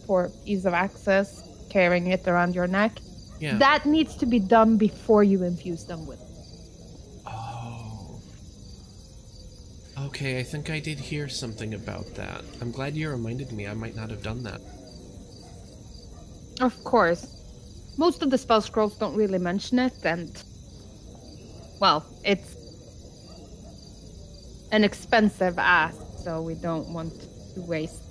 [SPEAKER 2] for ease of access, carrying it around your neck, that needs to be done before you infuse them with.
[SPEAKER 6] Oh. Okay, I think I did hear something about that. I'm glad you reminded me. I might not have done that.
[SPEAKER 2] Of course. Most of the spell scrolls don't really mention it, and well, it's an expensive ask, so we don't want to waste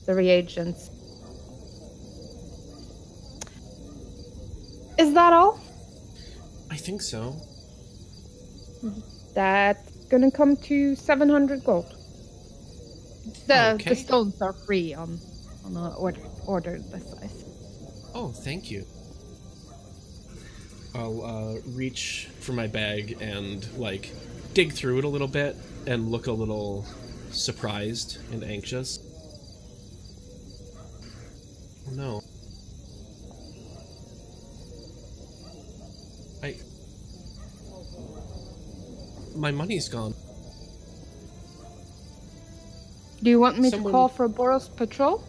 [SPEAKER 2] the reagents. Is that all?
[SPEAKER 6] I think so.
[SPEAKER 2] That's gonna come to 700 gold. The stones are free on an order this size.
[SPEAKER 6] Oh, thank you. I'll reach for my bag and like dig through it a little bit and look a little surprised and anxious. Oh, no. My money's gone.
[SPEAKER 2] Do you want me to call for Boros Patrol?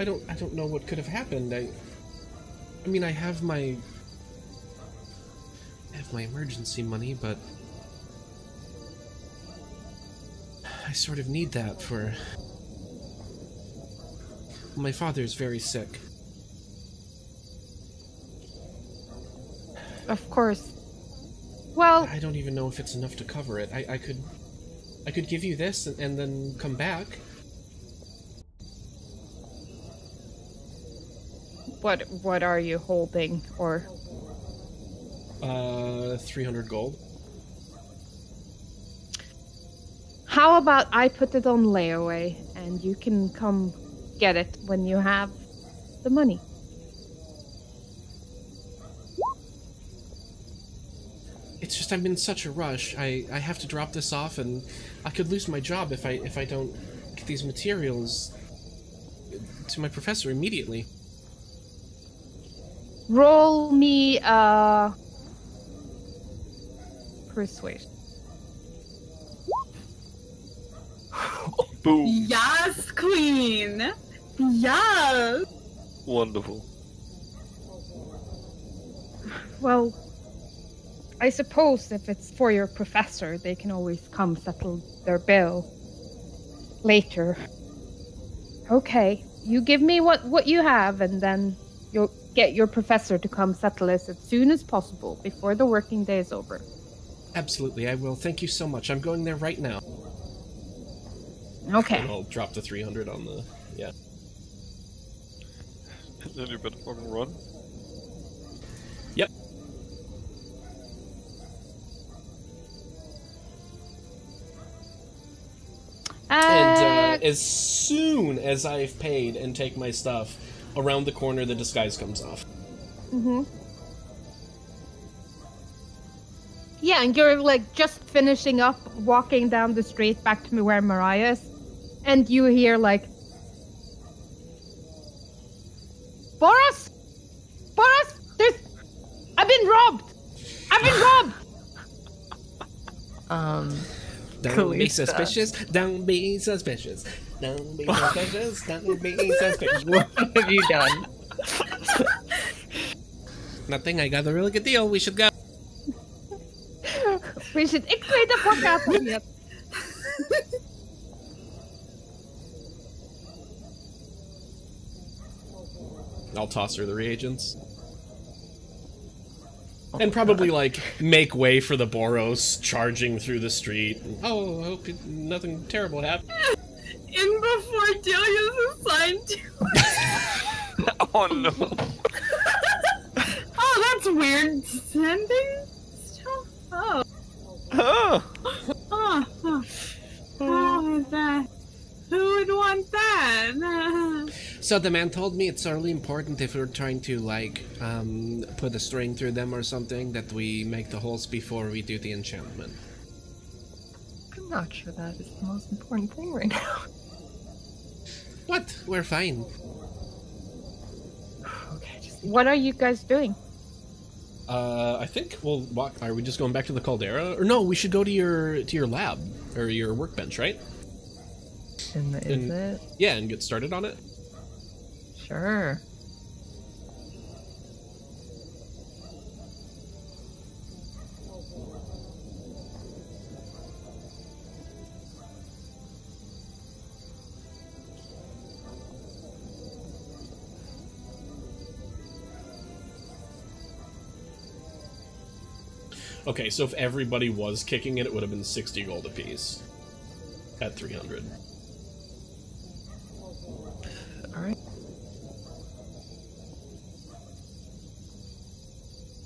[SPEAKER 6] I don't know what could have happened. I mean, I have my emergency money, but I sort of need that for... My father's very sick.
[SPEAKER 2] Of course. Well,
[SPEAKER 6] I don't even know if it's enough to cover it. I could give you this and then come back.
[SPEAKER 2] what are you holding, or?
[SPEAKER 6] 300 gold.
[SPEAKER 2] How about I put it on layaway and you can come get it when you have the money?
[SPEAKER 6] It's just I'm in such a rush. I have to drop this off, and I could lose my job if I don't get these materials to my professor immediately.
[SPEAKER 2] Roll me persuasion.
[SPEAKER 1] Boom.
[SPEAKER 5] Yes, queen! Yes!
[SPEAKER 1] Wonderful.
[SPEAKER 2] Well, I suppose if it's for your professor, they can always come settle their bill later. Okay, you give me what you have, and then you'll get your professor to come settle this as soon as possible, before the working day is over.
[SPEAKER 6] Absolutely, I will. Thank you so much. I'm going there right now.
[SPEAKER 2] Okay.
[SPEAKER 6] And I'll drop the 300 on the... yeah.
[SPEAKER 1] Then you better fucking run.
[SPEAKER 6] Yep. And as soon as I've paid and take my stuff, around the corner the disguise comes off.
[SPEAKER 2] Mm-hmm. Yeah, and you're like just finishing up, walking down the street back to where Mirai is, and you hear like, Boris! Boris! I've been robbed! I've been robbed!
[SPEAKER 6] Don't be
[SPEAKER 4] Kallista.
[SPEAKER 6] suspicious, don't be suspicious. Don't be suspicious, don't be suspicious.
[SPEAKER 4] What have you done?
[SPEAKER 6] Nothing, I got a really good deal, we should go.
[SPEAKER 2] We should explain the fuck out of it.
[SPEAKER 6] I'll toss her the reagents. And probably, like, make way for the Boros charging through the street. Oh, I hope nothing terrible happened.
[SPEAKER 5] In before Delia's assigned to.
[SPEAKER 1] Oh no.
[SPEAKER 5] Oh, that's weird. Sending stuff? Oh.
[SPEAKER 1] Oh.
[SPEAKER 5] Oh. Oh. How is that? Who would want that?
[SPEAKER 6] So the man told me it's really important if we're trying to, like, put a string through them or something, that we make the holes before we do the enchantment.
[SPEAKER 4] I'm not sure that is the most important thing right now.
[SPEAKER 6] What? We're fine.
[SPEAKER 4] Okay, just...
[SPEAKER 2] What are you guys doing?
[SPEAKER 6] I think we'll walk. Are we just going back to the caldera? Or no, we should go to your lab or your workbench, right?
[SPEAKER 4] And is it?
[SPEAKER 6] Yeah, and get started on it.
[SPEAKER 4] Sure.
[SPEAKER 6] Okay, so if everybody was kicking it, it would have been 60 gold apiece. At 300.
[SPEAKER 4] Alright.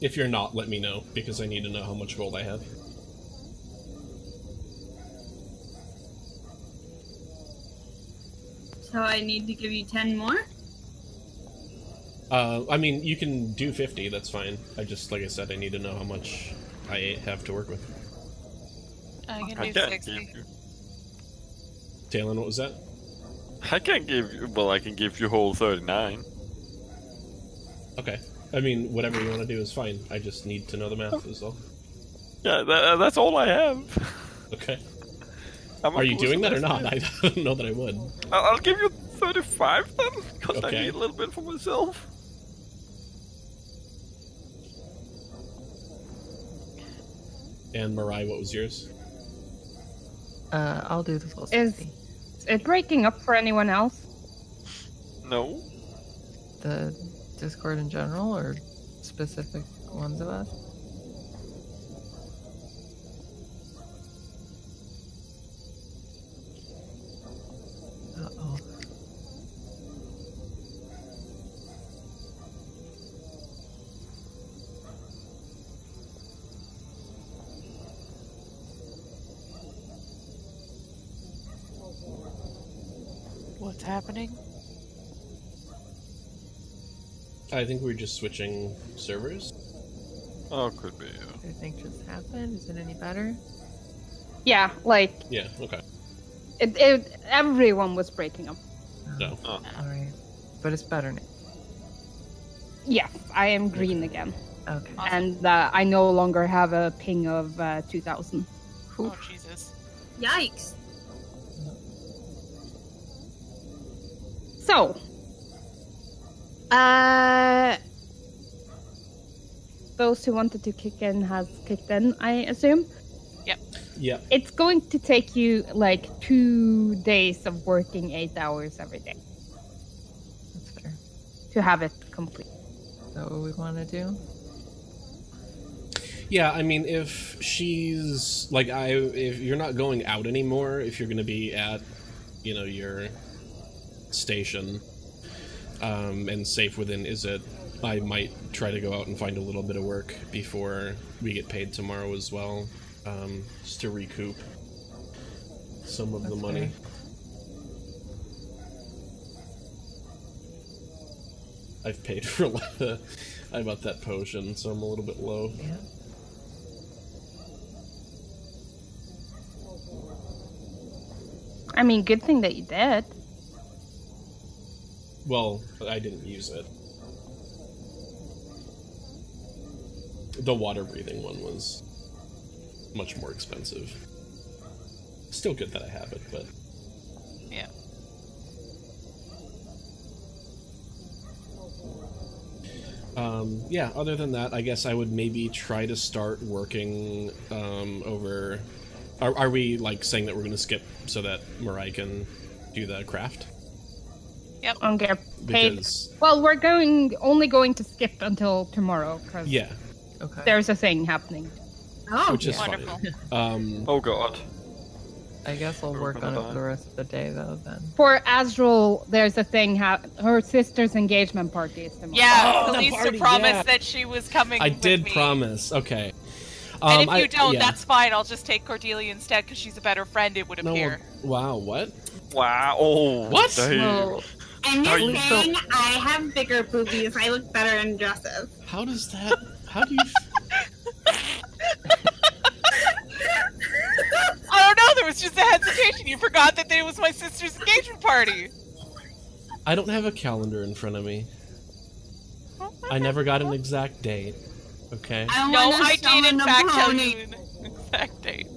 [SPEAKER 6] If you're not, let me know, because I need to know how much gold I have.
[SPEAKER 5] So I need to give you 10 more?
[SPEAKER 6] I mean, you can do 50, that's fine. I just, like I said, I need to know how much I have to work with.
[SPEAKER 3] I can
[SPEAKER 1] I
[SPEAKER 3] do
[SPEAKER 1] can't
[SPEAKER 3] 60.
[SPEAKER 1] give you.
[SPEAKER 6] Taelon, what was that?
[SPEAKER 1] I can't give you. Well, I can give you whole 39.
[SPEAKER 6] Okay. I mean, whatever you want to do is fine. I just need to know the math is all.
[SPEAKER 1] Yeah, that's all I have.
[SPEAKER 6] Okay.
[SPEAKER 1] I'm
[SPEAKER 6] Are you
[SPEAKER 1] not
[SPEAKER 6] doing that or
[SPEAKER 1] close
[SPEAKER 6] not?
[SPEAKER 1] to
[SPEAKER 6] I don't know that I would.
[SPEAKER 1] I'll give you 35 then, because I
[SPEAKER 6] Okay.
[SPEAKER 1] need a little bit for myself.
[SPEAKER 6] And Mirai, what was yours?
[SPEAKER 4] I'll do the full
[SPEAKER 2] Is
[SPEAKER 4] 60.
[SPEAKER 2] it breaking up for anyone else?
[SPEAKER 1] No.
[SPEAKER 4] The Discord in general, or specific ones of us? Uh-oh.
[SPEAKER 3] What's happening?
[SPEAKER 6] I think we're just switching servers.
[SPEAKER 1] Oh, could be, yeah.
[SPEAKER 4] Do you think just happened? Is it any better?
[SPEAKER 2] Yeah, like
[SPEAKER 6] Yeah, okay.
[SPEAKER 2] everyone was breaking up.
[SPEAKER 6] No.
[SPEAKER 1] Oh.
[SPEAKER 4] Alright. But it's better now.
[SPEAKER 2] Yes, I am green again,
[SPEAKER 4] Okay.
[SPEAKER 3] Awesome.
[SPEAKER 2] and I no longer have a ping of 2,000.
[SPEAKER 3] Oh, Jesus.
[SPEAKER 5] Yikes.
[SPEAKER 2] So, those who wanted to kick in has kicked in, I assume.
[SPEAKER 6] Yeah.
[SPEAKER 2] It's going to take you like 2 days of working 8 hours every day
[SPEAKER 4] That's fair.
[SPEAKER 2] to have it complete.
[SPEAKER 4] Is that what we want to do?
[SPEAKER 6] Yeah, I mean, if she's like, if you're not going out anymore, if you're going to be at, your station, and safe within Izzet, I might try to go out and find a little bit of work before we get paid tomorrow as well, just to recoup some of the
[SPEAKER 4] That's
[SPEAKER 6] money.
[SPEAKER 4] fair.
[SPEAKER 6] I've paid for a lot of, I bought that potion, so I'm a little bit low.
[SPEAKER 4] Yeah.
[SPEAKER 2] I mean, good thing that you did.
[SPEAKER 6] Well, I didn't use it. The water breathing one was much more expensive. Still good that I have it, but
[SPEAKER 3] Yeah.
[SPEAKER 6] yeah, other than that, I guess I would maybe try to start working over... Are we, like, saying that we're going to skip so that Mirai can do the craft?
[SPEAKER 2] And get paid.
[SPEAKER 6] Because,
[SPEAKER 2] Well, we're only going to skip until tomorrow because
[SPEAKER 6] yeah,
[SPEAKER 4] Okay.
[SPEAKER 2] there's a thing happening.
[SPEAKER 5] Oh,
[SPEAKER 6] which is
[SPEAKER 3] Wonderful.
[SPEAKER 6] fine.
[SPEAKER 1] Oh god.
[SPEAKER 4] I guess I'll work on it for the rest of the day, though, then.
[SPEAKER 2] For Azrael, there's a thing. Her sister's engagement party is tomorrow.
[SPEAKER 3] Yeah,
[SPEAKER 6] Oh, the
[SPEAKER 3] Kallista
[SPEAKER 6] party,
[SPEAKER 3] promised
[SPEAKER 6] yeah.
[SPEAKER 3] that she was coming
[SPEAKER 6] I
[SPEAKER 3] with
[SPEAKER 6] did
[SPEAKER 3] me.
[SPEAKER 6] promise. Okay.
[SPEAKER 3] And if you don't,
[SPEAKER 6] yeah.
[SPEAKER 3] that's fine. I'll just take Cordelia instead because she's a better friend, it would
[SPEAKER 6] No,
[SPEAKER 3] appear.
[SPEAKER 6] wow, what?
[SPEAKER 1] Wow. Oh,
[SPEAKER 6] What?
[SPEAKER 1] damn.
[SPEAKER 2] Well,
[SPEAKER 5] I'm
[SPEAKER 1] Are
[SPEAKER 5] just
[SPEAKER 1] you
[SPEAKER 5] saying I have bigger boobies. I look better in dresses.
[SPEAKER 6] How does that... How do you...
[SPEAKER 3] I don't know, there was just a hesitation. You forgot that it was my sister's engagement party.
[SPEAKER 6] I don't have a calendar in front of me. I never got an exact date. Okay.
[SPEAKER 5] I
[SPEAKER 3] No,
[SPEAKER 5] wanna
[SPEAKER 3] I did in
[SPEAKER 5] summon a
[SPEAKER 3] fact tell
[SPEAKER 5] pony.
[SPEAKER 3] you an exact date.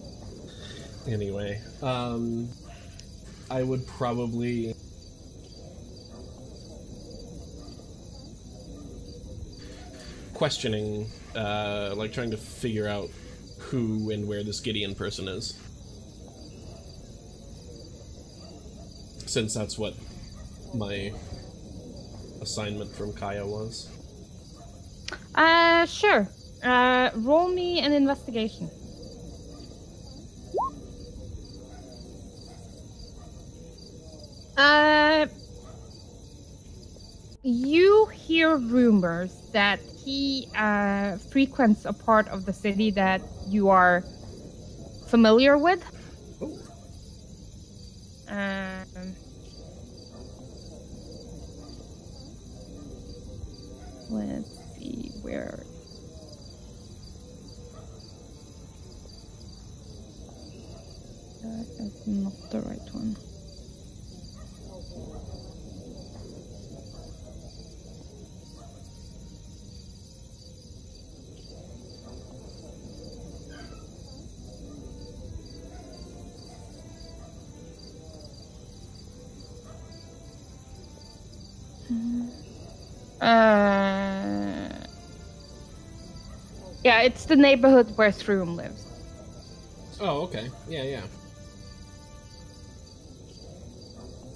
[SPEAKER 6] Anyway, I would probably... questioning, like trying to figure out who and where this Gideon person is. Since that's what my assignment from Kaya was.
[SPEAKER 2] sure. Roll me an investigation. You hear rumors that he frequents a part of the city that you are familiar with.
[SPEAKER 6] Oh.
[SPEAKER 2] Let's see where. That is not the right one. Yeah, it's the neighborhood where Thrum lives.
[SPEAKER 6] Oh, okay. Yeah.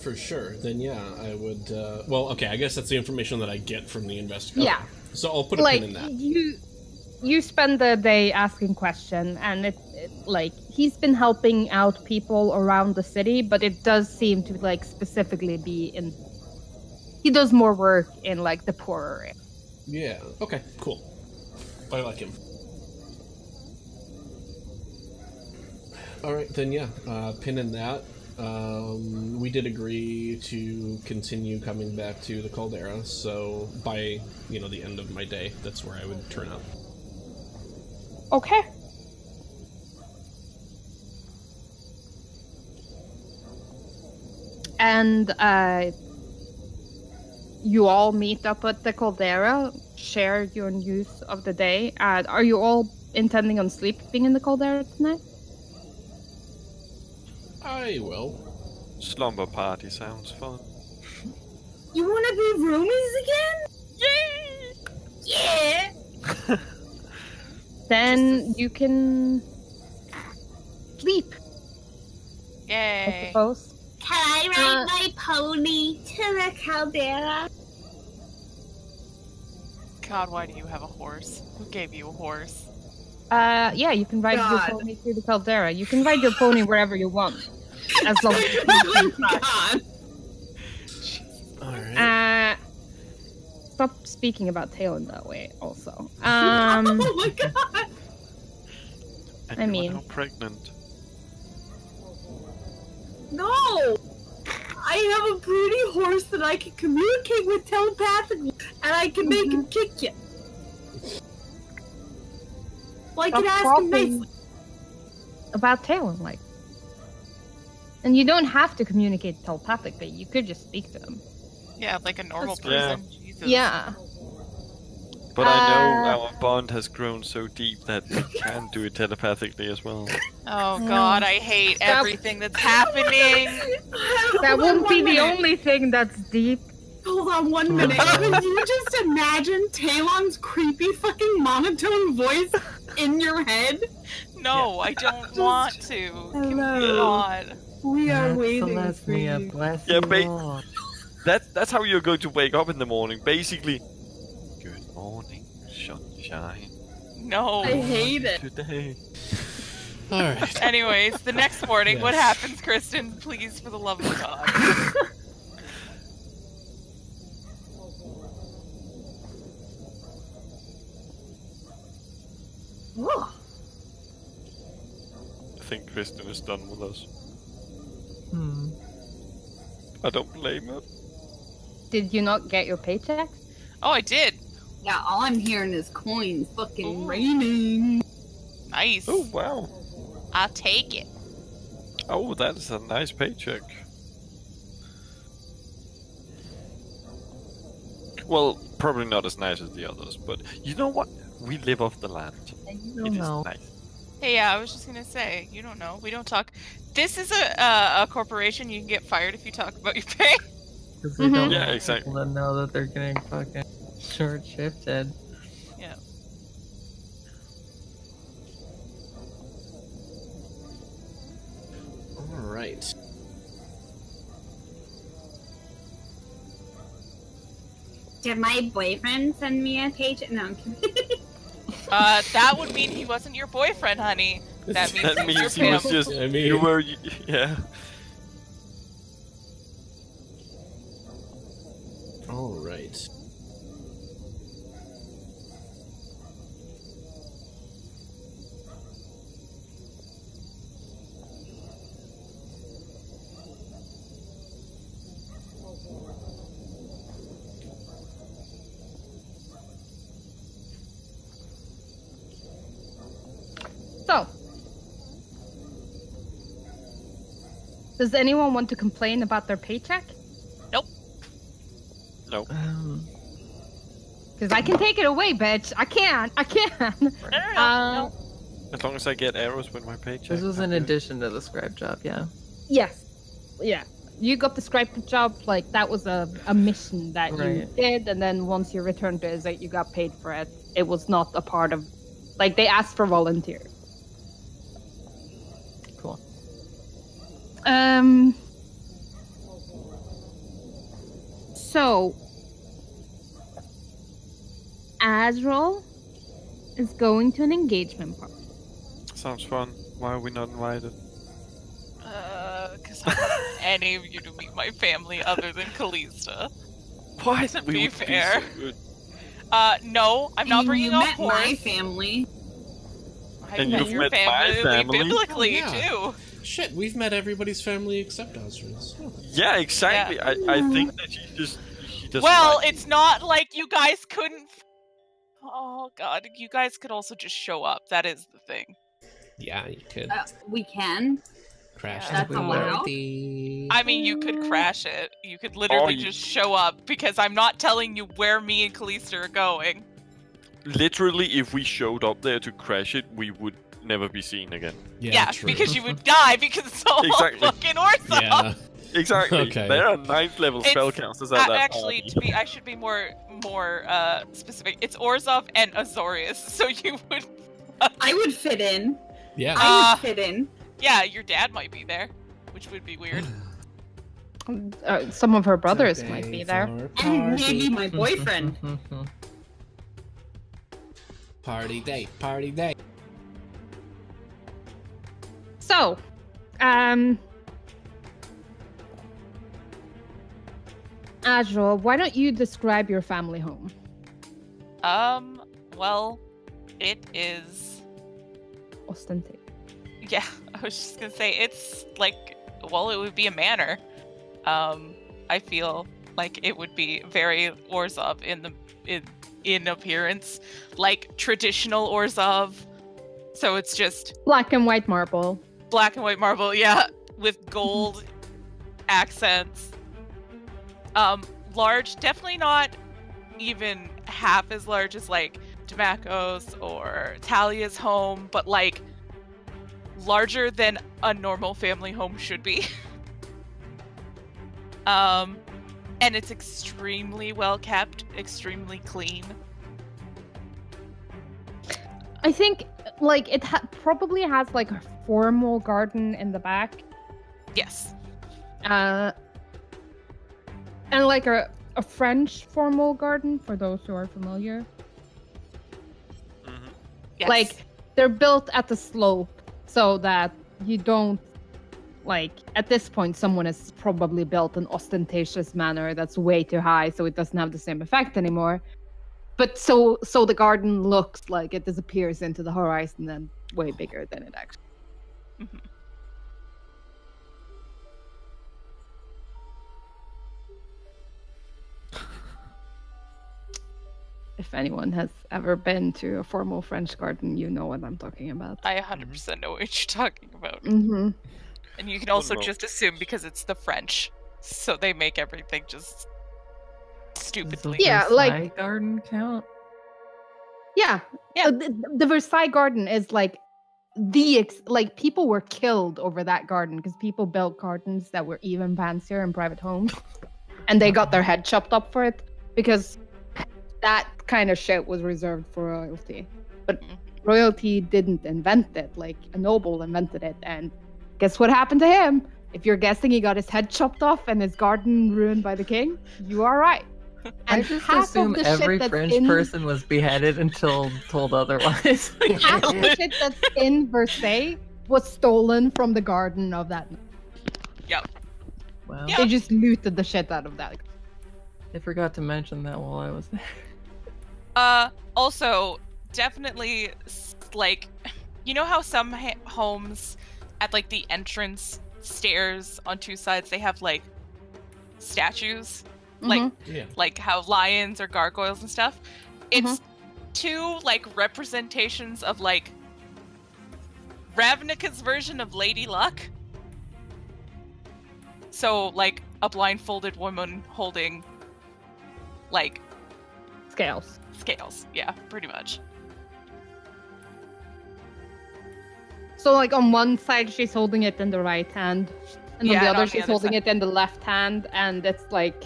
[SPEAKER 6] For sure. Then yeah, I would. Well, okay. I guess that's the information that I get from the investigator.
[SPEAKER 2] Yeah.
[SPEAKER 6] So I'll put a
[SPEAKER 2] Like,
[SPEAKER 6] pin in that.
[SPEAKER 2] you spend the day asking questions, and it like he's been helping out people around the city, but it does seem to like specifically be in. He does more work in like the poorer area.
[SPEAKER 6] Yeah. Okay. Cool. I like him. All right, then yeah, pin in that. We did agree to continue coming back to the Caldera, so by the end of my day, that's where I would turn up.
[SPEAKER 2] Okay. And you all meet up at the Caldera, share your news of the day. Are you all intending on sleeping in the Caldera tonight?
[SPEAKER 6] I will.
[SPEAKER 1] Slumber party sounds fun.
[SPEAKER 5] You want to be roomies again? Yeah!
[SPEAKER 2] Then you can sleep, I
[SPEAKER 3] Yay.
[SPEAKER 2] suppose.
[SPEAKER 5] Can I ride my pony to the Caldera?
[SPEAKER 3] God, why do you have a horse? Who gave you a horse?
[SPEAKER 2] Yeah, you can ride your
[SPEAKER 5] God.
[SPEAKER 2] pony through the Caldera. You can ride your pony wherever you want, as long as you
[SPEAKER 5] God.
[SPEAKER 6] All right.
[SPEAKER 2] Stop speaking about Taelon that way, also.
[SPEAKER 5] Oh my god!
[SPEAKER 1] And
[SPEAKER 2] I
[SPEAKER 1] you
[SPEAKER 2] mean-
[SPEAKER 1] are now pregnant.
[SPEAKER 5] No! I have a pretty horse that I can communicate with telepathically, and I can make him kick you. Well, I can
[SPEAKER 2] Stop
[SPEAKER 5] ask him
[SPEAKER 2] talking
[SPEAKER 5] nicely.
[SPEAKER 2] about Taelon, like. And you don't have to communicate telepathically. You could just speak to him.
[SPEAKER 3] Yeah, like a normal
[SPEAKER 1] That's- yeah.
[SPEAKER 3] person. Jesus.
[SPEAKER 2] Yeah.
[SPEAKER 1] But I know our bond has grown so deep that we can do it telepathically as well.
[SPEAKER 3] Oh god, I hate
[SPEAKER 2] That-
[SPEAKER 3] everything that's happening.
[SPEAKER 2] That wouldn't be the
[SPEAKER 5] only.
[SPEAKER 2] only thing that's deep.
[SPEAKER 5] Hold on 1 minute. Could you just imagine Talon's creepy fucking monotone voice in your head?
[SPEAKER 3] No, I don't want to. Can we
[SPEAKER 5] Hello.
[SPEAKER 3] not?
[SPEAKER 5] We are waiting for
[SPEAKER 4] Celestia,
[SPEAKER 5] you.
[SPEAKER 4] bless
[SPEAKER 1] Yeah,
[SPEAKER 4] you
[SPEAKER 1] ba-
[SPEAKER 4] all.
[SPEAKER 1] That's how you're going to wake up in the morning, basically. Good morning, sunshine.
[SPEAKER 3] No.
[SPEAKER 5] I hate it.
[SPEAKER 1] Today.
[SPEAKER 6] All right.
[SPEAKER 3] Anyways, the next morning, what
[SPEAKER 6] Yes.
[SPEAKER 3] happens, Kristen? Please, for the love of God.
[SPEAKER 5] Whoa.
[SPEAKER 1] I think Kristen is done with us.
[SPEAKER 4] Hmm.
[SPEAKER 1] I don't blame her.
[SPEAKER 2] Did you not get your paycheck?
[SPEAKER 3] Oh, I did.
[SPEAKER 5] Yeah, all I'm hearing is coins fucking
[SPEAKER 3] Ooh.
[SPEAKER 5] raining.
[SPEAKER 3] Nice.
[SPEAKER 1] Oh, wow.
[SPEAKER 3] I'll take it.
[SPEAKER 1] Oh, that is a nice paycheck. Well, probably not as nice as the others, but you know what? We live off the land.
[SPEAKER 4] You
[SPEAKER 1] It
[SPEAKER 4] don't
[SPEAKER 1] is
[SPEAKER 4] know.
[SPEAKER 1] nice.
[SPEAKER 3] Hey, yeah, I was just gonna say, you don't know. We don't talk. This is a corporation. You can get fired if you talk about your pay.
[SPEAKER 4] Because they
[SPEAKER 2] Mhm.
[SPEAKER 4] don't
[SPEAKER 1] Yeah,
[SPEAKER 4] want
[SPEAKER 1] exactly.
[SPEAKER 4] people to know that they're getting fucking short shifted.
[SPEAKER 3] Yeah.
[SPEAKER 6] All right.
[SPEAKER 5] Did my boyfriend send me a page? No, I'm kidding.
[SPEAKER 3] That would mean he wasn't your boyfriend, honey. That means
[SPEAKER 1] That
[SPEAKER 3] he was
[SPEAKER 1] means
[SPEAKER 3] your
[SPEAKER 1] he was
[SPEAKER 3] pimp.
[SPEAKER 1] just.
[SPEAKER 6] I mean-
[SPEAKER 1] You were. Yeah.
[SPEAKER 6] All right.
[SPEAKER 2] So, does anyone want to complain about their paycheck?
[SPEAKER 1] No.
[SPEAKER 2] Because I can take it away, bitch. I can.
[SPEAKER 3] No.
[SPEAKER 1] As long as I get arrows with my paycheck.
[SPEAKER 4] This was
[SPEAKER 1] I'm
[SPEAKER 4] in
[SPEAKER 1] good.
[SPEAKER 4] addition to the scribe job, yeah.
[SPEAKER 2] Yes. Yeah. you got the scribe job, like that was a mission that you
[SPEAKER 4] Right.
[SPEAKER 2] did, and then once you returned to Izzy, you got paid for it. It was not a part of, like, they asked for volunteers.
[SPEAKER 4] Cool.
[SPEAKER 2] So Azra is going to an engagement party.
[SPEAKER 1] Sounds fun. Why are we not invited?
[SPEAKER 3] Because I don't want any of you to meet my family other than Kallista.
[SPEAKER 1] Why?
[SPEAKER 3] To
[SPEAKER 1] We
[SPEAKER 3] be
[SPEAKER 1] would
[SPEAKER 3] fair.
[SPEAKER 1] so good.
[SPEAKER 3] No, I'm not bringing
[SPEAKER 5] you
[SPEAKER 3] a
[SPEAKER 5] met
[SPEAKER 3] horse.
[SPEAKER 5] my family.
[SPEAKER 3] I've
[SPEAKER 1] And
[SPEAKER 3] met
[SPEAKER 1] you've
[SPEAKER 3] your
[SPEAKER 1] met my family?
[SPEAKER 3] biblically,
[SPEAKER 7] Oh, yeah.
[SPEAKER 3] too.
[SPEAKER 7] Shit, we've met everybody's family except Azra's.
[SPEAKER 1] Yeah, exactly. I think that he doesn't
[SPEAKER 3] Well,
[SPEAKER 1] like
[SPEAKER 3] it's not like you guys couldn't... Oh, God. You guys could also just show up. That is the thing.
[SPEAKER 7] Yeah, you could
[SPEAKER 5] We can.
[SPEAKER 7] crash
[SPEAKER 3] yeah.
[SPEAKER 7] the
[SPEAKER 5] That's allowed.
[SPEAKER 7] party.
[SPEAKER 3] I mean, you could crash it. You could literally
[SPEAKER 1] you-
[SPEAKER 3] just show up, because I'm not telling you where me and Kallista are going.
[SPEAKER 1] Literally, if we showed up there to crash it, we would never be seen again.
[SPEAKER 3] Yeah,
[SPEAKER 7] true.
[SPEAKER 3] because you would die because it's all
[SPEAKER 1] Exactly.
[SPEAKER 3] fucking Orthodox.
[SPEAKER 7] Yeah.
[SPEAKER 1] Exactly.
[SPEAKER 7] Okay.
[SPEAKER 1] There are 9th level
[SPEAKER 3] It's-
[SPEAKER 1] spellcasters at that
[SPEAKER 3] Actually,
[SPEAKER 1] party.
[SPEAKER 3] I should be more specific. It's Orzhov and Azorius, so you would.
[SPEAKER 5] I would fit in.
[SPEAKER 7] Yeah.
[SPEAKER 5] I would fit in.
[SPEAKER 3] Yeah, your dad might be there, which would be weird.
[SPEAKER 2] Some of her brothers might be there.
[SPEAKER 5] And maybe my boyfriend.
[SPEAKER 7] Party day, party day.
[SPEAKER 2] So, Azra, why don't you describe your family home?
[SPEAKER 3] Well, it is.
[SPEAKER 2] Ostentative.
[SPEAKER 3] Yeah, I was just gonna say it's like, well, it would be a manor. I feel like it would be very Orzhov in appearance, like traditional Orzhov. So it's just
[SPEAKER 2] Black and white marble.
[SPEAKER 3] black and white marble, yeah, with gold accents. Large, definitely not even half as large as like Damaco's or Talia's home, but like larger than a normal family home should be. And it's extremely well kept, extremely clean.
[SPEAKER 2] I think, like, it probably has, like, a formal garden in the back.
[SPEAKER 3] Yes.
[SPEAKER 2] And, like, a French formal garden, for those who are familiar.
[SPEAKER 1] Mhm.
[SPEAKER 3] Yes.
[SPEAKER 2] Like, they're built at the slope so that you don't, like, at this point, someone has probably built an ostentatious manor that's way too high, so it doesn't have the same effect anymore. But so the garden looks like it disappears into the horizon and way bigger than it actually.
[SPEAKER 3] Mhm.
[SPEAKER 2] If anyone has ever been to a formal French garden, you know what I'm talking about.
[SPEAKER 3] I 100% know what you're talking about.
[SPEAKER 2] Mm-hmm.
[SPEAKER 3] And you can also
[SPEAKER 1] no.
[SPEAKER 3] just assume because it's the French, so they make everything just stupidly.
[SPEAKER 2] Yeah, like-
[SPEAKER 4] Versailles garden count.
[SPEAKER 2] Yeah.
[SPEAKER 3] Yeah.
[SPEAKER 2] The Versailles garden is like like people were killed over that garden because people built gardens that were even fancier in private homes, and they got their head chopped up for it because that kind of shit was reserved for royalty. But royalty didn't invent it; like a noble invented it, and guess what happened to him? If you're guessing he got his head chopped off and his garden ruined by the king, you are right.
[SPEAKER 4] I
[SPEAKER 2] And
[SPEAKER 4] just
[SPEAKER 2] half of
[SPEAKER 4] assume
[SPEAKER 2] the shit
[SPEAKER 4] every
[SPEAKER 2] that's
[SPEAKER 4] French
[SPEAKER 2] in-
[SPEAKER 4] person was beheaded until told otherwise.
[SPEAKER 2] half of the shit that's in Versailles was stolen from the garden of that.
[SPEAKER 4] Wow.
[SPEAKER 3] Yeah.
[SPEAKER 2] They just looted the shit out of that.
[SPEAKER 4] I forgot to mention that while I was there.
[SPEAKER 3] Also, definitely, like, you know how some homes at, like, the entrance stairs on two sides, they have, like, statues? Like,
[SPEAKER 7] Yeah.
[SPEAKER 3] like how lions or gargoyles and stuff? It's two, like, representations of, like, Ravnica's version of Lady Luck. So, like, a blindfolded woman holding, like,
[SPEAKER 2] Scales.
[SPEAKER 3] scales. Yeah, pretty much.
[SPEAKER 2] So, like, on one side, she's holding it in the right hand, And
[SPEAKER 3] Yeah,
[SPEAKER 2] on the
[SPEAKER 3] and
[SPEAKER 2] other,
[SPEAKER 3] on the
[SPEAKER 2] she's
[SPEAKER 3] other
[SPEAKER 2] holding
[SPEAKER 3] side.
[SPEAKER 2] it in the left hand, and it's like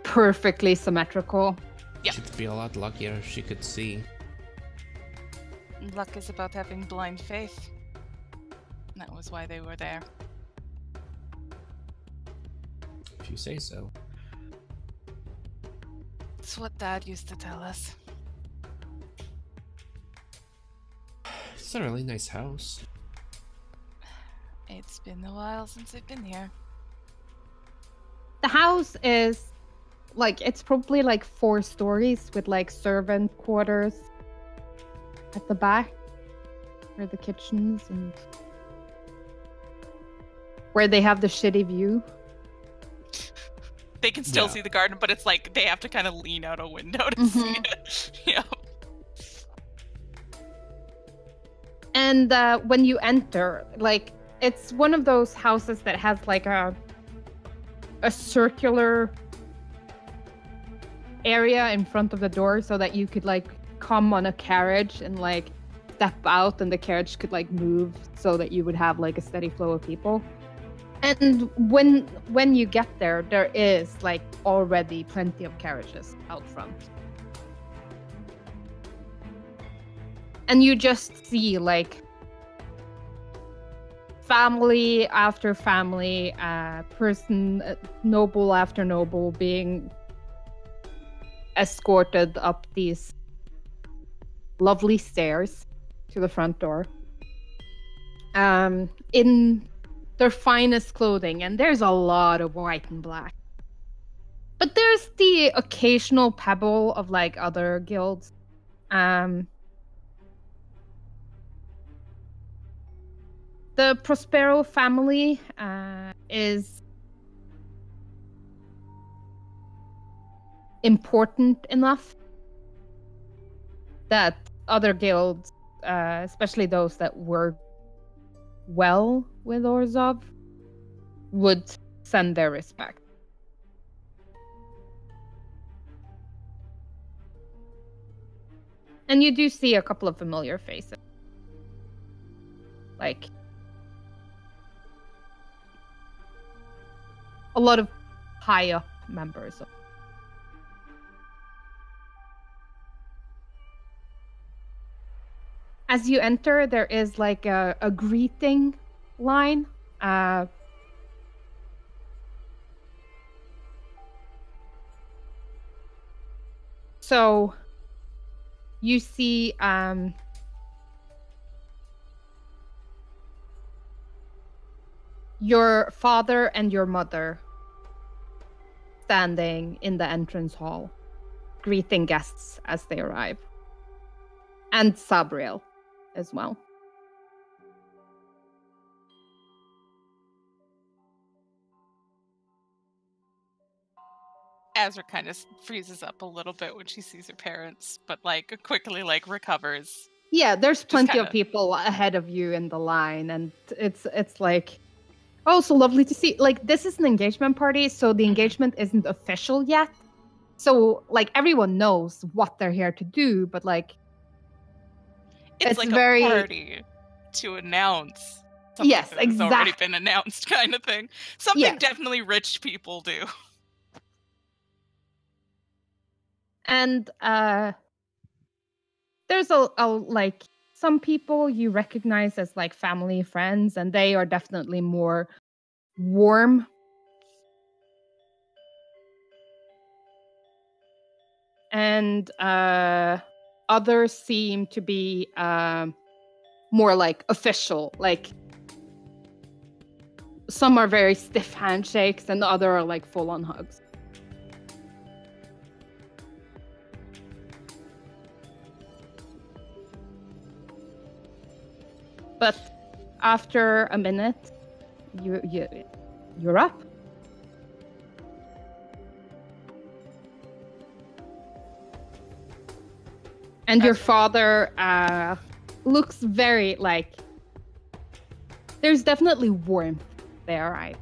[SPEAKER 2] perfectly symmetrical.
[SPEAKER 3] Yeah.
[SPEAKER 7] She'd be a lot luckier if she could see.
[SPEAKER 3] Luck is about having blind faith. That was why they were there.
[SPEAKER 7] If you say so.
[SPEAKER 3] It's what Dad used to tell us.
[SPEAKER 7] It's a really nice house.
[SPEAKER 3] It's been a while since I've been here.
[SPEAKER 2] The house is like, it's probably like 4 stories with like servant quarters at the back, where the kitchens and where they have the shitty view.
[SPEAKER 3] They can still
[SPEAKER 7] Yeah.
[SPEAKER 3] see the garden, but it's like they have to kind of lean out a window to see it. Yeah.
[SPEAKER 2] And when you enter, like, it's one of those houses that has like a circular area in front of the door, so that you could like come on a carriage and like step out, and the carriage could like move, so that you would have like a steady flow of people. And when you get there, there is like already plenty of carriages out front. And you just see like family after family, noble after noble being escorted up these lovely stairs to the front door. In their finest clothing, and there's a lot of white and black. But there's the occasional pebble of like other guilds. The Prospero family is important enough that other guilds, especially those that work well with Orzhov, would send their respect. And you do see a couple of familiar faces. Like a lot of high up members of. As you enter, there is like a greeting line. So you see your father and your mother standing in the entrance hall, greeting guests as they arrive. And Sabriel as well.
[SPEAKER 3] Azra kind of freezes up a little bit when she sees her parents, but like quickly like recovers.
[SPEAKER 2] Yeah, there's plenty
[SPEAKER 3] kinda-
[SPEAKER 2] of people ahead of you in the line, and it's like, oh, so lovely to see. Like, this is an engagement party, so the engagement isn't official yet. So like everyone knows what they're here to do, but like
[SPEAKER 3] It's like a party to announce something
[SPEAKER 2] Yes,
[SPEAKER 3] that has already
[SPEAKER 2] exactly.
[SPEAKER 3] been announced, kind of thing. Something
[SPEAKER 2] Yes.
[SPEAKER 3] definitely rich people do.
[SPEAKER 2] And there's a like some people you recognize as like family friends, and they are definitely more warm. And others seem to be more like official. Like some are very stiff handshakes, and the other are like full-on hugs. But after a minute, you're up. And your father looks very like there's definitely warmth there, right?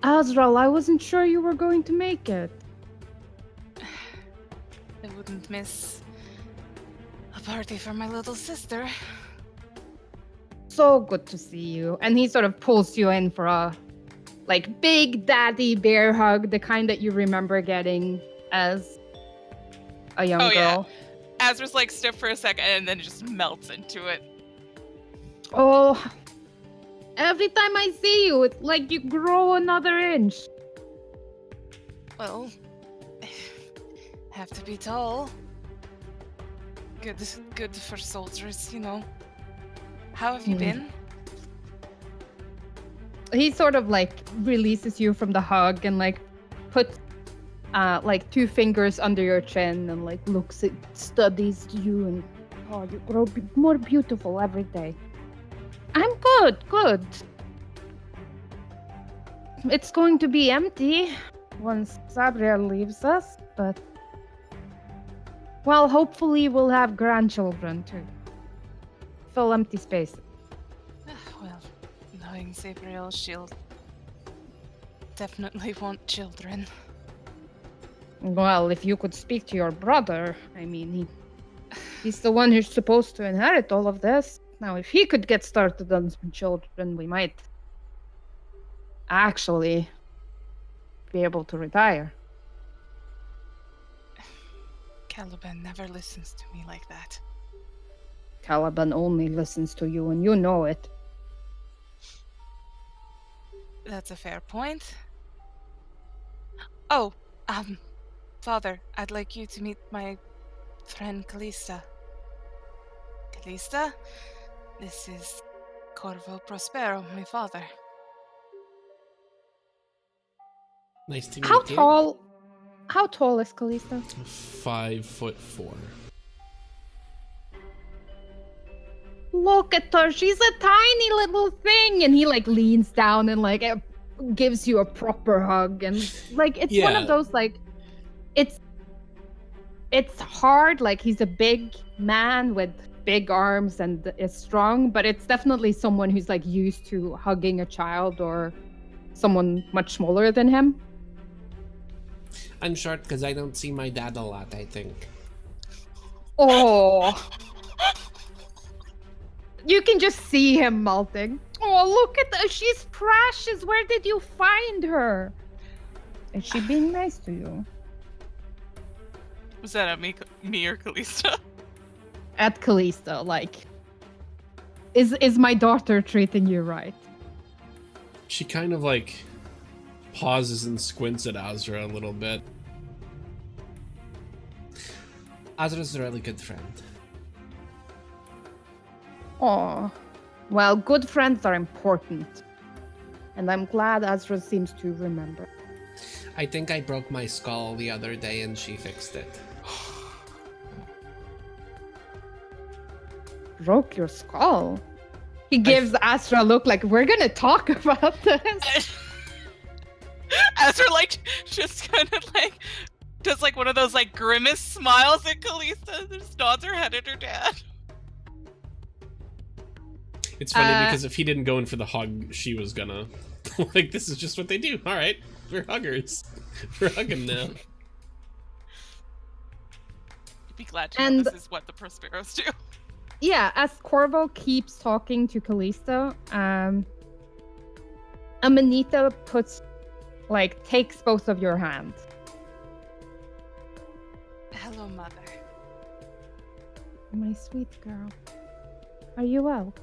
[SPEAKER 2] Azrael, I wasn't sure you were going to make it.
[SPEAKER 3] I wouldn't miss a party for my little sister.
[SPEAKER 2] so good to see you. And he sort of pulls you in for a like big daddy bear hug, the kind that you remember getting as a young girl.
[SPEAKER 3] Yeah. Azra's like stiff for a second and then just melts into it.
[SPEAKER 2] Oh, every time I see you, it's like you grow another inch.
[SPEAKER 3] Well, have to be tall. Good for soldiers, you know. How have you been?
[SPEAKER 2] He sort of like releases you from the hug and like puts like 2 fingers under your chin and like studies you and you grow more beautiful every day. I'm good. It's going to be empty once Sabriel leaves us, but well, hopefully we'll have grandchildren to fill empty space.
[SPEAKER 3] Well, knowing Sabriel, she'll definitely want children.
[SPEAKER 2] Well, if you could speak to your brother, I mean, he's the one who's supposed to inherit all of this. Now, if he could get started on some children, we might actually be able to retire.
[SPEAKER 3] Caliban never listens to me like that.
[SPEAKER 2] Caliban only listens to you, and you know it.
[SPEAKER 3] That's a fair point. Oh, Father, I'd like you to meet my friend Kallista. Kallista, this is Corvo Prospero, my father.
[SPEAKER 7] Nice to meet you.
[SPEAKER 2] How tall is Kallista?
[SPEAKER 6] 5'4".
[SPEAKER 2] Look at her, she's a tiny little thing, and he like leans down and like gives you a proper hug, and like it's one of those like it's hard, like he's a big man with big arms and is strong, but it's definitely someone who's like used to hugging a child or someone much smaller than him.
[SPEAKER 7] I'm short because I don't see my dad a lot, I think.
[SPEAKER 2] Oh. You can just see him melting. Oh, look at that. She's precious. Where did you find her? Is she being nice to you?
[SPEAKER 3] Was that at me or Kallista?
[SPEAKER 2] At Kallista, like, is my daughter treating you right?
[SPEAKER 6] She kind of like pauses and squints at Azra a little bit.
[SPEAKER 7] Azra's a really good friend.
[SPEAKER 2] Oh, well, good friends are important. And I'm glad Azra seems to remember.
[SPEAKER 7] I think I broke my skull the other day and she fixed it.
[SPEAKER 2] Broke your skull? He gives Azra a look like, we're gonna talk about this.
[SPEAKER 3] Azra like just kind of like does like one of those like grimace smiles at Kallista and just nods her head at her dad.
[SPEAKER 6] It's funny because if he didn't go in for the hug, she was gonna. Like, this is just what they do. Alright, we're huggers. We're hugging now.
[SPEAKER 3] You'd be glad to know this is what the Prosperos do.
[SPEAKER 2] Yeah, as Corvo keeps talking to Kallista, Amanita takes both of your hands.
[SPEAKER 3] Hello, Mother.
[SPEAKER 2] My sweet girl. Are you well?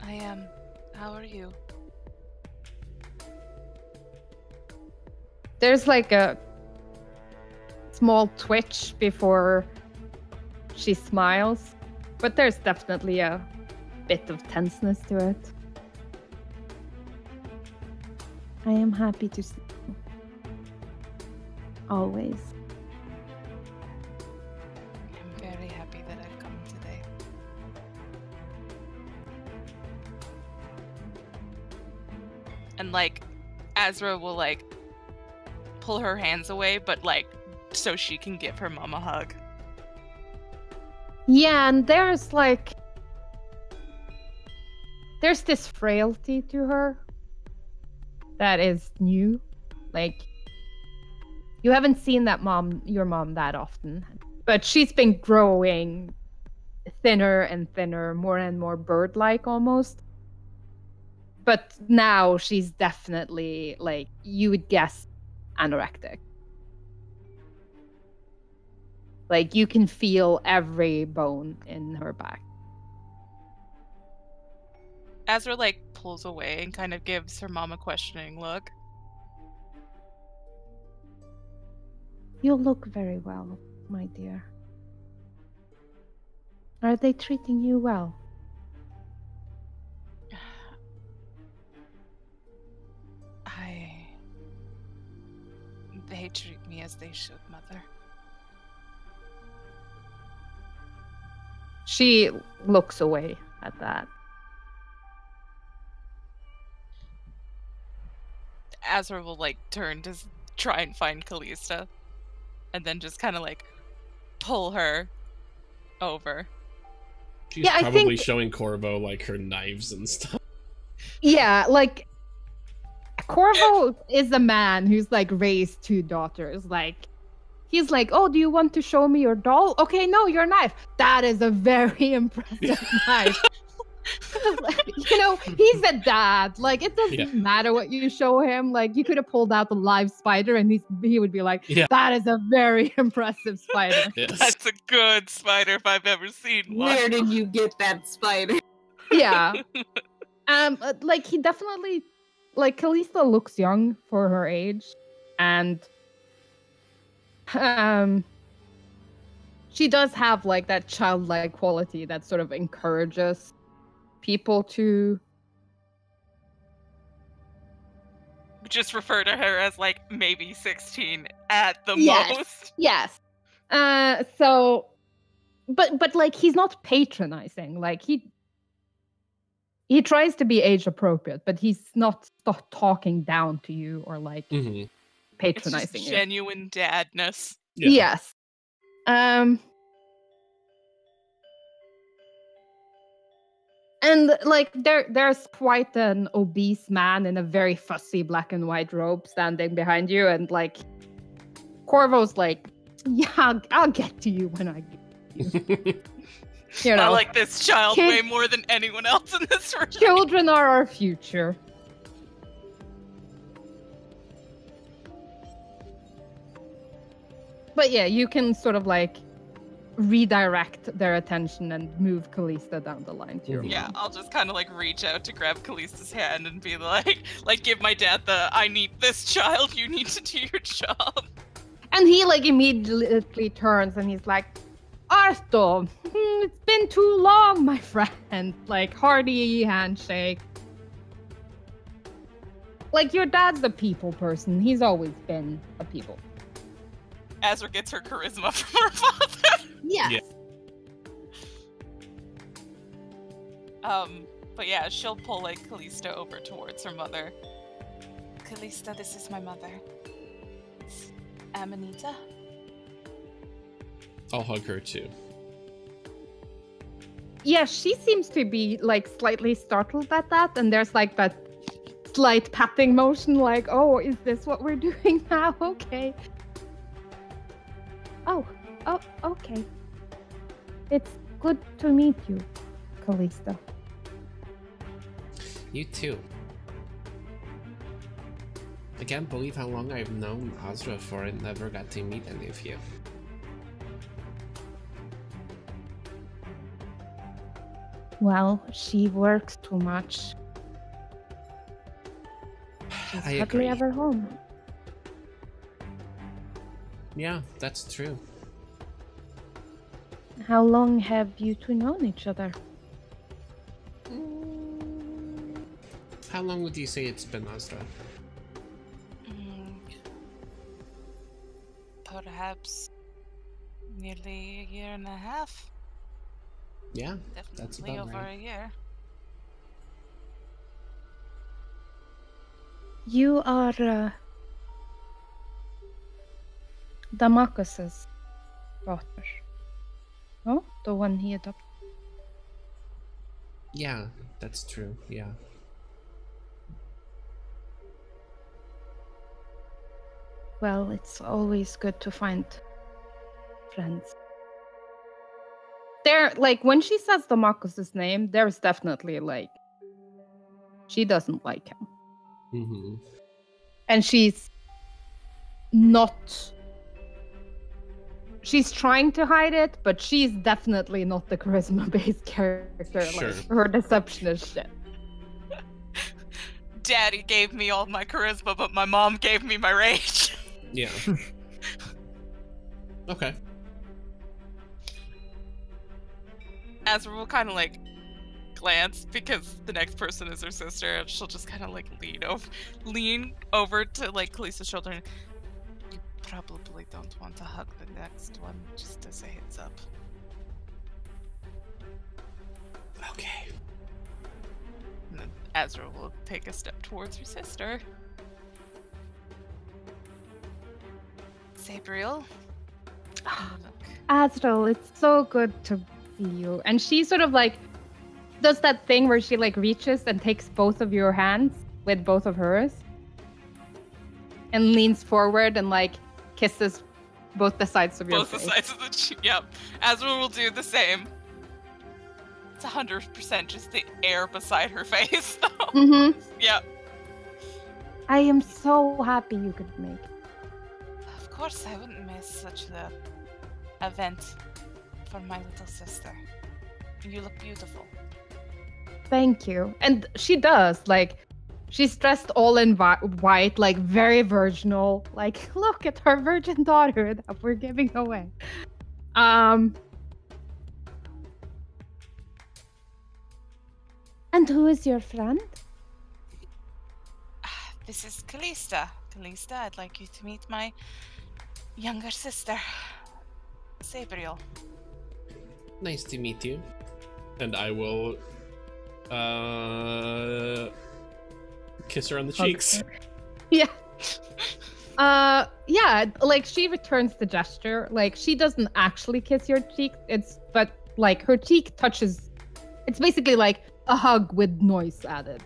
[SPEAKER 3] I am. How are you?
[SPEAKER 2] There's like a small twitch before she smiles, but there's definitely a bit of tenseness to it. I am happy to see you. Always.
[SPEAKER 3] I'm very happy that I've come today. And like, Azra will like pull her hands away, but like, so she can give her mom a hug.
[SPEAKER 2] Yeah, and there's this frailty to her that is new. Like, you haven't seen your mom that often, but she's been growing thinner and thinner, more and more bird-like almost. But now she's definitely, like, you would guess anorectic. Like, you can feel every bone in her back.
[SPEAKER 3] Azra, like, pulls away and kind of gives her mom a questioning look.
[SPEAKER 2] You look very well, my dear. Are they treating you well?
[SPEAKER 3] They treat me as they should, Mother.
[SPEAKER 2] She looks away at that.
[SPEAKER 3] Azra will, like, turn to try and find Kallista. And then just kind of, like, pull her over.
[SPEAKER 6] She's
[SPEAKER 2] Yeah, I
[SPEAKER 6] probably
[SPEAKER 2] think-
[SPEAKER 6] showing Corvo, like, her knives and stuff.
[SPEAKER 2] Yeah, like, Corvo is a man who's, like, raised 2 daughters. Like, he's like, oh, do you want to show me your doll? Okay, no, your knife. That is a very impressive knife. You know, he's a dad. Like, it doesn't matter what you show him. Like, you could have pulled out the live spider and he would be like, that is a very impressive spider.
[SPEAKER 6] Yes.
[SPEAKER 3] That's a good spider if I've ever seen one.
[SPEAKER 5] Where did you get that spider?
[SPEAKER 2] Yeah. Like, he definitely, like, Kallista looks young for her age, and she does have, like, that childlike quality that sort of encourages people to
[SPEAKER 3] Just refer to her as, like, maybe 16 at the
[SPEAKER 2] Yes.
[SPEAKER 3] most.
[SPEAKER 2] Yes. So, but like, he's not patronizing. Like, he tries to be age appropriate, but he's not talking down to you or, like,
[SPEAKER 6] Mm-hmm.
[SPEAKER 3] It's
[SPEAKER 2] patronizing
[SPEAKER 3] just
[SPEAKER 2] you.
[SPEAKER 3] genuine dadness.
[SPEAKER 6] Yeah.
[SPEAKER 2] Yes. And, like, there's quite an obese man in a very fussy black and white robe standing behind you, and, like, Corvo's like, yeah, I'll get to you when I get you know.
[SPEAKER 3] I like this child
[SPEAKER 2] Kid-
[SPEAKER 3] way more than anyone else in this room.
[SPEAKER 2] Children are our future. But yeah, you can sort of, like, redirect their attention and move Kallista down the line to your
[SPEAKER 3] Yeah,
[SPEAKER 2] mom.
[SPEAKER 3] I'll just kind of, like, reach out to grab Kallista's hand and be like, give my dad the, I need this child, you need to do your job.
[SPEAKER 2] And he, like, immediately turns and he's like, Arthur, it's been too long, my friend. Like, hearty handshake. Like, your dad's a people person. He's always been a people.
[SPEAKER 3] Azra gets her charisma from her father.
[SPEAKER 2] Yes.
[SPEAKER 6] Yeah.
[SPEAKER 3] But yeah, she'll pull, like, Kallista over towards her mother. Kallista, this is my mother. Amanita?
[SPEAKER 6] I'll hug her too.
[SPEAKER 2] Yeah, she seems to be, like, slightly startled at that, and there's, like, that slight patting motion, like, oh, is this what we're doing now? Okay. Oh, okay. It's good to meet you, Kallista.
[SPEAKER 7] You too. I can't believe how long I've known Azra for and never got to meet any of you.
[SPEAKER 2] Well, she works too much. She's
[SPEAKER 7] I
[SPEAKER 2] hardly
[SPEAKER 7] agree.
[SPEAKER 2] ever home.
[SPEAKER 7] Yeah, that's true.
[SPEAKER 2] How long have you two known each other?
[SPEAKER 7] How long would you say it's been, Azra?
[SPEAKER 3] Perhaps nearly a year and a half.
[SPEAKER 7] Yeah, that's
[SPEAKER 3] Definitely
[SPEAKER 7] about
[SPEAKER 3] over
[SPEAKER 7] right.
[SPEAKER 3] a year.
[SPEAKER 2] You are Damakos's daughter. Oh, the one he adopted.
[SPEAKER 7] Yeah, that's true, yeah.
[SPEAKER 2] Well, it's always good to find friends. there, like, when she says the Marcus's name, there's definitely, like, she doesn't like him.
[SPEAKER 6] Mm-hmm.
[SPEAKER 2] And she's not... She's trying to hide it, but she's definitely not the charisma-based character.
[SPEAKER 6] Sure.
[SPEAKER 2] Like, her deception is shit.
[SPEAKER 3] Daddy gave me all my charisma, but my mom gave me my rage.
[SPEAKER 6] Yeah. Okay.
[SPEAKER 3] Azra will kind of like glance because the next person is her sister, and she'll just kind of like lean over to like Kallista's shoulder. And, you probably don't want to hug the next one, just as a heads up.
[SPEAKER 6] Okay.
[SPEAKER 3] And then Azra will take a step towards her sister. Sabriel.
[SPEAKER 2] Azrael, it's so good to see you. And she sort of like does that thing where she like reaches and takes both of your hands with both of hers and leans forward and like kisses both the sides of your
[SPEAKER 3] Both
[SPEAKER 2] face.
[SPEAKER 3] the sides of the cheek. Yep. Azra will do the same. It's 100% just the air beside her face, though.
[SPEAKER 2] Mm-hmm.
[SPEAKER 3] Yep.
[SPEAKER 2] I am so happy you could make it.
[SPEAKER 3] Of course, I wouldn't miss such the event for my little sister. You look beautiful.
[SPEAKER 2] Thank you. And she does. Like, she's dressed all in white, like very virginal. Like, look at her virgin daughter that we're giving away. And who is your friend?
[SPEAKER 3] This is Kallista. Kallista, I'd like you to meet my younger sister, Sabriel.
[SPEAKER 6] Nice to meet you. And I will kiss her on the cheeks.
[SPEAKER 2] Yeah. Yeah, like she returns the gesture. Like she doesn't actually kiss your cheek. But like her cheek touches. It's basically like a hug with noise added.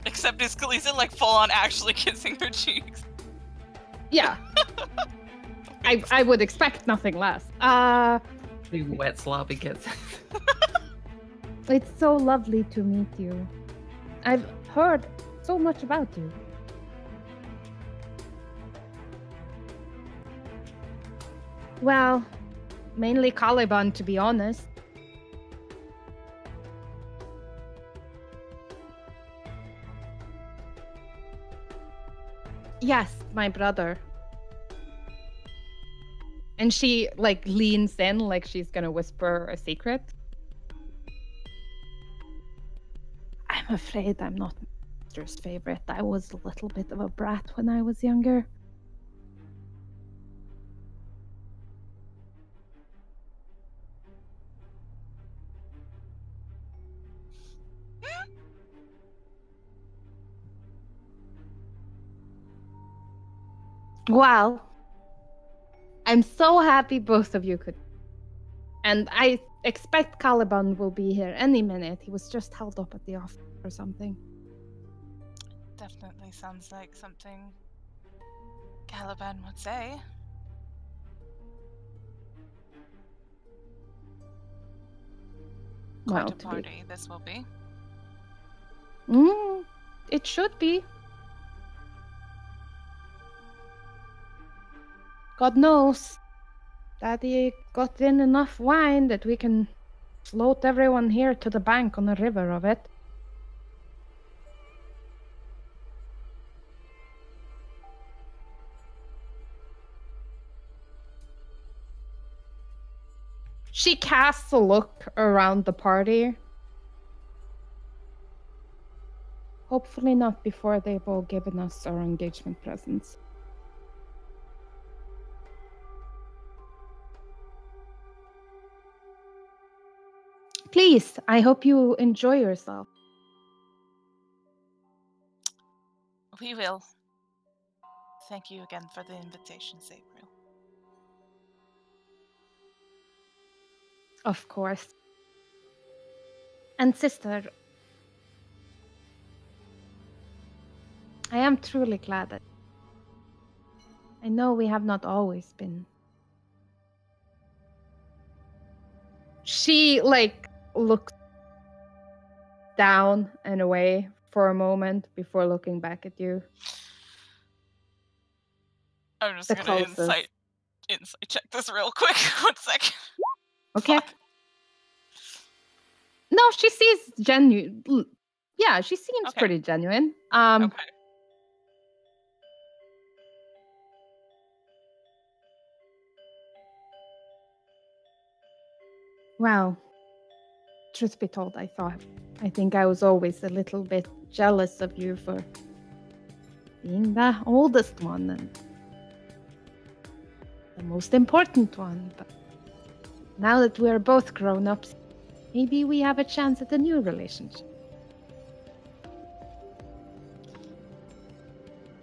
[SPEAKER 3] Except is Kallista like full on actually kissing her cheeks?
[SPEAKER 2] Yeah. I would expect nothing less.
[SPEAKER 4] Big wet sloppy kisses.
[SPEAKER 2] It's so lovely to meet you. I've heard so much about you. Well, mainly Caliban, to be honest. Yes, my brother. And she, like, leans in like she's gonna whisper a secret. I'm afraid I'm not Master's favorite. I was a little bit of a brat when I was younger. Well, I'm so happy both of you could. And I expect Caliban will be here any minute. He was just held up at the office or something.
[SPEAKER 3] Definitely sounds like something Caliban would say.
[SPEAKER 2] Well,
[SPEAKER 3] Quite a party this will be.
[SPEAKER 2] It should be. God knows, Daddy got in enough wine that we can float everyone here to the bank on a river of it. She casts a look around the party. Hopefully not before they've all given us our engagement presents. Please, I hope you enjoy yourself.
[SPEAKER 3] We will. Thank you again for the invitation, Sabriel.
[SPEAKER 2] Of course. And sister, I am truly glad that I know we have not always been She like looks down and away for a moment before looking back at you.
[SPEAKER 3] I'm just
[SPEAKER 2] The
[SPEAKER 3] gonna
[SPEAKER 2] closest.
[SPEAKER 3] insight check this real quick. 1 second.
[SPEAKER 2] Okay. No, she seems genuine. Yeah, she seems
[SPEAKER 3] Okay.
[SPEAKER 2] pretty genuine.
[SPEAKER 3] Okay.
[SPEAKER 2] Well, truth be told, I think I was always a little bit jealous of you for being the oldest one and the most important one. But now that we're both grown-ups, maybe we have a chance at a new relationship.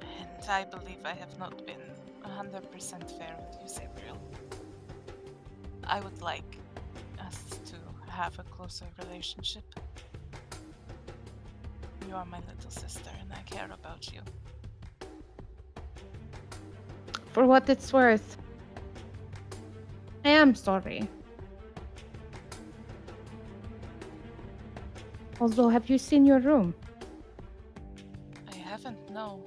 [SPEAKER 3] And I believe I have not been 100% fair with you, Sabriel. I would like us to have a closer relationship. You are my little sister, and I care about you.
[SPEAKER 2] For what it's worth, I am sorry. Also, have you seen your room?
[SPEAKER 3] I haven't, no.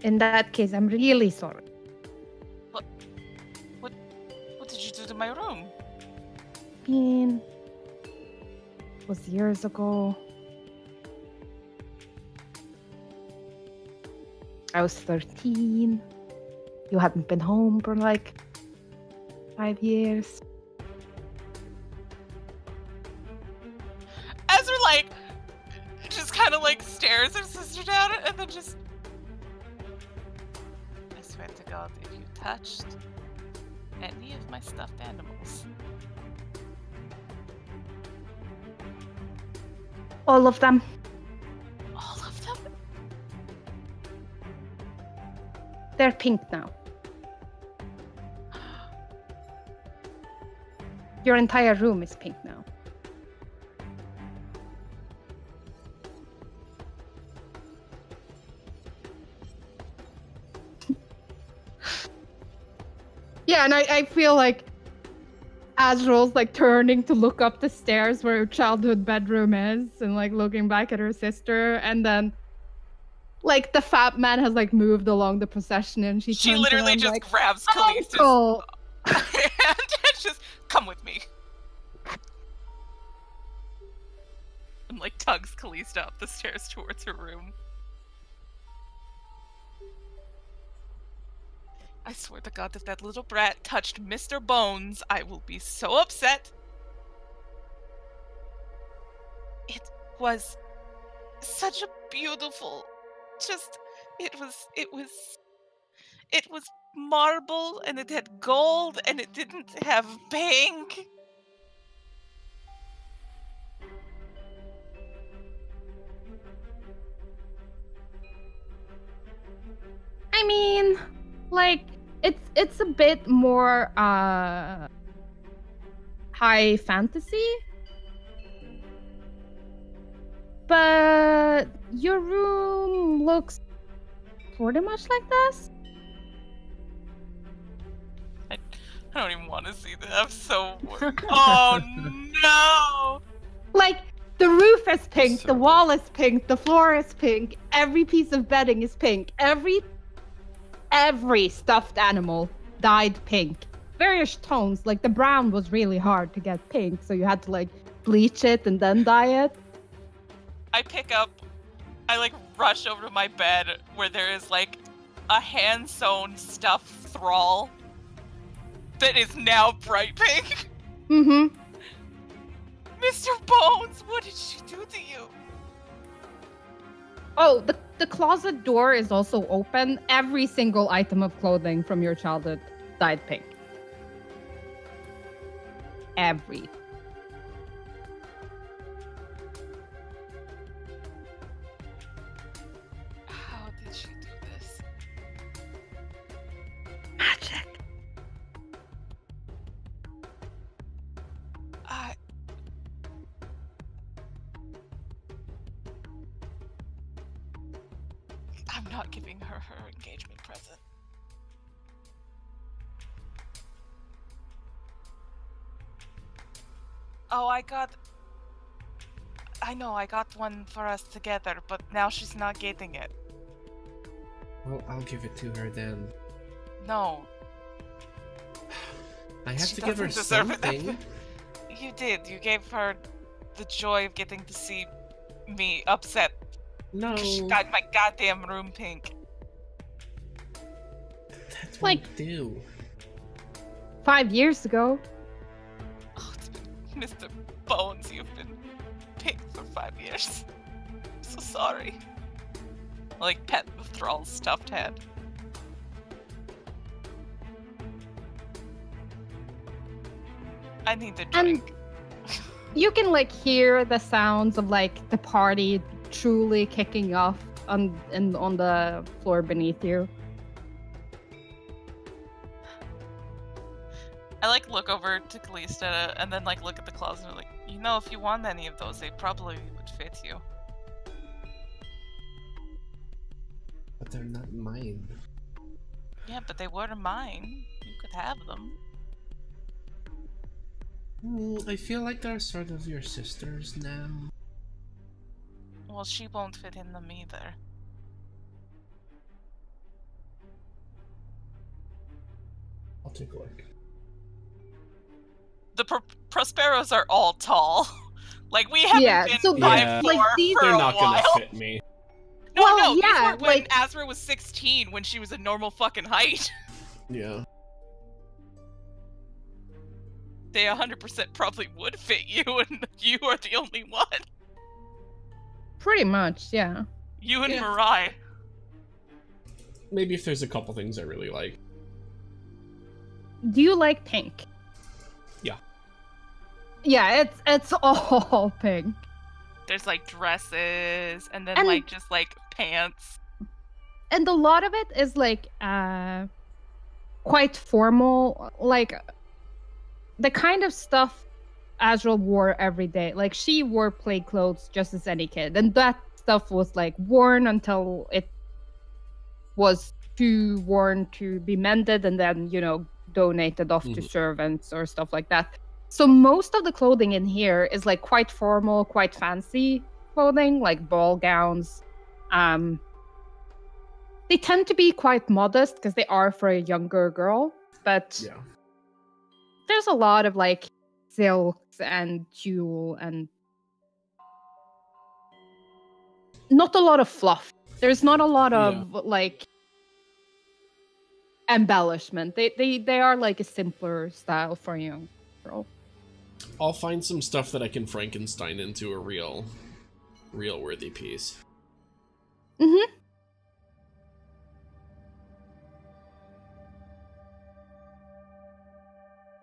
[SPEAKER 2] In that case, I'm really sorry.
[SPEAKER 3] What did you do to my room?
[SPEAKER 2] It was years ago. I was 13. You hadn't been home for like 5 years.
[SPEAKER 3] Azra, like, just kind of, like, stares her sister down and then just... I swear to God, if you touched any of my stuffed animals...
[SPEAKER 2] All of them.
[SPEAKER 3] All of them?
[SPEAKER 2] They're pink now. Your entire room is pink now. Yeah, and I feel like Azrael's like turning to look up the stairs where her childhood bedroom is and like looking back at her sister, and then like the fat man has like moved along the procession and she turns
[SPEAKER 3] literally
[SPEAKER 2] around,
[SPEAKER 3] just
[SPEAKER 2] like,
[SPEAKER 3] grabs Kallista's
[SPEAKER 2] Uncle!
[SPEAKER 3] and just, come with me. And like tugs Kallista up the stairs towards her room. I swear to God, if that little brat touched Mr. Bones, I will be so upset. It was such a beautiful, it was marble and it had gold and it didn't have pink.
[SPEAKER 2] I mean, like, it's a bit more high fantasy. But your room looks pretty much like this.
[SPEAKER 3] I don't even want to see that. I'm so worried. Oh no!
[SPEAKER 2] Like, the roof is pink,
[SPEAKER 6] So
[SPEAKER 2] the wall is pink, the floor is pink, every piece of bedding is pink, every stuffed animal dyed pink. Various tones, like the brown was really hard to get pink, so you had to like bleach it and then dye it.
[SPEAKER 3] I like rush over to my bed where there is like a hand-sewn stuffed thrall that is now bright pink.
[SPEAKER 2] Mm-hmm.
[SPEAKER 3] Mr. Bones, what did she do to you?
[SPEAKER 2] Oh, the closet door is also open. Every single item of clothing from your childhood dyed pink. Every.
[SPEAKER 3] How did she do this?
[SPEAKER 2] Magic.
[SPEAKER 3] I'm not giving her her engagement present. Oh, I know, I got one for us together, but now she's not getting it.
[SPEAKER 7] Well, I'll give it to her then.
[SPEAKER 3] No.
[SPEAKER 7] I have
[SPEAKER 3] She
[SPEAKER 7] to give her
[SPEAKER 3] doesn't deserve it.
[SPEAKER 7] something.
[SPEAKER 3] You did. You gave her the joy of getting to see me upset.
[SPEAKER 7] No.
[SPEAKER 3] 'Cause she got my goddamn room pink.
[SPEAKER 7] That's
[SPEAKER 2] Like-
[SPEAKER 7] what I do.
[SPEAKER 2] 5 years ago.
[SPEAKER 3] Oh, it's been Mr. Bones, you've been pink for 5 years. I'm so sorry. Like pet the Thrall's stuffed head. I need a
[SPEAKER 2] And-
[SPEAKER 3] drink.
[SPEAKER 2] You can like hear the sounds of like the party truly kicking off on the floor beneath you.
[SPEAKER 3] I like look over to Kallista and then like look at the closet and like, you know, if you want any of those, they probably would fit you.
[SPEAKER 7] But they're not mine.
[SPEAKER 3] Yeah, but they were mine. You could have them.
[SPEAKER 7] I feel like they're sort of your sisters now.
[SPEAKER 3] Well, she won't fit in them either.
[SPEAKER 7] I'll take a look.
[SPEAKER 3] The Prosperos are all tall. Like, we haven't
[SPEAKER 2] Yeah,
[SPEAKER 3] been
[SPEAKER 2] so
[SPEAKER 3] 5'4"
[SPEAKER 7] Yeah.
[SPEAKER 2] like, these-
[SPEAKER 3] for
[SPEAKER 7] They're
[SPEAKER 3] a
[SPEAKER 7] not
[SPEAKER 3] while.
[SPEAKER 7] gonna fit me.
[SPEAKER 3] No,
[SPEAKER 2] Well,
[SPEAKER 3] no, these
[SPEAKER 2] yeah,
[SPEAKER 3] were when
[SPEAKER 2] like-
[SPEAKER 3] Azra was 16, when she was a normal fucking height.
[SPEAKER 7] Yeah.
[SPEAKER 3] They 100% probably would fit you, and you are the only one.
[SPEAKER 2] Pretty much, yeah.
[SPEAKER 3] You and
[SPEAKER 7] Yeah.
[SPEAKER 3] Mirai.
[SPEAKER 6] Maybe if there's a couple things I really like.
[SPEAKER 2] Do you like pink?
[SPEAKER 6] Yeah.
[SPEAKER 2] Yeah, it's all pink.
[SPEAKER 3] There's like dresses, and then
[SPEAKER 2] And-
[SPEAKER 3] like just like pants.
[SPEAKER 2] And a lot of it is like quite formal, like the kind of stuff Azra wore every day. Like she wore plain clothes just as any kid, and that stuff was like worn until it was too worn to be mended, and then donated off to
[SPEAKER 6] Mhm.
[SPEAKER 2] servants or stuff like that. So most of the clothing in here is like quite formal, quite fancy clothing, like ball gowns. They tend to be quite modest because they are for a younger girl, but
[SPEAKER 6] Yeah.
[SPEAKER 2] there's a lot of like silks and tulle and not a lot of fluff. There's not a lot of like embellishment. They are like a simpler style for a young girl.
[SPEAKER 6] I'll find some stuff that I can Frankenstein into a real worthy piece.
[SPEAKER 2] Mm-hmm.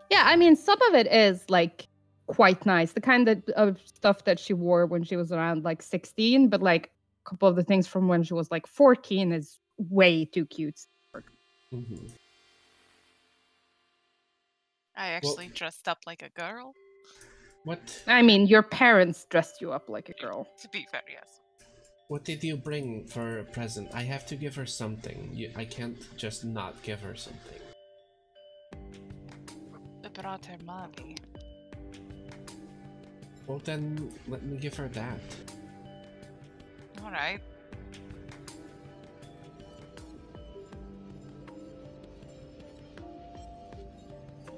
[SPEAKER 2] Yeah, I mean, some of it is like quite nice. The kind of stuff that she wore when she was around like 16, but like a couple of the things from when she was like 14 is way too cute.
[SPEAKER 6] Mm-hmm.
[SPEAKER 3] I actually dressed up like a girl.
[SPEAKER 7] What?
[SPEAKER 2] I mean, your parents dressed you up like a girl.
[SPEAKER 3] To be fair, yes.
[SPEAKER 7] What did you bring for a present? I have to give her something. I can't just not give her something.
[SPEAKER 3] I brought her money.
[SPEAKER 7] Well then, let me give her that.
[SPEAKER 3] Alright.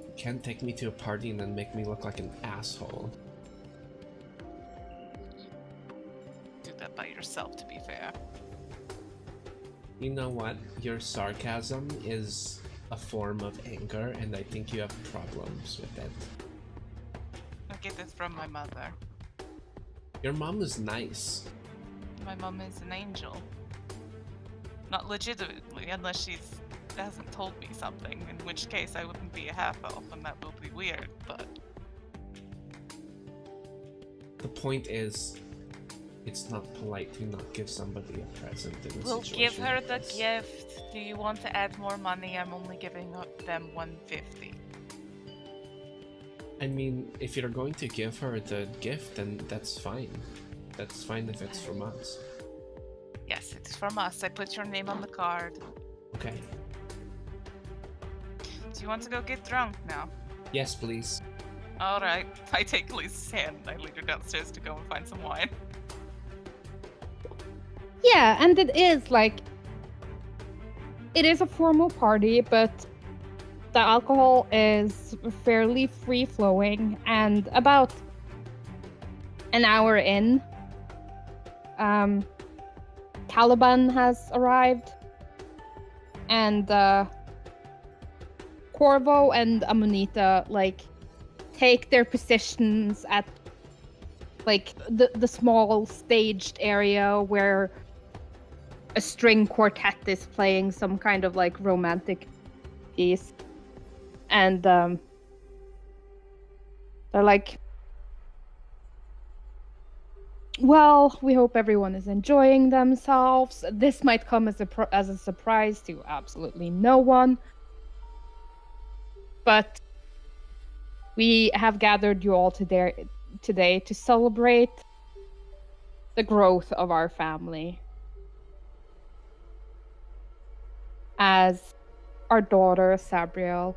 [SPEAKER 7] You can't take me to a party and then make me look like an asshole.
[SPEAKER 3] Do that by yourself, to be fair.
[SPEAKER 7] You know what? Your sarcasm is a form of anger, and I think you have problems with it.
[SPEAKER 3] I get this from my mother.
[SPEAKER 7] Your mom is nice.
[SPEAKER 3] My mom is an angel. Not legitimately, unless she hasn't told me something, in which case I wouldn't be a half-elf, and that will be weird, but...
[SPEAKER 7] The point is, it's not polite to not give somebody a present in a
[SPEAKER 3] We'll
[SPEAKER 7] situation
[SPEAKER 3] give her
[SPEAKER 7] like
[SPEAKER 3] the
[SPEAKER 7] this.
[SPEAKER 3] gift. Do you want to add more money? I'm only giving them 150.
[SPEAKER 7] I mean, if you're going to give her the gift, then that's fine. That's fine if it's from us.
[SPEAKER 3] Yes, it's from us. I put your name on the card.
[SPEAKER 7] Okay.
[SPEAKER 3] Do you want to go get drunk now?
[SPEAKER 7] Yes, please.
[SPEAKER 3] Alright. I take Kallista's hand and I lead her downstairs to go and find some wine.
[SPEAKER 2] Yeah, and it is like it is a formal party, but the alcohol is fairly free flowing, and about an hour in, Caliban has arrived, and Corvo and Amonita like take their positions at like the small staged area where a string quartet is playing some kind of like romantic piece, and they're like, well, we hope everyone is enjoying themselves. This might come as a surprise to absolutely no one, but we have gathered you all today to celebrate the growth of our family. As our daughter, Sabriel,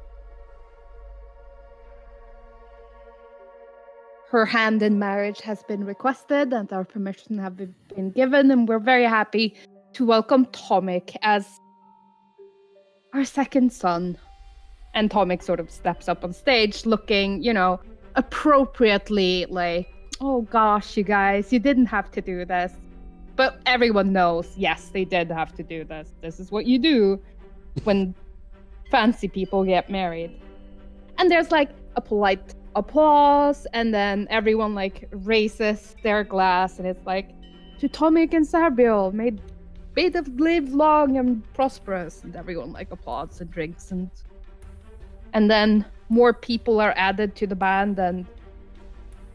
[SPEAKER 2] her hand in marriage has been requested and our permission have been given, and we're very happy to welcome Tomic as our second son. And Tomic sort of steps up on stage looking, appropriately like, oh gosh, you guys, you didn't have to do this. But everyone knows, yes, they did have to do this. This is what you do when fancy people get married. And there's like a polite applause, and then everyone like raises their glass, and it's like, to Tomic and Sabriel, may they live long and prosperous. And everyone like applauds and drinks, and then more people are added to the band, and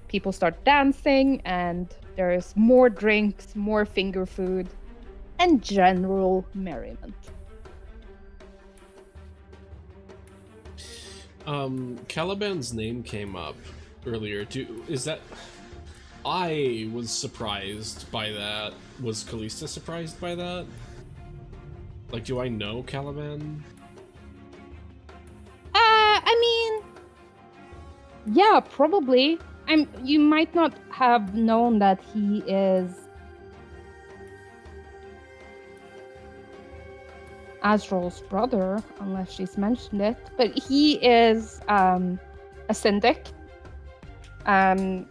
[SPEAKER 2] people start dancing, and there's more drinks, more finger food, and general merriment.
[SPEAKER 6] Caliban's name came up earlier. Is that... I was surprised by that. Was Kallista surprised by that? Like, do I know Caliban?
[SPEAKER 2] Yeah, probably. You might not have known that he is Azrael's brother, unless she's mentioned it. But he is a syndic.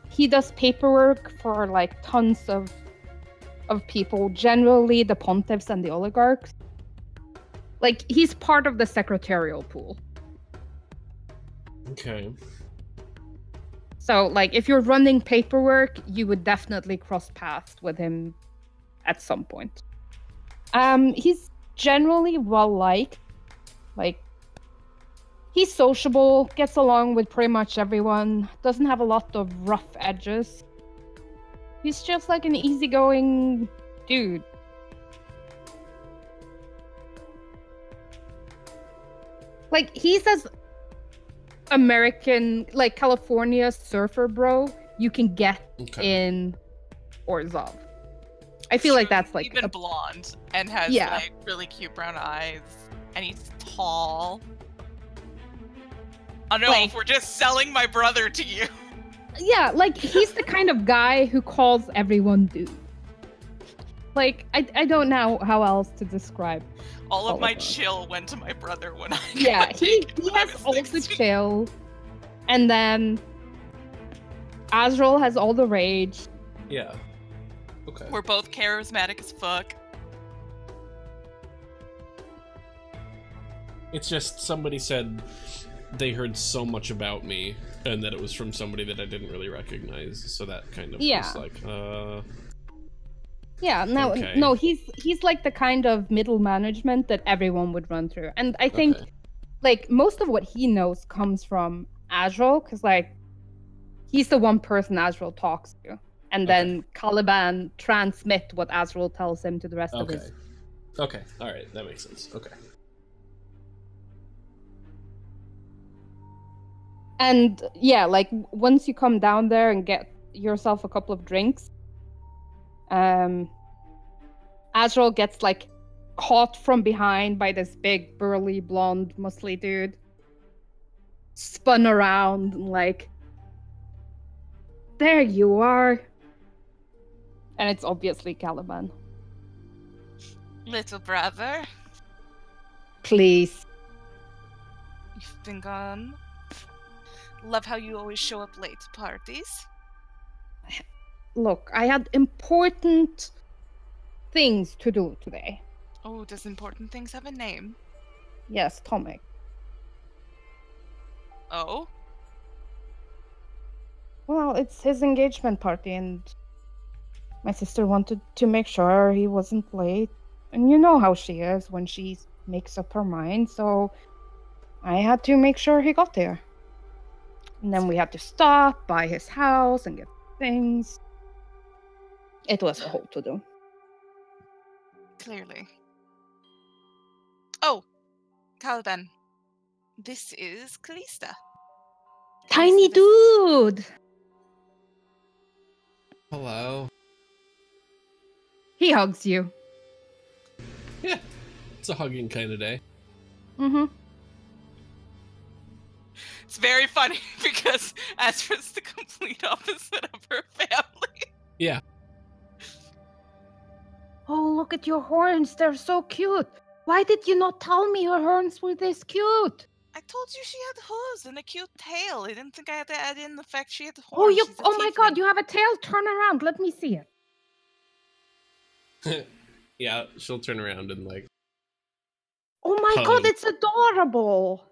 [SPEAKER 2] He does paperwork for like tons of people, generally the pontiffs and the oligarchs. Like, he's part of the secretarial pool.
[SPEAKER 6] Okay.
[SPEAKER 2] So, like, if you're running paperwork, you would definitely cross paths with him at some point. He's generally well-liked. Like, he's sociable, gets along with pretty much everyone, doesn't have a lot of rough edges. He's just like an easygoing dude. Like, he's as American, like California surfer bro you can get in Orzhov. I feel like that's like
[SPEAKER 3] even blonde and has like really cute brown eyes, and he's tall. I don't know if we're just selling my brother to you.
[SPEAKER 2] Yeah, like he's the kind of guy who calls everyone dude. Like, I don't know how else to describe.
[SPEAKER 3] All of my chill went to my brother when I
[SPEAKER 2] he has all the chill, and then Azrael has all the rage.
[SPEAKER 6] Yeah. Okay.
[SPEAKER 3] We're both charismatic as fuck.
[SPEAKER 6] It's just somebody said they heard so much about me, and that it was from somebody that I didn't really recognize, so that kind of was like,
[SPEAKER 2] Yeah, no, he's like the kind of middle management that everyone would run through. And I think, like, most of what he knows comes from Azrael, because, like, he's the one person Azrael talks to. And then Caliban transmit what Azrael tells him to the rest of his...
[SPEAKER 6] Okay, alright, that makes sense. Okay.
[SPEAKER 2] And, yeah, like, once you come down there and get yourself a couple of drinks, Azrael gets like caught from behind by this big burly blonde muscly dude, spun around and like there you are. And it's obviously Caliban.
[SPEAKER 3] Little brother,
[SPEAKER 2] Please.
[SPEAKER 3] you've been gone. Love how you always show up late to parties.
[SPEAKER 2] Look, I had important things to do today.
[SPEAKER 3] Oh, does important things have a name?
[SPEAKER 2] Yes, Tomek.
[SPEAKER 3] Oh?
[SPEAKER 2] Well, it's his engagement party, and my sister wanted to make sure he wasn't late. And you know how she is when she makes up her mind, so I had to make sure he got there. And then we had to stop by his house and get things. It was a whole to-do.
[SPEAKER 3] Clearly. Oh, Caliban. This is Kallista.
[SPEAKER 2] Tiny dude!
[SPEAKER 7] Hello.
[SPEAKER 2] He hugs you.
[SPEAKER 6] Yeah, it's a hugging kind of day.
[SPEAKER 2] Mm-hmm.
[SPEAKER 3] It's very funny because Azra's the complete opposite of her family.
[SPEAKER 6] Yeah.
[SPEAKER 2] Oh, look at your horns. They're so cute. Why did you not tell me your horns were this cute?
[SPEAKER 3] I told you she had hooves and a cute tail. I didn't think I had to add in the fact she had horns.
[SPEAKER 2] Oh,
[SPEAKER 3] She's a
[SPEAKER 2] oh my god,
[SPEAKER 3] tiefling.
[SPEAKER 2] you have a tail? Turn around. Let me see it.
[SPEAKER 6] Yeah, she'll turn around and like.
[SPEAKER 2] Oh my god, it's adorable.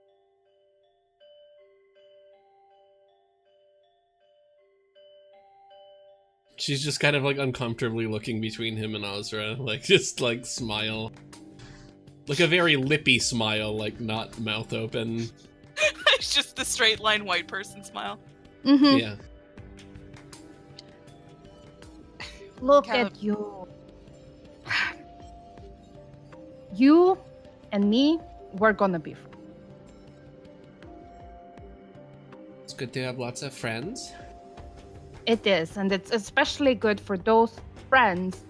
[SPEAKER 6] She's just kind of like uncomfortably looking between him and Azra, like just like smile. Like a very lippy smile, like not mouth open.
[SPEAKER 3] It's just the straight line white person smile.
[SPEAKER 2] Mm-hmm.
[SPEAKER 6] Yeah.
[SPEAKER 2] Look
[SPEAKER 3] Caleb.
[SPEAKER 2] at you. You and me, we're gonna be friends.
[SPEAKER 7] It's good to have lots of friends.
[SPEAKER 2] It is, and it's especially good for those friends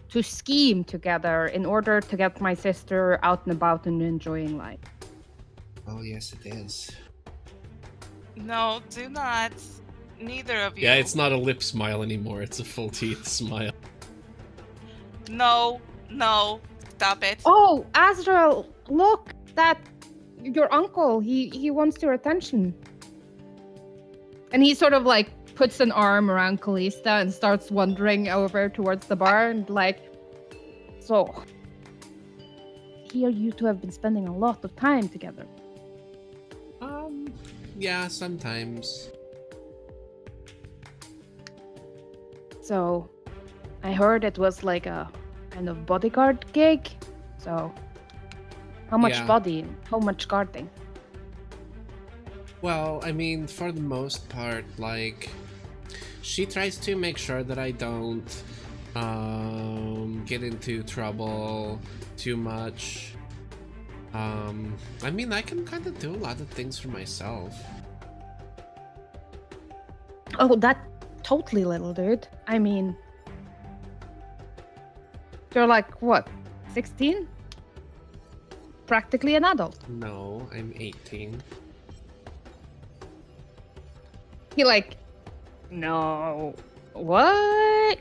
[SPEAKER 2] to scheme together in order to get my sister out and about and enjoying life.
[SPEAKER 7] Oh, yes, it is.
[SPEAKER 3] No, do not. Neither of you.
[SPEAKER 6] Yeah, it's not a lip smile anymore, it's a full teeth smile.
[SPEAKER 3] No, no. Stop it.
[SPEAKER 2] Oh, Azra, look, that your uncle, he wants your attention. And he sort of like puts an arm around Kallista and starts wandering over towards the bar and like, so here you two have been spending a lot of time together.
[SPEAKER 7] Yeah, sometimes.
[SPEAKER 2] So I heard it was like a kind of bodyguard gig. So how much
[SPEAKER 7] Yeah.
[SPEAKER 2] body, how much guarding?
[SPEAKER 7] Well, I mean, for the most part, like, she tries to make sure that I don't get into trouble too much. I mean, I can kind of do a lot of things for myself.
[SPEAKER 2] Oh, that totally little dude. I mean, you're like, what, 16? Practically an adult.
[SPEAKER 7] No, I'm 18.
[SPEAKER 2] He like, no, what?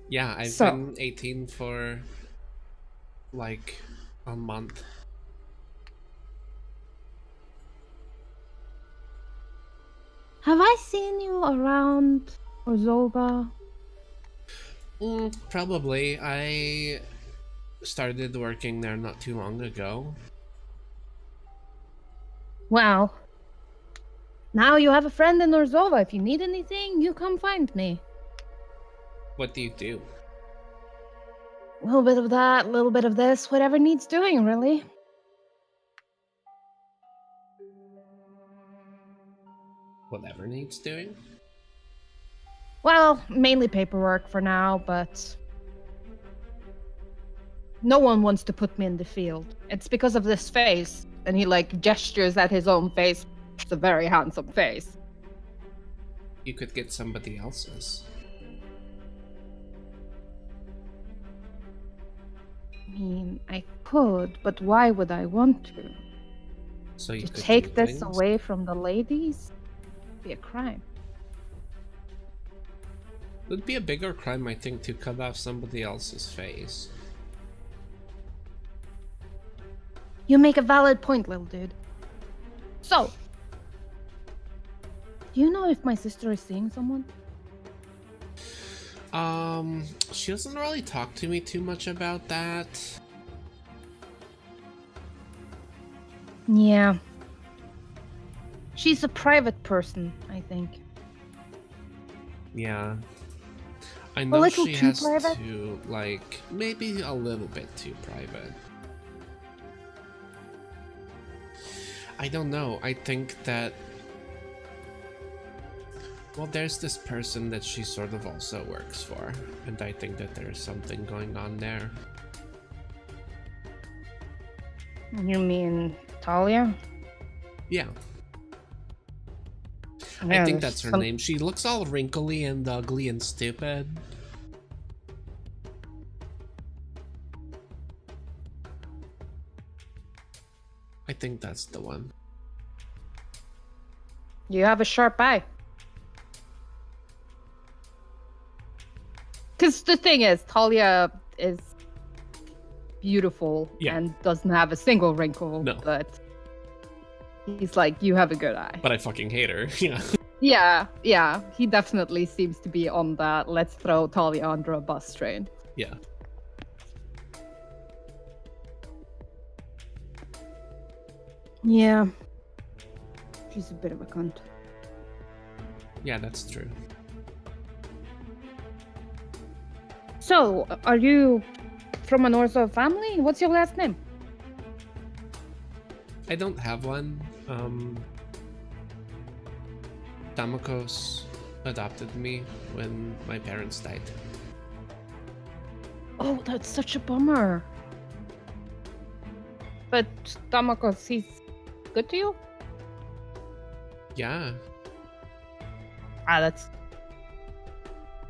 [SPEAKER 7] Yeah, I've
[SPEAKER 2] So-
[SPEAKER 7] been 18 for like a month.
[SPEAKER 2] Have I seen you around Orzova?
[SPEAKER 7] Probably. I started working there not too long ago.
[SPEAKER 2] Well, now you have a friend in Orzova. If you need anything, you come find me.
[SPEAKER 7] What do you do?
[SPEAKER 2] A little bit of that, a little bit of this, whatever needs doing, really.
[SPEAKER 7] Whatever needs doing?
[SPEAKER 2] Well, mainly paperwork for now, but no one wants to put me in the field. It's because of this face. And he like gestures at his own face. It's a very handsome face.
[SPEAKER 7] You could get somebody else's.
[SPEAKER 2] I mean, I could, but why would I want to?
[SPEAKER 7] So you
[SPEAKER 2] To
[SPEAKER 7] could
[SPEAKER 2] take
[SPEAKER 7] do
[SPEAKER 2] this
[SPEAKER 7] things?
[SPEAKER 2] away from the ladies would be a crime.
[SPEAKER 7] It would be a bigger crime, I think, to cut off somebody else's face.
[SPEAKER 2] You make a valid point, little dude. So, do you know if my sister is seeing someone?
[SPEAKER 7] She doesn't really talk to me too much about that.
[SPEAKER 2] Yeah. She's a private person, I think.
[SPEAKER 7] Yeah. I know
[SPEAKER 2] little
[SPEAKER 7] she
[SPEAKER 2] too
[SPEAKER 7] has
[SPEAKER 2] private?
[SPEAKER 7] to, like, maybe a little bit too private. I don't know. I think that... Well, there's this person that she sort of also works for, and I think that there's something going on there.
[SPEAKER 2] You mean Talia?
[SPEAKER 7] Yeah. I
[SPEAKER 2] Yeah,
[SPEAKER 7] think
[SPEAKER 2] there's
[SPEAKER 7] that's her
[SPEAKER 2] some-
[SPEAKER 7] name. She looks all wrinkly and ugly and stupid. I think that's the one.
[SPEAKER 2] You have a sharp eye. Because the thing is, Talia is beautiful
[SPEAKER 7] Yeah.
[SPEAKER 2] and doesn't have a single wrinkle,
[SPEAKER 7] No.
[SPEAKER 2] but he's like, you have a good eye.
[SPEAKER 7] But I fucking hate her. Yeah.
[SPEAKER 2] Yeah, he definitely seems to be on that let's throw Talia under a bus train.
[SPEAKER 7] Yeah.
[SPEAKER 2] Yeah. She's a bit of a cunt.
[SPEAKER 7] Yeah, that's true.
[SPEAKER 2] So, are you from an Orzo family? What's your last name?
[SPEAKER 7] I don't have one. Damakos adopted me when my parents died.
[SPEAKER 2] Oh, that's such a bummer. But Damakos, he's good to you?
[SPEAKER 7] Yeah.
[SPEAKER 2] That's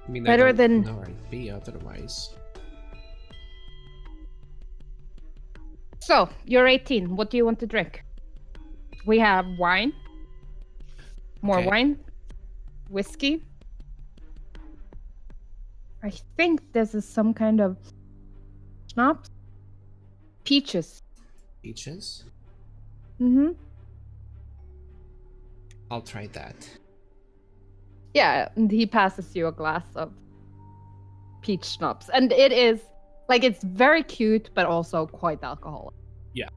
[SPEAKER 7] I mean,
[SPEAKER 2] Better
[SPEAKER 7] I don't
[SPEAKER 2] than-
[SPEAKER 7] know where I'd be otherwise.
[SPEAKER 2] So, you're 18. What do you want to drink? We have wine. More
[SPEAKER 7] Okay.
[SPEAKER 2] wine. Whiskey. I think this is some kind of schnapps. Peaches.
[SPEAKER 7] Peaches?
[SPEAKER 2] Mm-hmm.
[SPEAKER 7] I'll try that.
[SPEAKER 2] Yeah, and he passes you a glass of peach schnapps. And it is, like, it's very cute, but also quite alcoholic.
[SPEAKER 7] Yeah.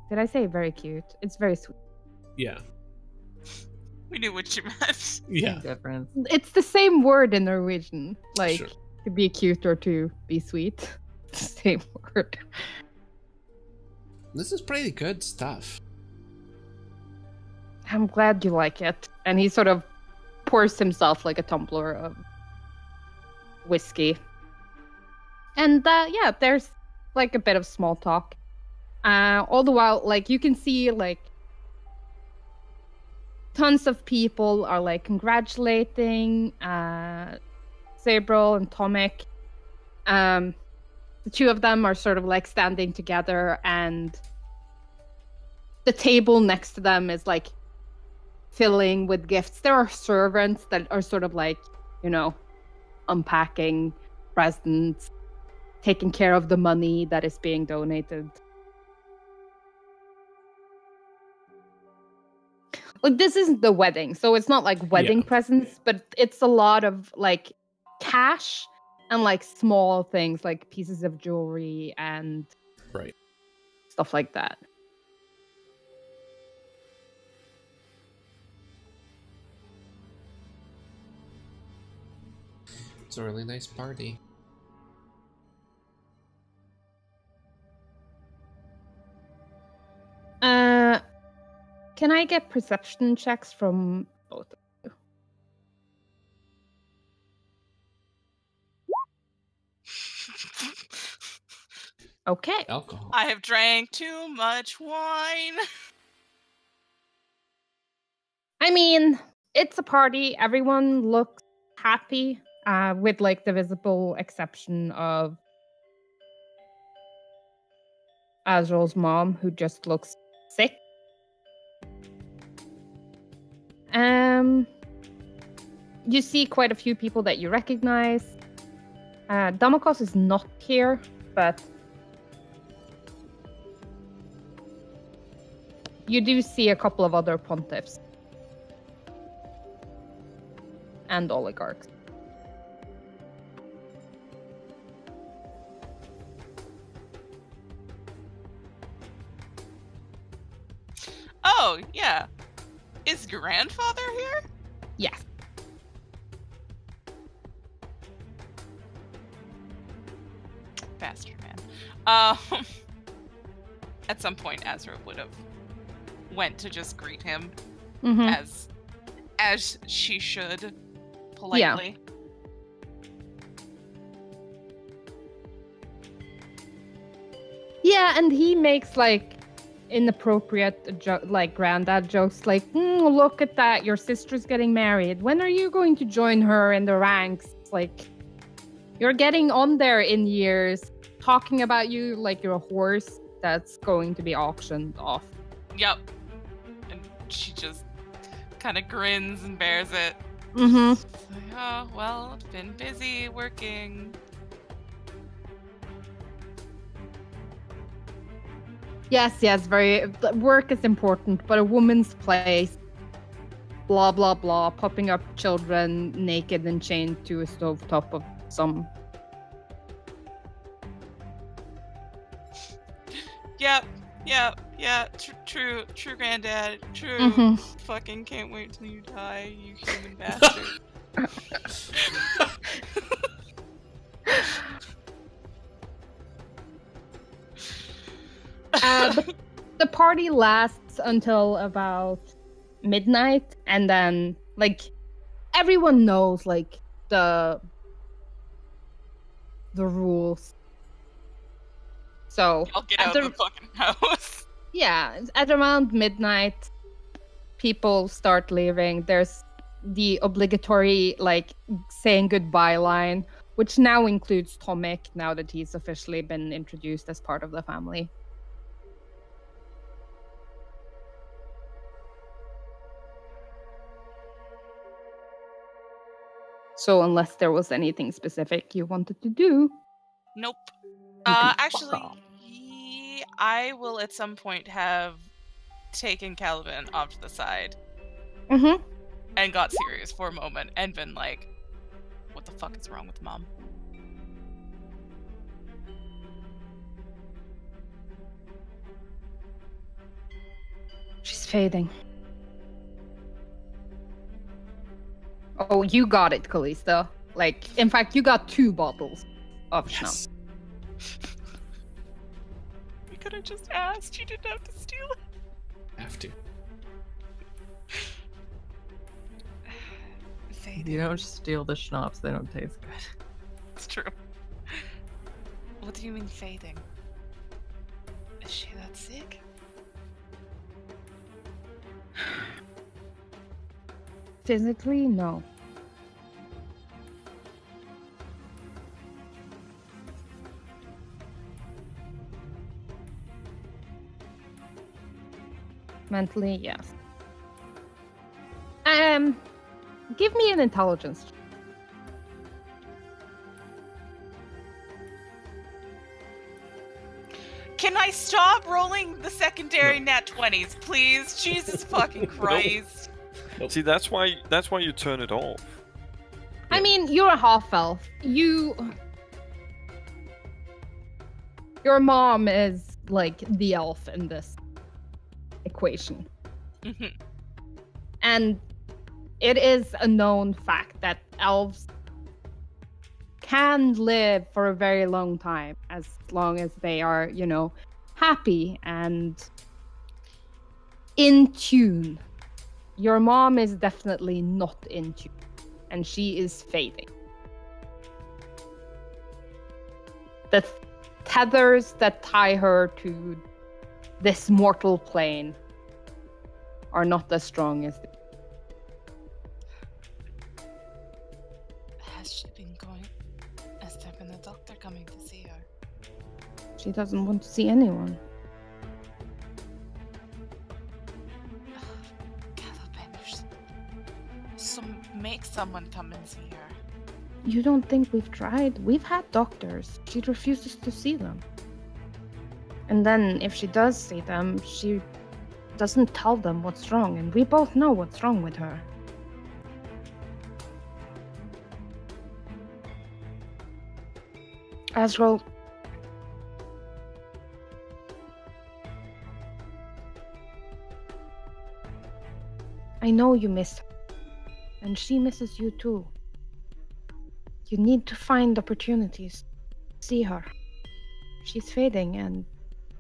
[SPEAKER 2] Did I say very cute? It's very sweet.
[SPEAKER 7] Yeah.
[SPEAKER 3] We knew what you meant.
[SPEAKER 7] Yeah.
[SPEAKER 4] Difference.
[SPEAKER 2] It's the same word in Norwegian. Like,
[SPEAKER 7] Sure.
[SPEAKER 2] to be cute or to be sweet. Same word.
[SPEAKER 7] This is pretty good stuff.
[SPEAKER 2] I'm glad you like it. And he sort of pours himself like a tumbler of whiskey. And yeah, there's like a bit of small talk. All the while, like, you can see like tons of people are like congratulating Sabril and Tomek. The two of them are sort of like standing together, and the table next to them is like filling with gifts. There are servants that are sort of like, you know, unpacking presents, taking care of the money that is being donated. Like, this isn't the wedding, so it's not like wedding
[SPEAKER 7] Yeah.
[SPEAKER 2] presents, but it's a lot of like cash and like small things like pieces of jewelry and
[SPEAKER 7] Right.
[SPEAKER 2] stuff like that.
[SPEAKER 7] It's a really nice party.
[SPEAKER 2] Can I get perception checks from both of you? Okay.
[SPEAKER 7] Alcohol.
[SPEAKER 3] I have drank too much wine.
[SPEAKER 2] I mean, it's a party. Everyone looks happy, with like the visible exception of Azrael's mom, who just looks sick. You see quite a few people that you recognize. Damakos is not here, but you do see a couple of other pontiffs and oligarchs.
[SPEAKER 3] Oh, yeah. Is grandfather here?
[SPEAKER 2] Yes.
[SPEAKER 3] Bastard, man. At some point, Azra would have went to just greet him as she should, politely.
[SPEAKER 2] Yeah, and he makes like inappropriate like granddad jokes like, look at that, your sister's getting married. When are you going to join her in the ranks? Like, you're getting on there in years, talking about you like you're a horse that's going to be auctioned off.
[SPEAKER 3] Yep. And she just kind of grins and bears it.
[SPEAKER 2] Mm-hmm.
[SPEAKER 3] Like, oh, well, been busy working.
[SPEAKER 2] Yes, very. Work is important, but a woman's place. Blah, blah, blah. Popping up children naked and chained to a stovetop of some.
[SPEAKER 3] Yep. True, granddad. True. Fucking can't wait till you die, you human bastard.
[SPEAKER 2] The party lasts until about midnight, and then like everyone knows like the rules. So
[SPEAKER 3] I'll get out of the fucking house.
[SPEAKER 2] Yeah, at around midnight, people start leaving. There's the obligatory like saying goodbye line, which now includes Tomek, now that he's officially been introduced as part of the family. So unless there was anything specific you wanted to do.
[SPEAKER 3] Nope.
[SPEAKER 2] Actually,
[SPEAKER 3] I will at some point have taken Calvin off to the side. And got serious for a moment and been like, what the fuck is wrong with Mom?
[SPEAKER 2] She's fading. Oh, you got it, Kallista. Like, in fact, you got 2 bottles of schnapps.
[SPEAKER 3] You could have just asked. You didn't have to steal it.
[SPEAKER 6] Have to.
[SPEAKER 4] You don't steal the schnapps, they don't taste good.
[SPEAKER 3] It's true. What do you mean fading? Is she that sick?
[SPEAKER 2] Physically, no. Mentally, yes. Give me an intelligence.
[SPEAKER 3] Can I stop rolling the secondary nat 20s, please? Jesus fucking Christ.
[SPEAKER 6] Nope.
[SPEAKER 1] See, that's why you turn it off.
[SPEAKER 2] I mean, you're a half elf. Your mom is like the elf in this equation. And it is a known fact that elves can live for a very long time, as long as they are, happy and in tune. Your mom is definitely not in tune, and she is fading. The tethers that tie her to this mortal plane are not as strong as they.
[SPEAKER 3] Has she been going? Has there been a doctor coming to see her?
[SPEAKER 2] She doesn't want to see anyone.
[SPEAKER 3] someone come and see her.
[SPEAKER 2] You don't think we've tried? We've had doctors. She refuses to see them. And then if she does see them, she doesn't tell them what's wrong, and we both know what's wrong with her. Azra, I know you miss her, and she misses you too. You need to find opportunities to see her. She's fading, and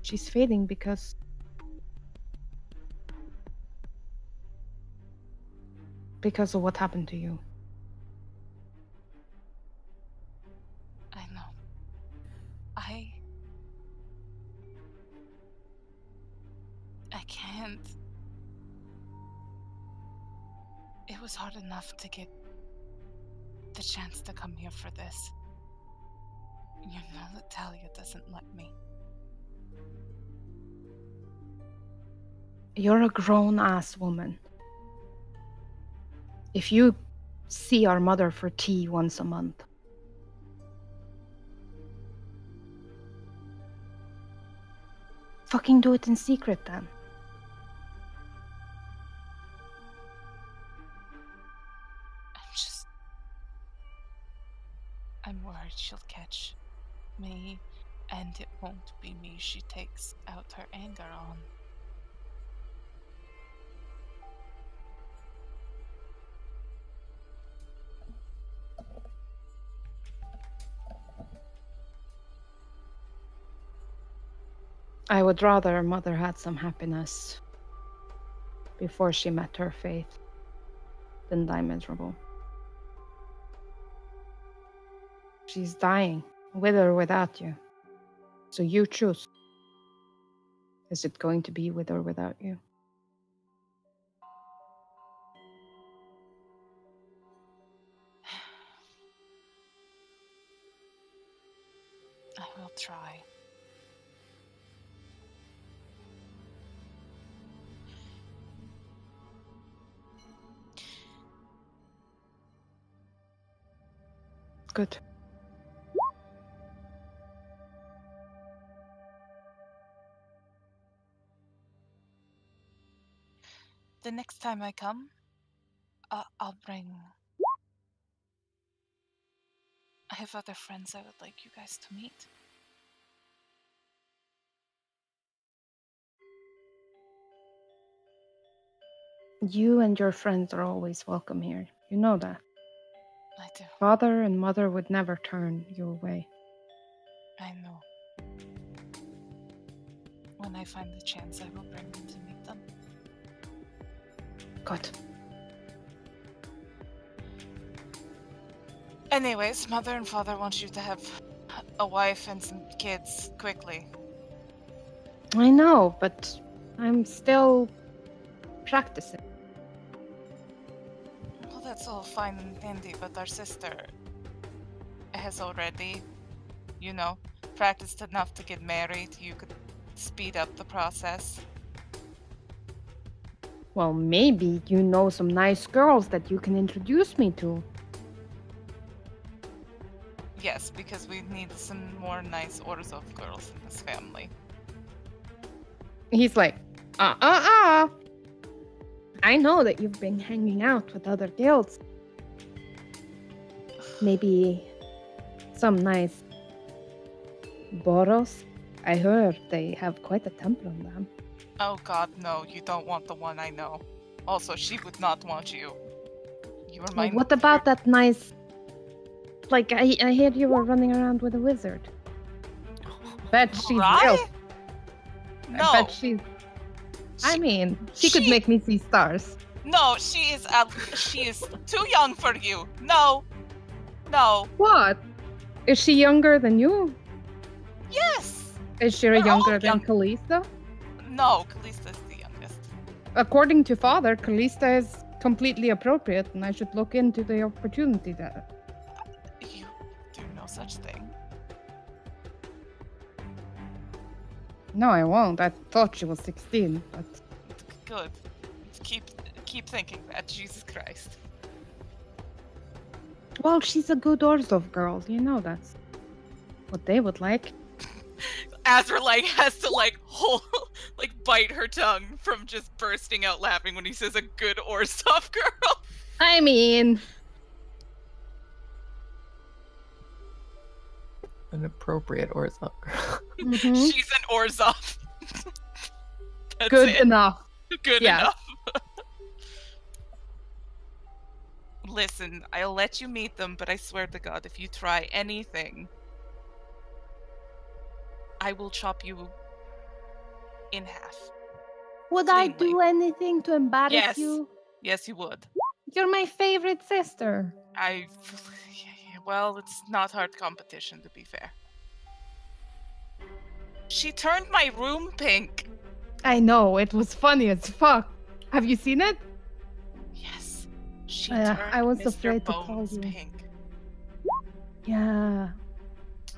[SPEAKER 2] she's fading because of what happened to you.
[SPEAKER 3] I know. I can't. It was hard enough to get the chance to come here for this. You know that Talia doesn't let me.
[SPEAKER 2] You're a grown-ass woman. If you see our mother for tea once a month, fucking do it in secret then.
[SPEAKER 3] I'm worried she'll catch me, and it won't be me she takes out her anger on.
[SPEAKER 2] I would rather Mother had some happiness before she met her fate than die miserable. She's dying, with or without you. So you choose. Is it going to be with or without you?
[SPEAKER 3] I will try.
[SPEAKER 2] Good.
[SPEAKER 3] The next time I come, I'll bring... I have other friends I would like you guys to meet.
[SPEAKER 2] You and your friends are always welcome here. You know that.
[SPEAKER 3] I do.
[SPEAKER 2] Father and Mother would never turn you away.
[SPEAKER 3] I know. When I find the chance, I will bring them to meet them.
[SPEAKER 2] Good.
[SPEAKER 3] Anyways, Mother and Father want you to have a wife and some kids quickly.
[SPEAKER 2] I know, but I'm still practicing.
[SPEAKER 3] Well, that's all fine and dandy, but our sister has already, you know, practiced enough to get married. You could speed up the process.
[SPEAKER 2] Well, maybe you know some nice girls that you can introduce me to.
[SPEAKER 3] Yes, because we need some more nice orders of girls in this family.
[SPEAKER 2] He's like, I know that you've been hanging out with other guilds. Maybe some nice Boros. I heard they have quite a temper on them.
[SPEAKER 3] Oh god, no, you don't want the one I know. Also, she would not want you. You remind me.
[SPEAKER 2] What about that nice... Like, I heard you were running around with a wizard. Bet she's
[SPEAKER 3] Mirai?
[SPEAKER 2] real.
[SPEAKER 3] No.
[SPEAKER 2] I bet she's... I mean, she could make me see stars.
[SPEAKER 3] No, she is too young for you. No. No.
[SPEAKER 2] What? Is she younger than you?
[SPEAKER 3] Yes.
[SPEAKER 2] Is she
[SPEAKER 3] They're all
[SPEAKER 2] younger than
[SPEAKER 3] young.
[SPEAKER 2] Kallista?
[SPEAKER 3] No, Kallista is the youngest.
[SPEAKER 2] According to Father, Kallista is completely appropriate, and I should look into the opportunity there.
[SPEAKER 3] You do no such thing.
[SPEAKER 2] No, I won't. I thought she was 16, but...
[SPEAKER 3] Good. Keep thinking that. Jesus Christ.
[SPEAKER 2] Well, she's a good Orzhov girl. You know that's what they would like.
[SPEAKER 3] Azra like has to like hold, like bite her tongue from just bursting out laughing when he says a good Orzhov girl.
[SPEAKER 2] I mean,
[SPEAKER 4] An appropriate Orzhov girl.
[SPEAKER 2] mhm.
[SPEAKER 3] She's an Orzhov. That's
[SPEAKER 2] Good
[SPEAKER 3] it.
[SPEAKER 2] enough.
[SPEAKER 3] Good
[SPEAKER 2] Yeah.
[SPEAKER 3] enough. Listen, I'll let you meet them, but I swear to God, if you try anything, I will chop you in half.
[SPEAKER 2] Would I
[SPEAKER 3] Cleanly.
[SPEAKER 2] do anything to embarrass
[SPEAKER 3] Yes.
[SPEAKER 2] you?
[SPEAKER 3] Yes, you would.
[SPEAKER 2] You're my favorite sister.
[SPEAKER 3] Well, it's not hard competition, to be fair. She turned my room pink.
[SPEAKER 2] I know, it was funny as fuck. Have you seen it?
[SPEAKER 3] Yes. She
[SPEAKER 2] Yeah,
[SPEAKER 3] turned
[SPEAKER 2] I was
[SPEAKER 3] Mr.
[SPEAKER 2] afraid to tell
[SPEAKER 3] Bones
[SPEAKER 2] you.
[SPEAKER 3] pink.
[SPEAKER 2] Yeah.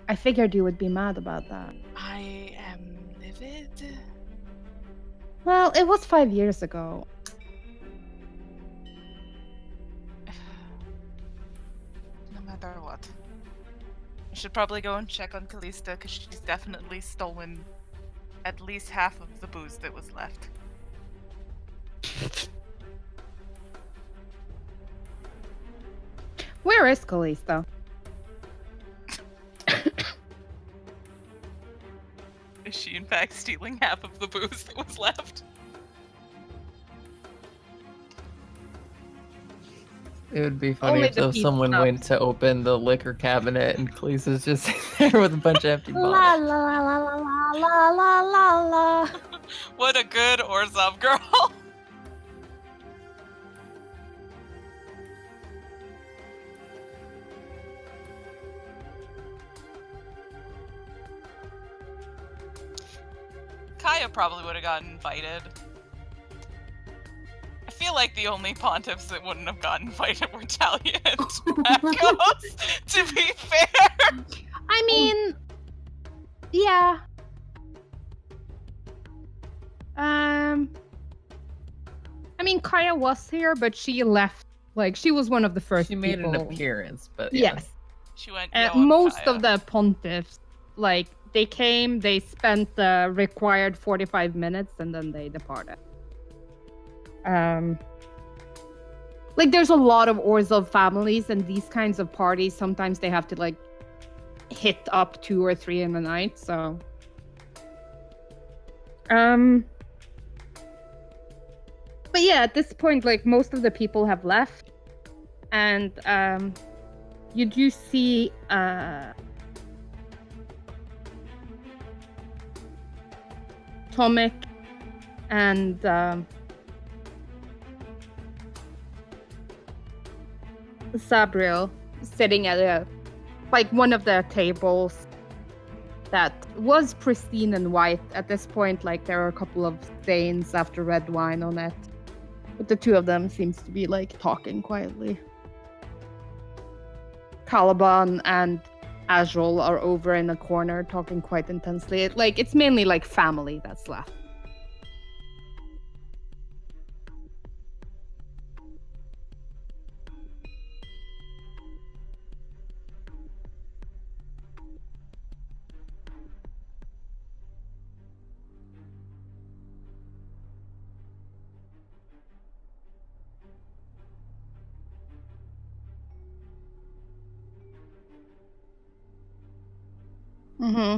[SPEAKER 2] I figured you would be mad about that.
[SPEAKER 3] I am livid.
[SPEAKER 2] Well, it was 5 years ago.
[SPEAKER 3] No matter what. I should probably go and check on Kallista, because she's definitely stolen at least half of the booze that was left.
[SPEAKER 2] Where is Kallista?
[SPEAKER 3] Is she in fact stealing half of the booze that was left?
[SPEAKER 4] It would be funny
[SPEAKER 2] Only
[SPEAKER 4] if
[SPEAKER 2] the
[SPEAKER 4] though
[SPEAKER 2] peace
[SPEAKER 4] someone
[SPEAKER 2] stuff.
[SPEAKER 4] went to open the liquor cabinet and Kalisa's just sitting there with a bunch of empty
[SPEAKER 2] La
[SPEAKER 4] bottles.
[SPEAKER 2] la la la la la la la la.
[SPEAKER 3] What a good Orzhov girl! Kaya probably would have gotten invited. I feel like the only pontiffs that wouldn't have gotten invited were Talia and Dracos, to be fair.
[SPEAKER 2] I mean, yeah. I mean, Kaya was here, but she left. Like, she was one of the first
[SPEAKER 4] She made
[SPEAKER 2] people.
[SPEAKER 4] an appearance, but yeah.
[SPEAKER 2] Yes.
[SPEAKER 3] She went.
[SPEAKER 2] Most
[SPEAKER 3] Kaya.
[SPEAKER 2] of the pontiffs, like, they came, they spent the required 45 minutes, and then they departed. Like, there's a lot of Orzhov families, and these kinds of parties, sometimes they have to, like, hit up 2 or 3 in the night, so... But yeah, at this point, like, most of the people have left, and, you do see, Tomek and, Sabriel sitting at one of the tables that was pristine and white. At this point, like, there are a couple of stains after red wine on it. But the two of them seems to be, like, talking quietly. Caliban and Azrael are over in a corner talking quite intensely. It's mainly, like, family that's left. Mm-hmm.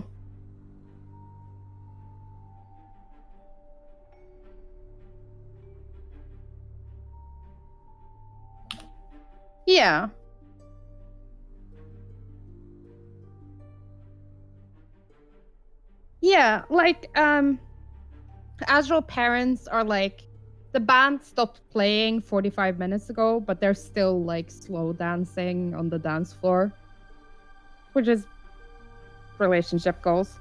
[SPEAKER 2] Yeah. Yeah, like, Azrael parents are like, the band stopped playing 45 minutes ago, but they're still, like, slow dancing on the dance floor. Which is relationship goals.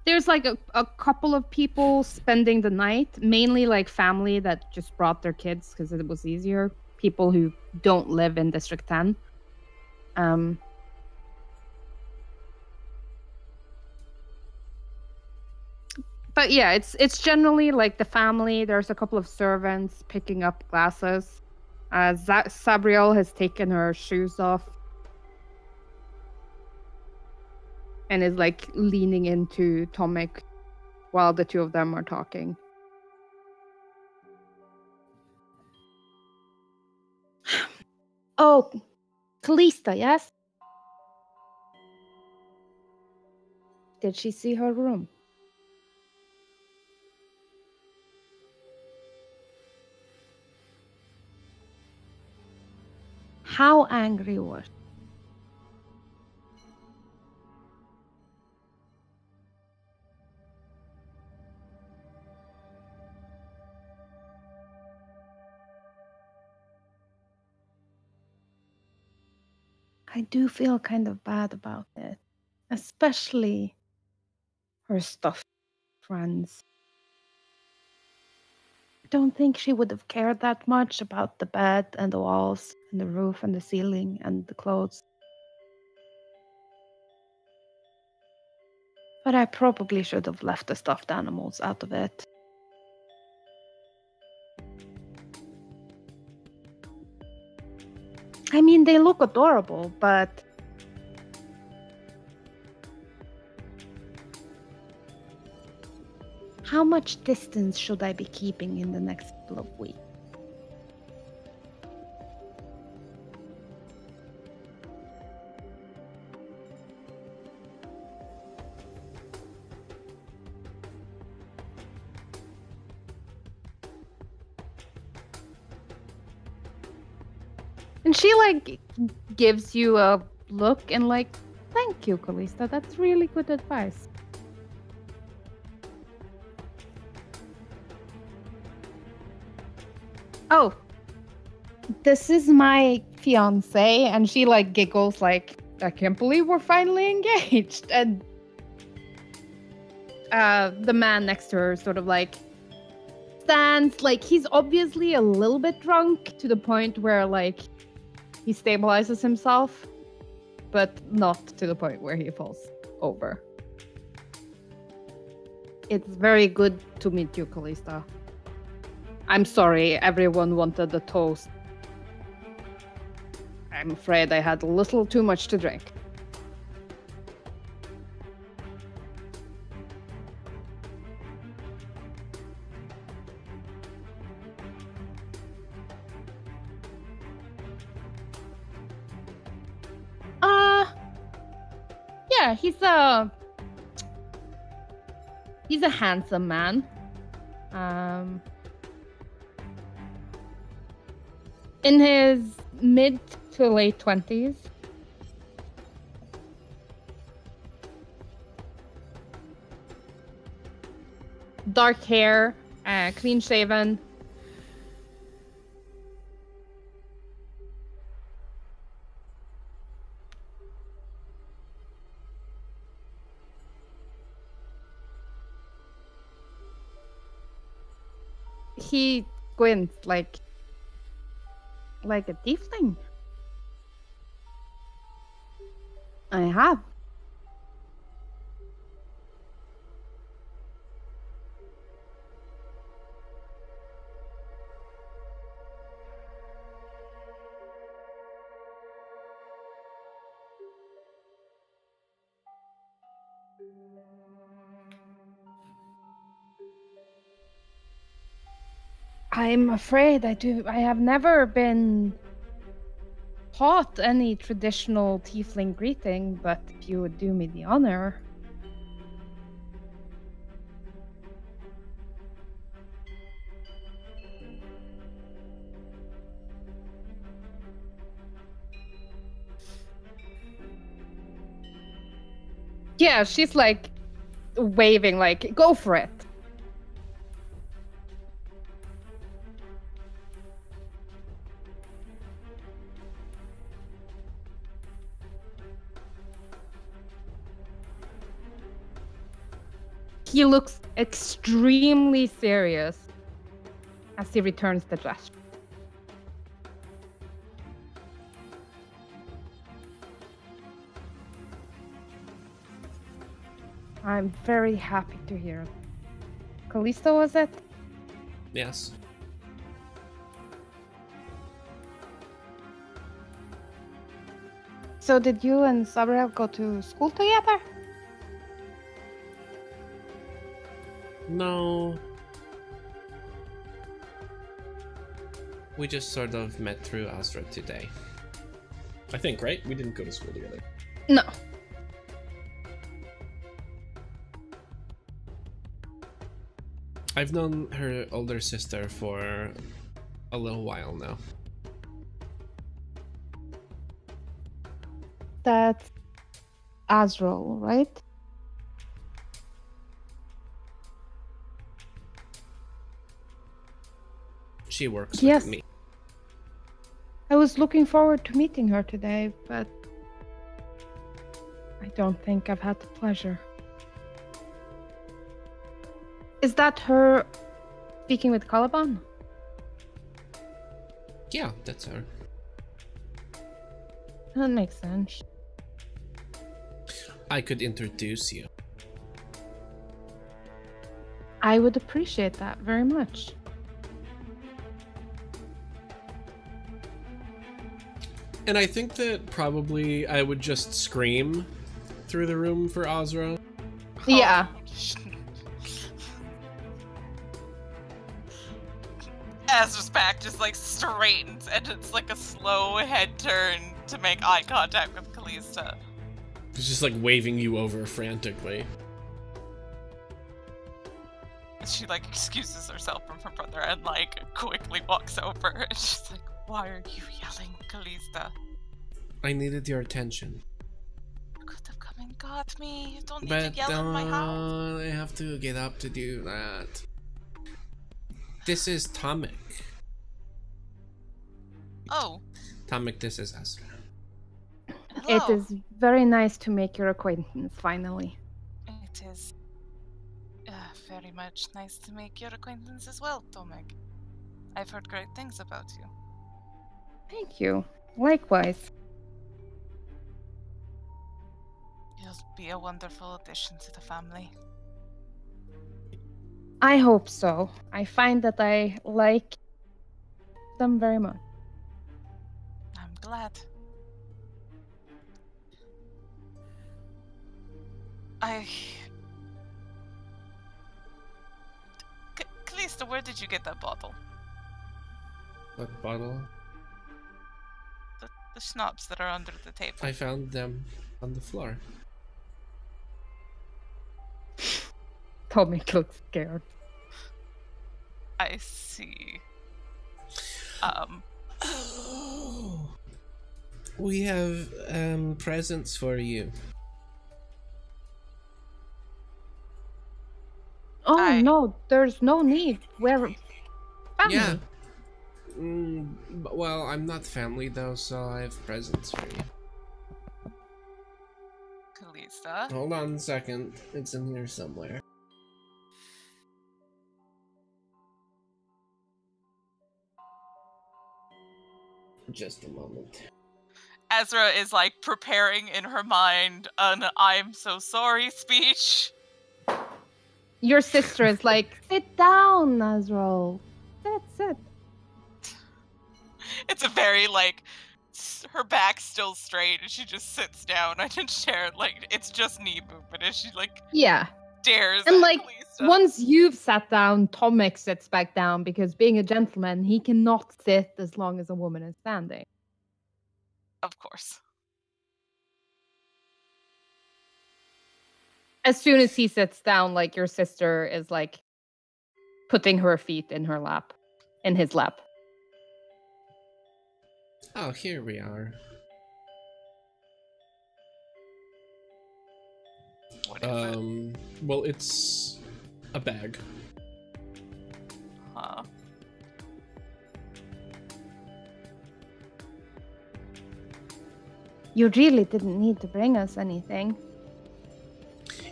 [SPEAKER 2] There's, like, a couple of people spending the night, mainly, like, family that just brought their kids because it was easier. People who don't live in District 10. But yeah, it's generally like the family. There's a couple of servants picking up glasses. Sabriel has taken her shoes off and is like leaning into Tomek while the two of them are talking. Oh, Kallista, yes? Did she see her room? How angry was she? I do feel kind of bad about it, especially her stuffed friends. I don't think she would have cared that much about the bed and the walls and the roof and the ceiling and the clothes. But I probably should have left the stuffed animals out of it. I mean, they look adorable, but how much distance should I be keeping in the next couple of weeks? And she like gives you a look and like, thank you, Kallista. That's really good advice. Oh, this is my fiance, and she like giggles like, I can't believe we're finally engaged. And the man next to her sort of like stands, like he's obviously a little bit drunk to the point where like he stabilizes himself, but not to the point where he falls over. It's very good to meet you, Kallista. I'm sorry, everyone wanted a toast. I'm afraid I had a little too much to drink. Yeah, he's a handsome man. In his mid to late 20s. Dark hair, clean shaven. He squints like a tiefling. I have. I'm afraid I do. I have never been taught any traditional tiefling greeting, but if you would do me the honor. Yeah, she's like waving, like, go for it. He looks extremely serious as he returns the gesture. I'm very happy to hear it. Kallista, was it?
[SPEAKER 6] Yes.
[SPEAKER 2] So did you and Azra go to school together?
[SPEAKER 7] No. We just sort of met through Azra today.
[SPEAKER 6] I think, right? We didn't go to school together.
[SPEAKER 2] No.
[SPEAKER 7] I've known her older sister for a little while now.
[SPEAKER 2] That's Azra, right?
[SPEAKER 7] She works
[SPEAKER 2] Yes.
[SPEAKER 7] with me.
[SPEAKER 2] I was looking forward to meeting her today, but I don't think I've had the pleasure. Is that her speaking with Caliban?
[SPEAKER 7] Yeah, that's her.
[SPEAKER 2] That makes sense.
[SPEAKER 7] I could introduce you.
[SPEAKER 2] I would appreciate that very much.
[SPEAKER 6] And I think that probably I would just scream through the room for Azra.
[SPEAKER 2] Yeah.
[SPEAKER 3] Azra's back just like straightens and it's like a slow head turn to make eye contact with Kallista.
[SPEAKER 6] She's just like waving you over frantically.
[SPEAKER 3] She like excuses herself from her brother and like quickly walks over and she's like, "Why are you yelling, Kallista?
[SPEAKER 7] I needed your attention.
[SPEAKER 3] You could have come and got me. You don't need to yell in my house."
[SPEAKER 7] I have to get up to do that. This is Tomek.
[SPEAKER 3] Oh,
[SPEAKER 7] Tomek, this is Azra.
[SPEAKER 3] hello.
[SPEAKER 2] It is very nice to make your acquaintance, finally.
[SPEAKER 3] It is very much nice to make your acquaintance as well, Tomek. I've heard great things about you.
[SPEAKER 2] Thank you. Likewise.
[SPEAKER 3] You'll be a wonderful addition to the family.
[SPEAKER 2] I hope so. I find that I like them very much.
[SPEAKER 3] I'm glad. Kallista, where did you get that bottle?
[SPEAKER 7] What bottle?
[SPEAKER 3] The schnapps that are under the table.
[SPEAKER 7] I found them on the floor.
[SPEAKER 2] Tomek looks scared.
[SPEAKER 3] I see.
[SPEAKER 7] Oh, we have presents for you.
[SPEAKER 2] Oh no, there's no need. We're family.
[SPEAKER 7] Yeah. Well, I'm not family though, so I have presents for you.
[SPEAKER 3] Kallista.
[SPEAKER 7] Hold on a second. It's in here somewhere. Just a moment.
[SPEAKER 3] Azra is like preparing in her mind an "I'm so sorry" speech.
[SPEAKER 2] Your sister is like, sit down, Azra. Sit.
[SPEAKER 3] It's a very like her back's still straight and she just sits down on a chair. Like it's just knee movement and she like
[SPEAKER 2] Yeah.
[SPEAKER 3] stares
[SPEAKER 2] And
[SPEAKER 3] at
[SPEAKER 2] like
[SPEAKER 3] Kallista.
[SPEAKER 2] once you've sat down, Tomek sits back down because being a gentleman, he cannot sit as long as a woman is standing.
[SPEAKER 3] Of course.
[SPEAKER 2] As soon as he sits down, like your sister is like putting her feet in his lap.
[SPEAKER 7] Oh, here we are.
[SPEAKER 3] What is it?
[SPEAKER 6] Well, it's a bag.
[SPEAKER 3] Huh.
[SPEAKER 2] You really didn't need to bring us anything.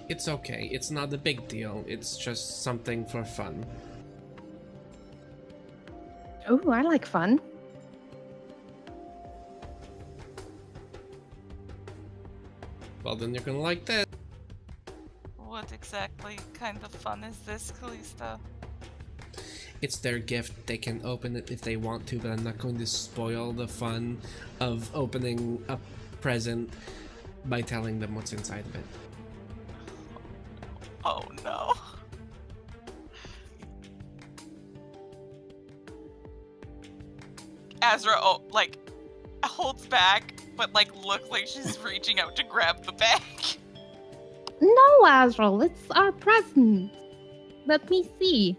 [SPEAKER 7] It's okay. It's not a big deal. It's just something for fun.
[SPEAKER 2] Oh, I like fun.
[SPEAKER 7] Well, then you're gonna like that.
[SPEAKER 3] What exactly kind of fun is this, Kallista?
[SPEAKER 7] It's their gift. They can open it if they want to, but I'm not going to spoil the fun of opening a present by telling them what's inside of it.
[SPEAKER 3] Oh no. Azra, holds back, but looks like she's reaching out to grab the bag.
[SPEAKER 2] No, Azra, it's our present. Let me see.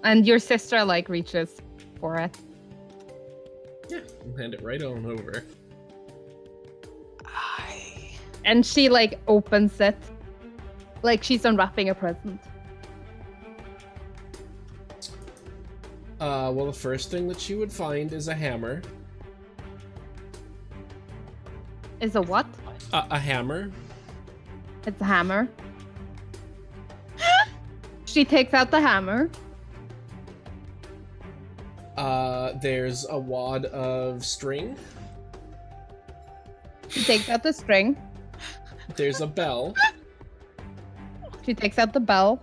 [SPEAKER 2] And your sister reaches for it.
[SPEAKER 6] Yeah, I'll hand it right on over.
[SPEAKER 2] And she opens it. Like she's unwrapping a present.
[SPEAKER 6] Well, the first thing that she would find is a hammer.
[SPEAKER 2] Is a what?
[SPEAKER 6] A hammer.
[SPEAKER 2] It's a hammer. She takes out the hammer.
[SPEAKER 6] There's a wad of string.
[SPEAKER 2] She takes out the string.
[SPEAKER 6] There's a bell.
[SPEAKER 2] She takes out the bell.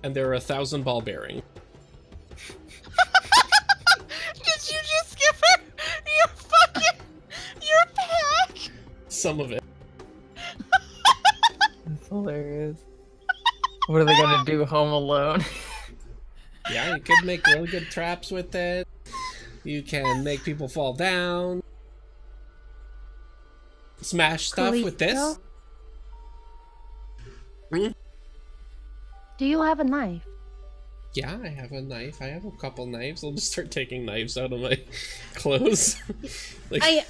[SPEAKER 6] And there are 1,000 ball bearings.
[SPEAKER 3] Did you just give her your pack?
[SPEAKER 6] Some of it.
[SPEAKER 4] That's hilarious. What are they gonna do? Home Alone?
[SPEAKER 6] Yeah, you could make really good traps with it. You can make people fall down. Smash stuff with this. Hmm?
[SPEAKER 2] Do you have a knife?
[SPEAKER 6] Yeah, I have a knife. I have a couple knives. I'll just start taking knives out of my clothes.
[SPEAKER 2] I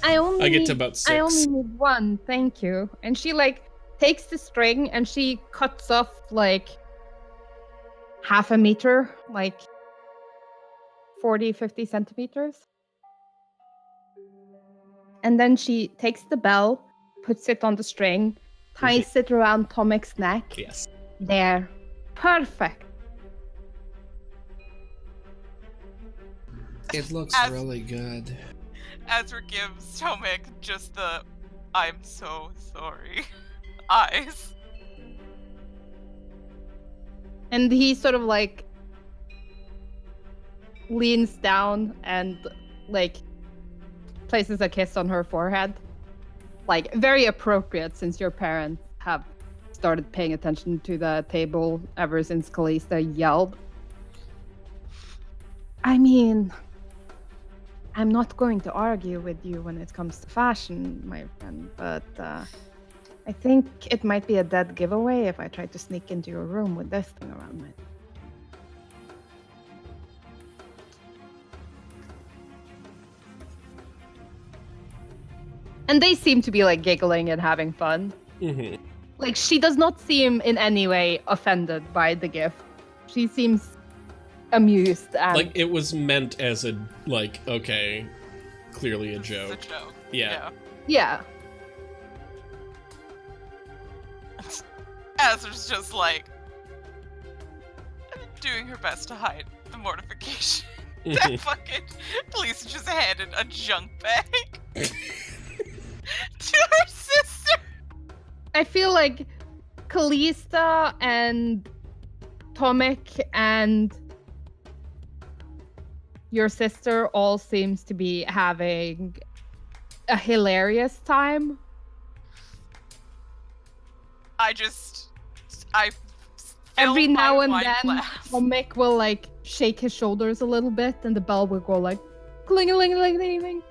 [SPEAKER 6] get to about 6.
[SPEAKER 2] I only need one, thank you. And she takes the string and she cuts off half a meter, 40-50 centimeters. And then she takes the bell, puts it on the string, ties it around Tomic's neck.
[SPEAKER 6] Yes.
[SPEAKER 2] There. Perfect.
[SPEAKER 7] It looks really good.
[SPEAKER 3] Azra gives Tomic just the "I'm so sorry" eyes.
[SPEAKER 2] And he sort of leans down and places a kiss on her forehead. Very appropriate since your parents have started paying attention to the table ever since Kallista yelled. I mean, I'm not going to argue with you when it comes to fashion, my friend, but I think it might be a dead giveaway if I try to sneak into your room with this thing around my neck. And they seem to be giggling and having fun.
[SPEAKER 6] Mm-hmm.
[SPEAKER 2] She does not seem in any way offended by the gift. She seems amused and
[SPEAKER 6] it was meant as a okay, clearly a joke.
[SPEAKER 3] It's a joke.
[SPEAKER 6] Yeah.
[SPEAKER 2] yeah.
[SPEAKER 3] Azra's just doing her best to hide the mortification. That fucking police just handed a junk bag to her sister.
[SPEAKER 2] I feel like Kallista and Tomic and your sister all seems to be having a hilarious time. Every now and then Tomic will shake his shoulders a little bit and the bell will go cling-a-ling-a-ling-a-ling.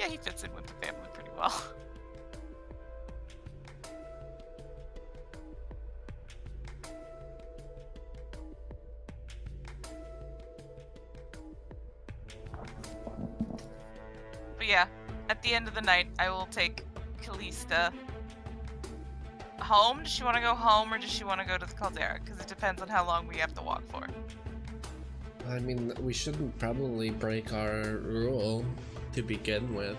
[SPEAKER 3] Yeah, he fits in with the family pretty well. But yeah, at the end of the night, I will take Kallista home. Does she want to go home or does she want to go to the caldera? Because it depends on how long we have to walk for.
[SPEAKER 6] I mean, we shouldn't probably break our rule to begin with.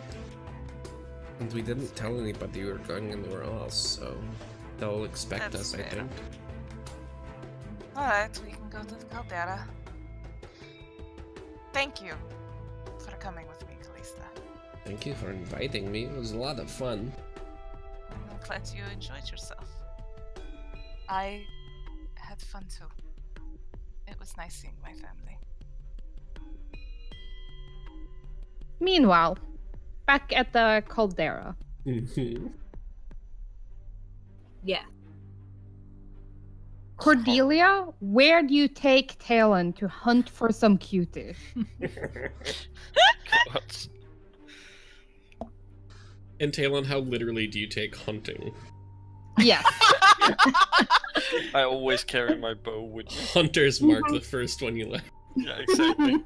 [SPEAKER 6] And we didn't tell anybody we were going anywhere else, so they'll expect
[SPEAKER 3] That's
[SPEAKER 6] us, I
[SPEAKER 3] fair.
[SPEAKER 6] think.
[SPEAKER 3] Alright, we can go to the caldera. Thank you for coming with me, Kallista.
[SPEAKER 6] Thank you for inviting me. It was a lot of fun.
[SPEAKER 3] glad you enjoyed yourself. I had fun too. It was nice seeing my family.
[SPEAKER 2] Meanwhile, back at the Caldera.
[SPEAKER 5] Yeah.
[SPEAKER 2] Cordelia, where do you take Taelon to hunt for some cutie?
[SPEAKER 1] God.
[SPEAKER 6] And Taelon, how literally do you take hunting?
[SPEAKER 2] Yes.
[SPEAKER 1] I always carry my bow with me.
[SPEAKER 6] Hunter's mark, the first one you left.
[SPEAKER 1] Yeah, exactly.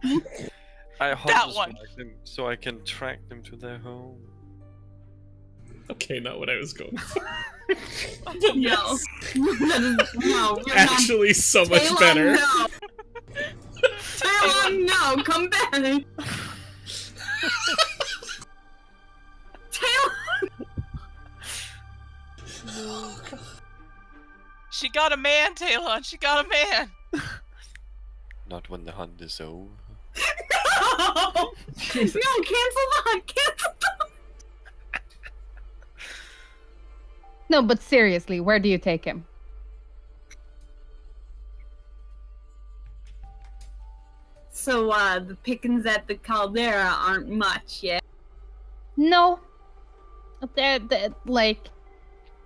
[SPEAKER 1] I hunt
[SPEAKER 3] That
[SPEAKER 1] as
[SPEAKER 3] one.
[SPEAKER 1] them so I can track them to their home.
[SPEAKER 6] Okay, not what I was going for.
[SPEAKER 5] No. No, you're
[SPEAKER 6] Actually, so much
[SPEAKER 5] Taelon,
[SPEAKER 6] better.
[SPEAKER 5] No. Taelon, no, come back. Taelon.
[SPEAKER 3] She got a man, Taelon. She got a man.
[SPEAKER 1] Not when the hunt is over.
[SPEAKER 5] No, cancel the hunt. Cancel the hunt.
[SPEAKER 2] No, but seriously, where do you take him?
[SPEAKER 5] So, the pickings at the caldera aren't much, yeah?
[SPEAKER 2] No.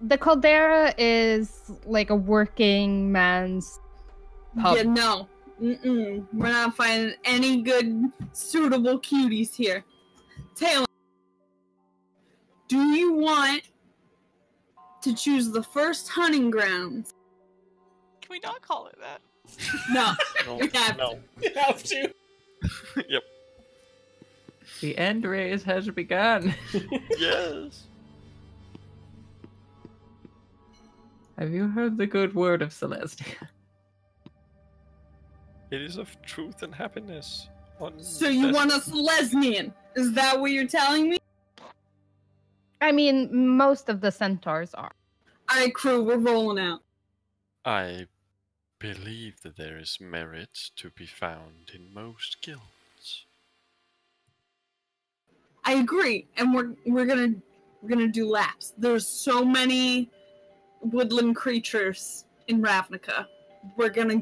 [SPEAKER 2] The Caldera is like a working man's pub.
[SPEAKER 5] Yeah, no. Mm-mm. We're not finding any good, suitable cuties here. Taylor, do you want to choose the first hunting grounds?
[SPEAKER 3] Can we not call it that?
[SPEAKER 5] No.
[SPEAKER 1] No,
[SPEAKER 5] We have
[SPEAKER 1] no.
[SPEAKER 6] You have to.
[SPEAKER 1] Yep.
[SPEAKER 4] The end race has begun.
[SPEAKER 1] Yes.
[SPEAKER 4] Have you heard the good word of Celestia?
[SPEAKER 1] It is of truth and happiness.
[SPEAKER 5] So you want us lesbian? Is that what you're telling me?
[SPEAKER 2] I mean, most of the centaurs are.
[SPEAKER 5] Alright, crew, we're rolling out.
[SPEAKER 1] I believe that there is merit to be found in most guilds.
[SPEAKER 5] I agree, and we're gonna do laps. There's so many woodland creatures in Ravnica. We're gonna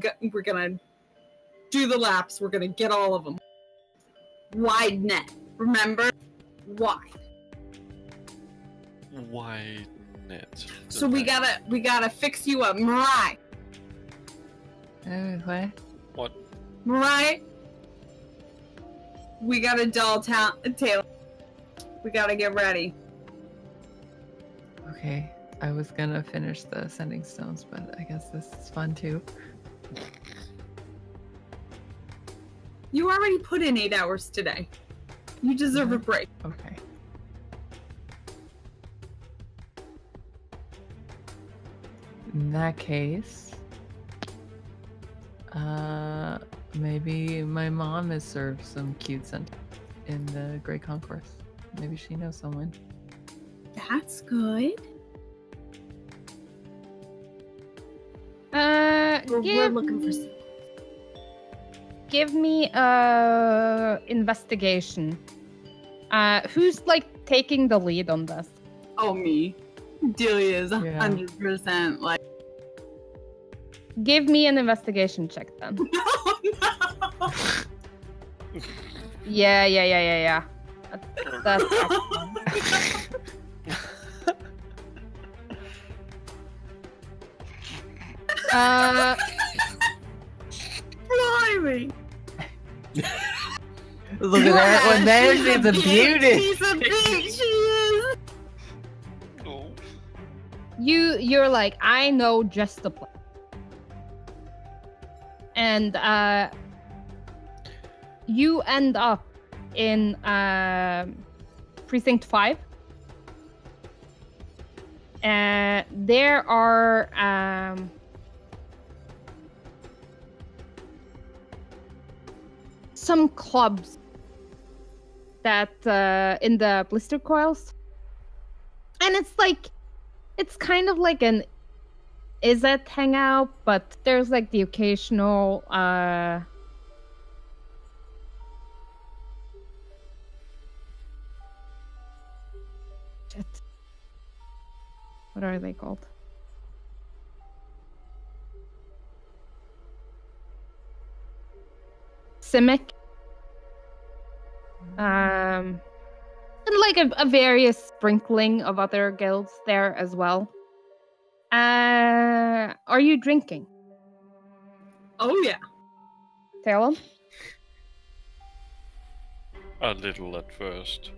[SPEAKER 5] do the laps. We're gonna get all of them. Wide net, remember? Wide.
[SPEAKER 1] Wide net.
[SPEAKER 5] So we gotta fix you up, Mirai.
[SPEAKER 4] What?
[SPEAKER 1] What?
[SPEAKER 5] Mirai. We gotta dull Taylor. We gotta get ready.
[SPEAKER 4] Okay, I was gonna finish the sending stones, but I guess this is fun too.
[SPEAKER 5] You already put in 8 hours today. You deserve a break.
[SPEAKER 4] Okay. In that case, maybe my mom has served some cute scent in the Great Concourse. Maybe she knows someone.
[SPEAKER 5] That's good. We're looking for some.
[SPEAKER 2] Give me investigation. Who's like taking the lead on this?
[SPEAKER 5] Oh, me. Delia is
[SPEAKER 4] Yeah.
[SPEAKER 5] 100% like.
[SPEAKER 2] Give me an investigation check then.
[SPEAKER 5] No.
[SPEAKER 2] Yeah. That's excellent.
[SPEAKER 5] Blimey.
[SPEAKER 4] Look at that one there, she's a beauty!
[SPEAKER 5] She's a beauty, she is.
[SPEAKER 1] No.
[SPEAKER 2] You're like, I know just the place. And you end up in precinct 5. There are some clubs that in the blister coils, and it's kind of like an Izzet hangout, but there's like the occasional shit. What What are they called? Simic. And like a various sprinkling of other guilds there as well. Are you drinking,
[SPEAKER 5] Oh yeah.
[SPEAKER 2] Taelon?
[SPEAKER 1] A little at first.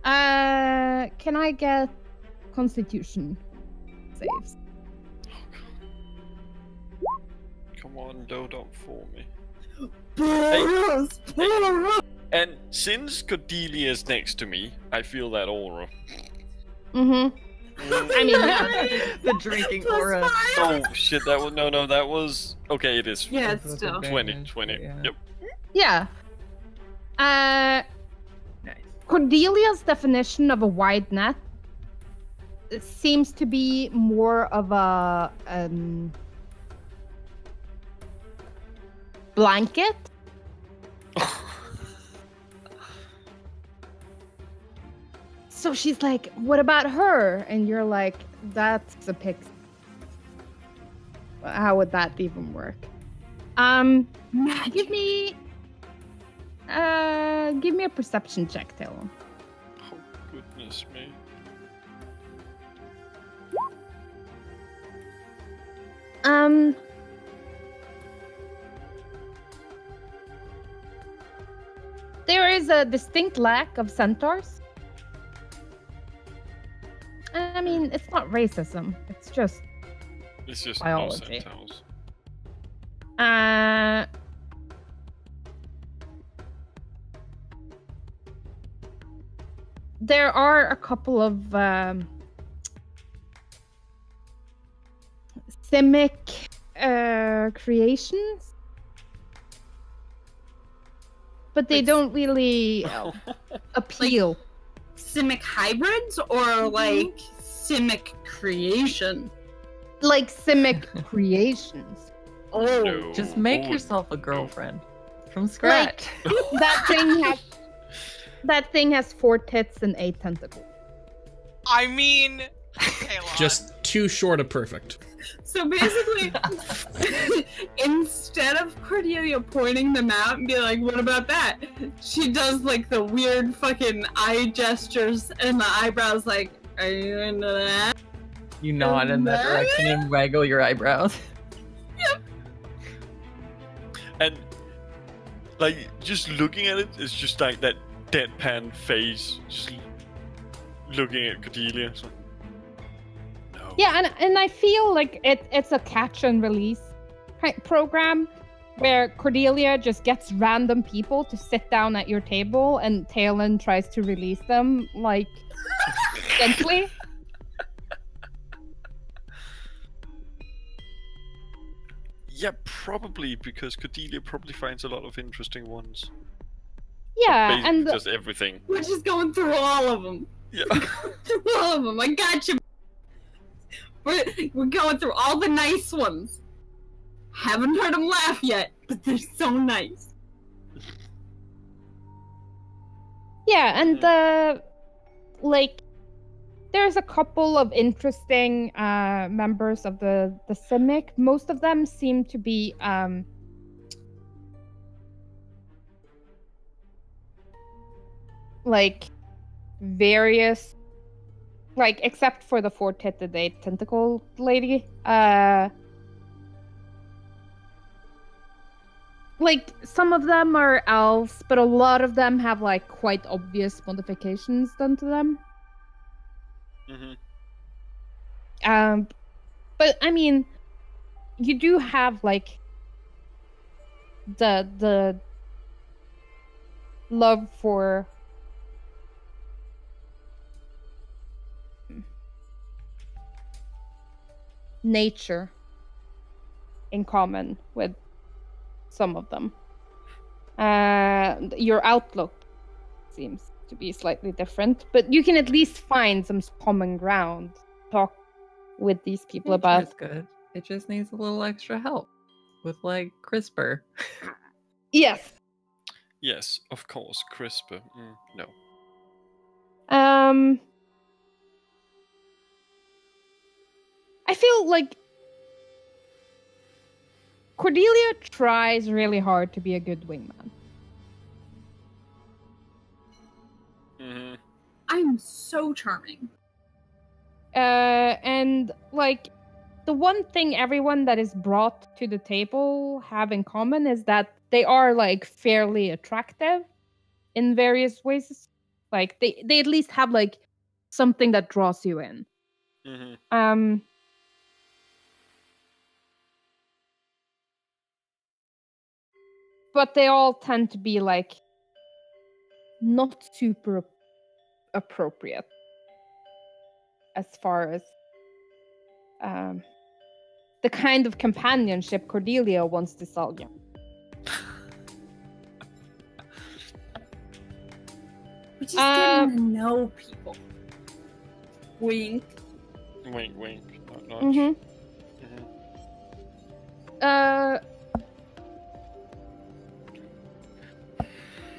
[SPEAKER 2] Can I get Constitution saves?
[SPEAKER 1] Come on, load up for me.
[SPEAKER 5] Boros, Boros.
[SPEAKER 1] And since Cordelia is next to me, I feel that aura.
[SPEAKER 2] Mm-hmm. I mean,
[SPEAKER 4] The drinking
[SPEAKER 5] Plus
[SPEAKER 4] aura.
[SPEAKER 5] 5.
[SPEAKER 1] Oh shit, that was no, that was okay. It is
[SPEAKER 5] Yeah, it's still.
[SPEAKER 1] 20, 20.
[SPEAKER 4] Yeah.
[SPEAKER 1] Yep.
[SPEAKER 2] yeah.
[SPEAKER 4] Nice.
[SPEAKER 2] Cordelia's definition of a wide net seems to be more of a blanket. So she's like, "What about her?" And you're like, "That's a pixie. How would that even work?" Give me a perception check, Taelon.
[SPEAKER 1] Oh goodness me.
[SPEAKER 2] There is a distinct lack of centaurs. I mean, it's not racism. It's just
[SPEAKER 1] It's just
[SPEAKER 2] biology.
[SPEAKER 1] no centaurs.
[SPEAKER 2] There are a couple of Simic creations, but they
[SPEAKER 5] Like-
[SPEAKER 2] don't really appeal.
[SPEAKER 5] Simic hybrids or like Simic creation?
[SPEAKER 2] Like Simic creations.
[SPEAKER 5] Oh,
[SPEAKER 1] No.
[SPEAKER 4] Just make
[SPEAKER 1] Oh,
[SPEAKER 4] yourself a girlfriend from scratch.
[SPEAKER 2] That thing has 4 tits and 8 tentacles.
[SPEAKER 3] I mean, Taelon.
[SPEAKER 6] Just too short of perfect.
[SPEAKER 5] so basically, instead of Cordelia pointing them out and be like, "What about that?" she does like the weird fucking eye gestures and the eyebrows, like, "Are you into that?"
[SPEAKER 4] You nod in that direction and waggle your eyebrows.
[SPEAKER 1] And like just looking at it, it's just like that deadpan face, just looking at Cordelia. It's like, no.
[SPEAKER 2] Yeah, and I feel like it's a catch and release program where Cordelia just gets random people to sit down at your table and Taelon tries to release them, like, gently.
[SPEAKER 1] Yeah, probably because Cordelia probably finds a lot of interesting ones.
[SPEAKER 2] Yeah,
[SPEAKER 1] Basically
[SPEAKER 2] and
[SPEAKER 1] just everything.
[SPEAKER 5] We're just going through all of them.
[SPEAKER 1] Yeah.
[SPEAKER 5] Through all of them. I got you. We're going through all the nice ones. Haven't heard them laugh yet, but they're so nice.
[SPEAKER 2] yeah, and like there's a couple of interesting members of the Simic. Most of them seem to be like various, like, except for the 4-titted 8-tentacle lady, like some of them are elves, but a lot of them have like quite obvious modifications done to them.
[SPEAKER 1] Mm-hmm.
[SPEAKER 2] But I mean, you do have like the love for nature in common with some of them. Your outlook seems to be slightly different, but you can at least find some common ground. Talk with these people about.
[SPEAKER 4] It's good. It just needs a little extra help with like CRISPR.
[SPEAKER 2] Yes.
[SPEAKER 1] Yes, of course, CRISPR. No.
[SPEAKER 2] I feel like Cordelia tries really hard to be a good wingman.
[SPEAKER 1] Mm-hmm.
[SPEAKER 5] I'm so charming.
[SPEAKER 2] And like the one thing everyone that is brought to the table have in common is that they are like fairly attractive in various ways. Like they at least have like something that draws you in.
[SPEAKER 1] Mm-hmm.
[SPEAKER 2] But they all tend to be like not super appropriate as far as the kind of companionship Cordelia wants to sell you.
[SPEAKER 5] We're just getting to know people. Wink.
[SPEAKER 1] Wink, wink. Nudge.
[SPEAKER 2] Mm-hmm.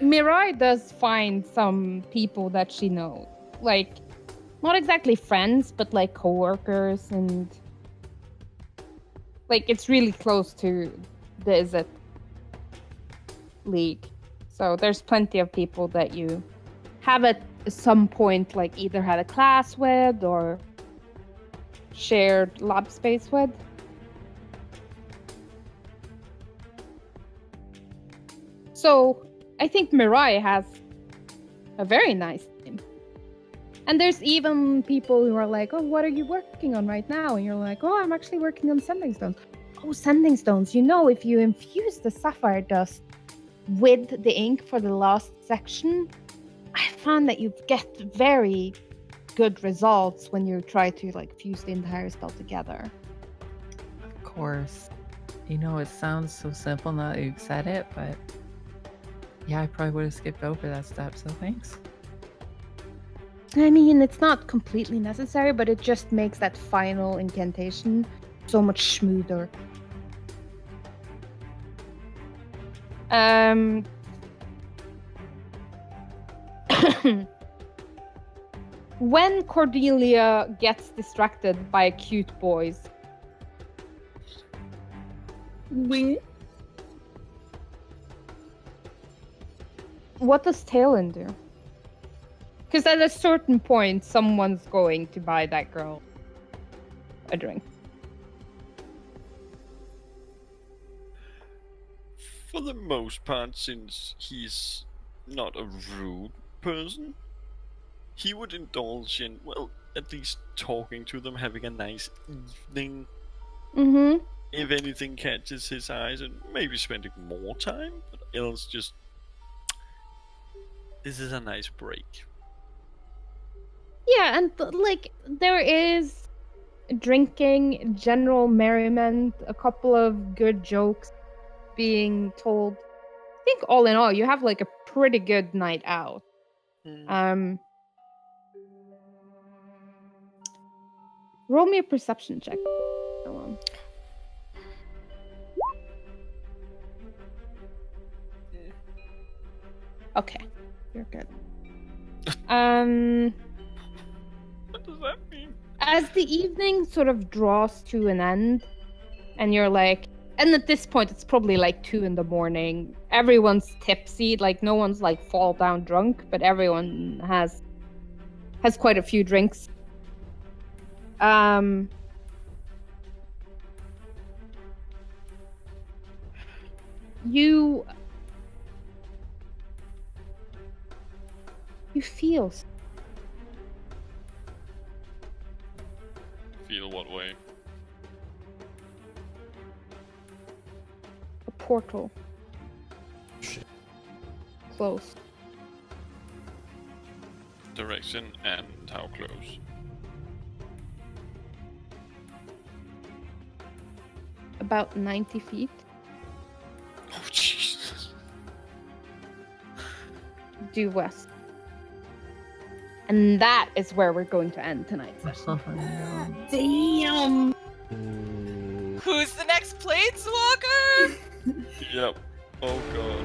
[SPEAKER 2] Mirai does find some people that she knows. Like, not exactly friends, but like co-workers, and like it's really close to the Izzet League. So there's plenty of people that you have at some point like either had a class with or shared lab space with. So I think Mirai has a very nice team. And there's even people who are like, oh, what are you working on right now? And you're like, oh, I'm actually working on sending stones. Oh, sending stones. You know, if you infuse the sapphire dust with the ink for the last section, I found that you get very good results when you try to like fuse the entire spell together.
[SPEAKER 4] Of course. You know, it sounds so simple now that you've said it, but yeah, I probably would have skipped over that step, so thanks.
[SPEAKER 2] I mean, it's not completely necessary, but it just makes that final incantation so much smoother. When Cordelia gets distracted by cute boys,
[SPEAKER 5] Wink.
[SPEAKER 2] what does Taelon do? Because at a certain point, someone's going to buy that girl a drink.
[SPEAKER 1] For the most part, since he's not a rude person, he would indulge in, well, at least talking to them, having a nice evening.
[SPEAKER 2] Mm-hmm.
[SPEAKER 1] If anything catches his eyes, and maybe spending more time, but else just... This is a nice break.
[SPEAKER 2] Yeah, and like there is drinking, general merriment, a couple of good jokes being told. I think all in all, you have like a pretty good night out. Roll me a perception check. Okay, you're good.
[SPEAKER 1] What does that mean?
[SPEAKER 2] As the evening sort of draws to an end, and you're like, and at this point it's probably like 2 a.m. Everyone's tipsy, like no one's like fall down drunk, but everyone has quite a few drinks. You feel
[SPEAKER 1] Feel what way?
[SPEAKER 2] a portal.
[SPEAKER 6] Shit.
[SPEAKER 2] Close.
[SPEAKER 1] Direction and how close?
[SPEAKER 2] About 90 feet.
[SPEAKER 1] Oh, Jesus.
[SPEAKER 2] Due west. And that is where we're going to end tonight's session.
[SPEAKER 4] Oh, no.
[SPEAKER 5] Damn.
[SPEAKER 3] Who's the next planeswalker?
[SPEAKER 1] Yep. Oh, God.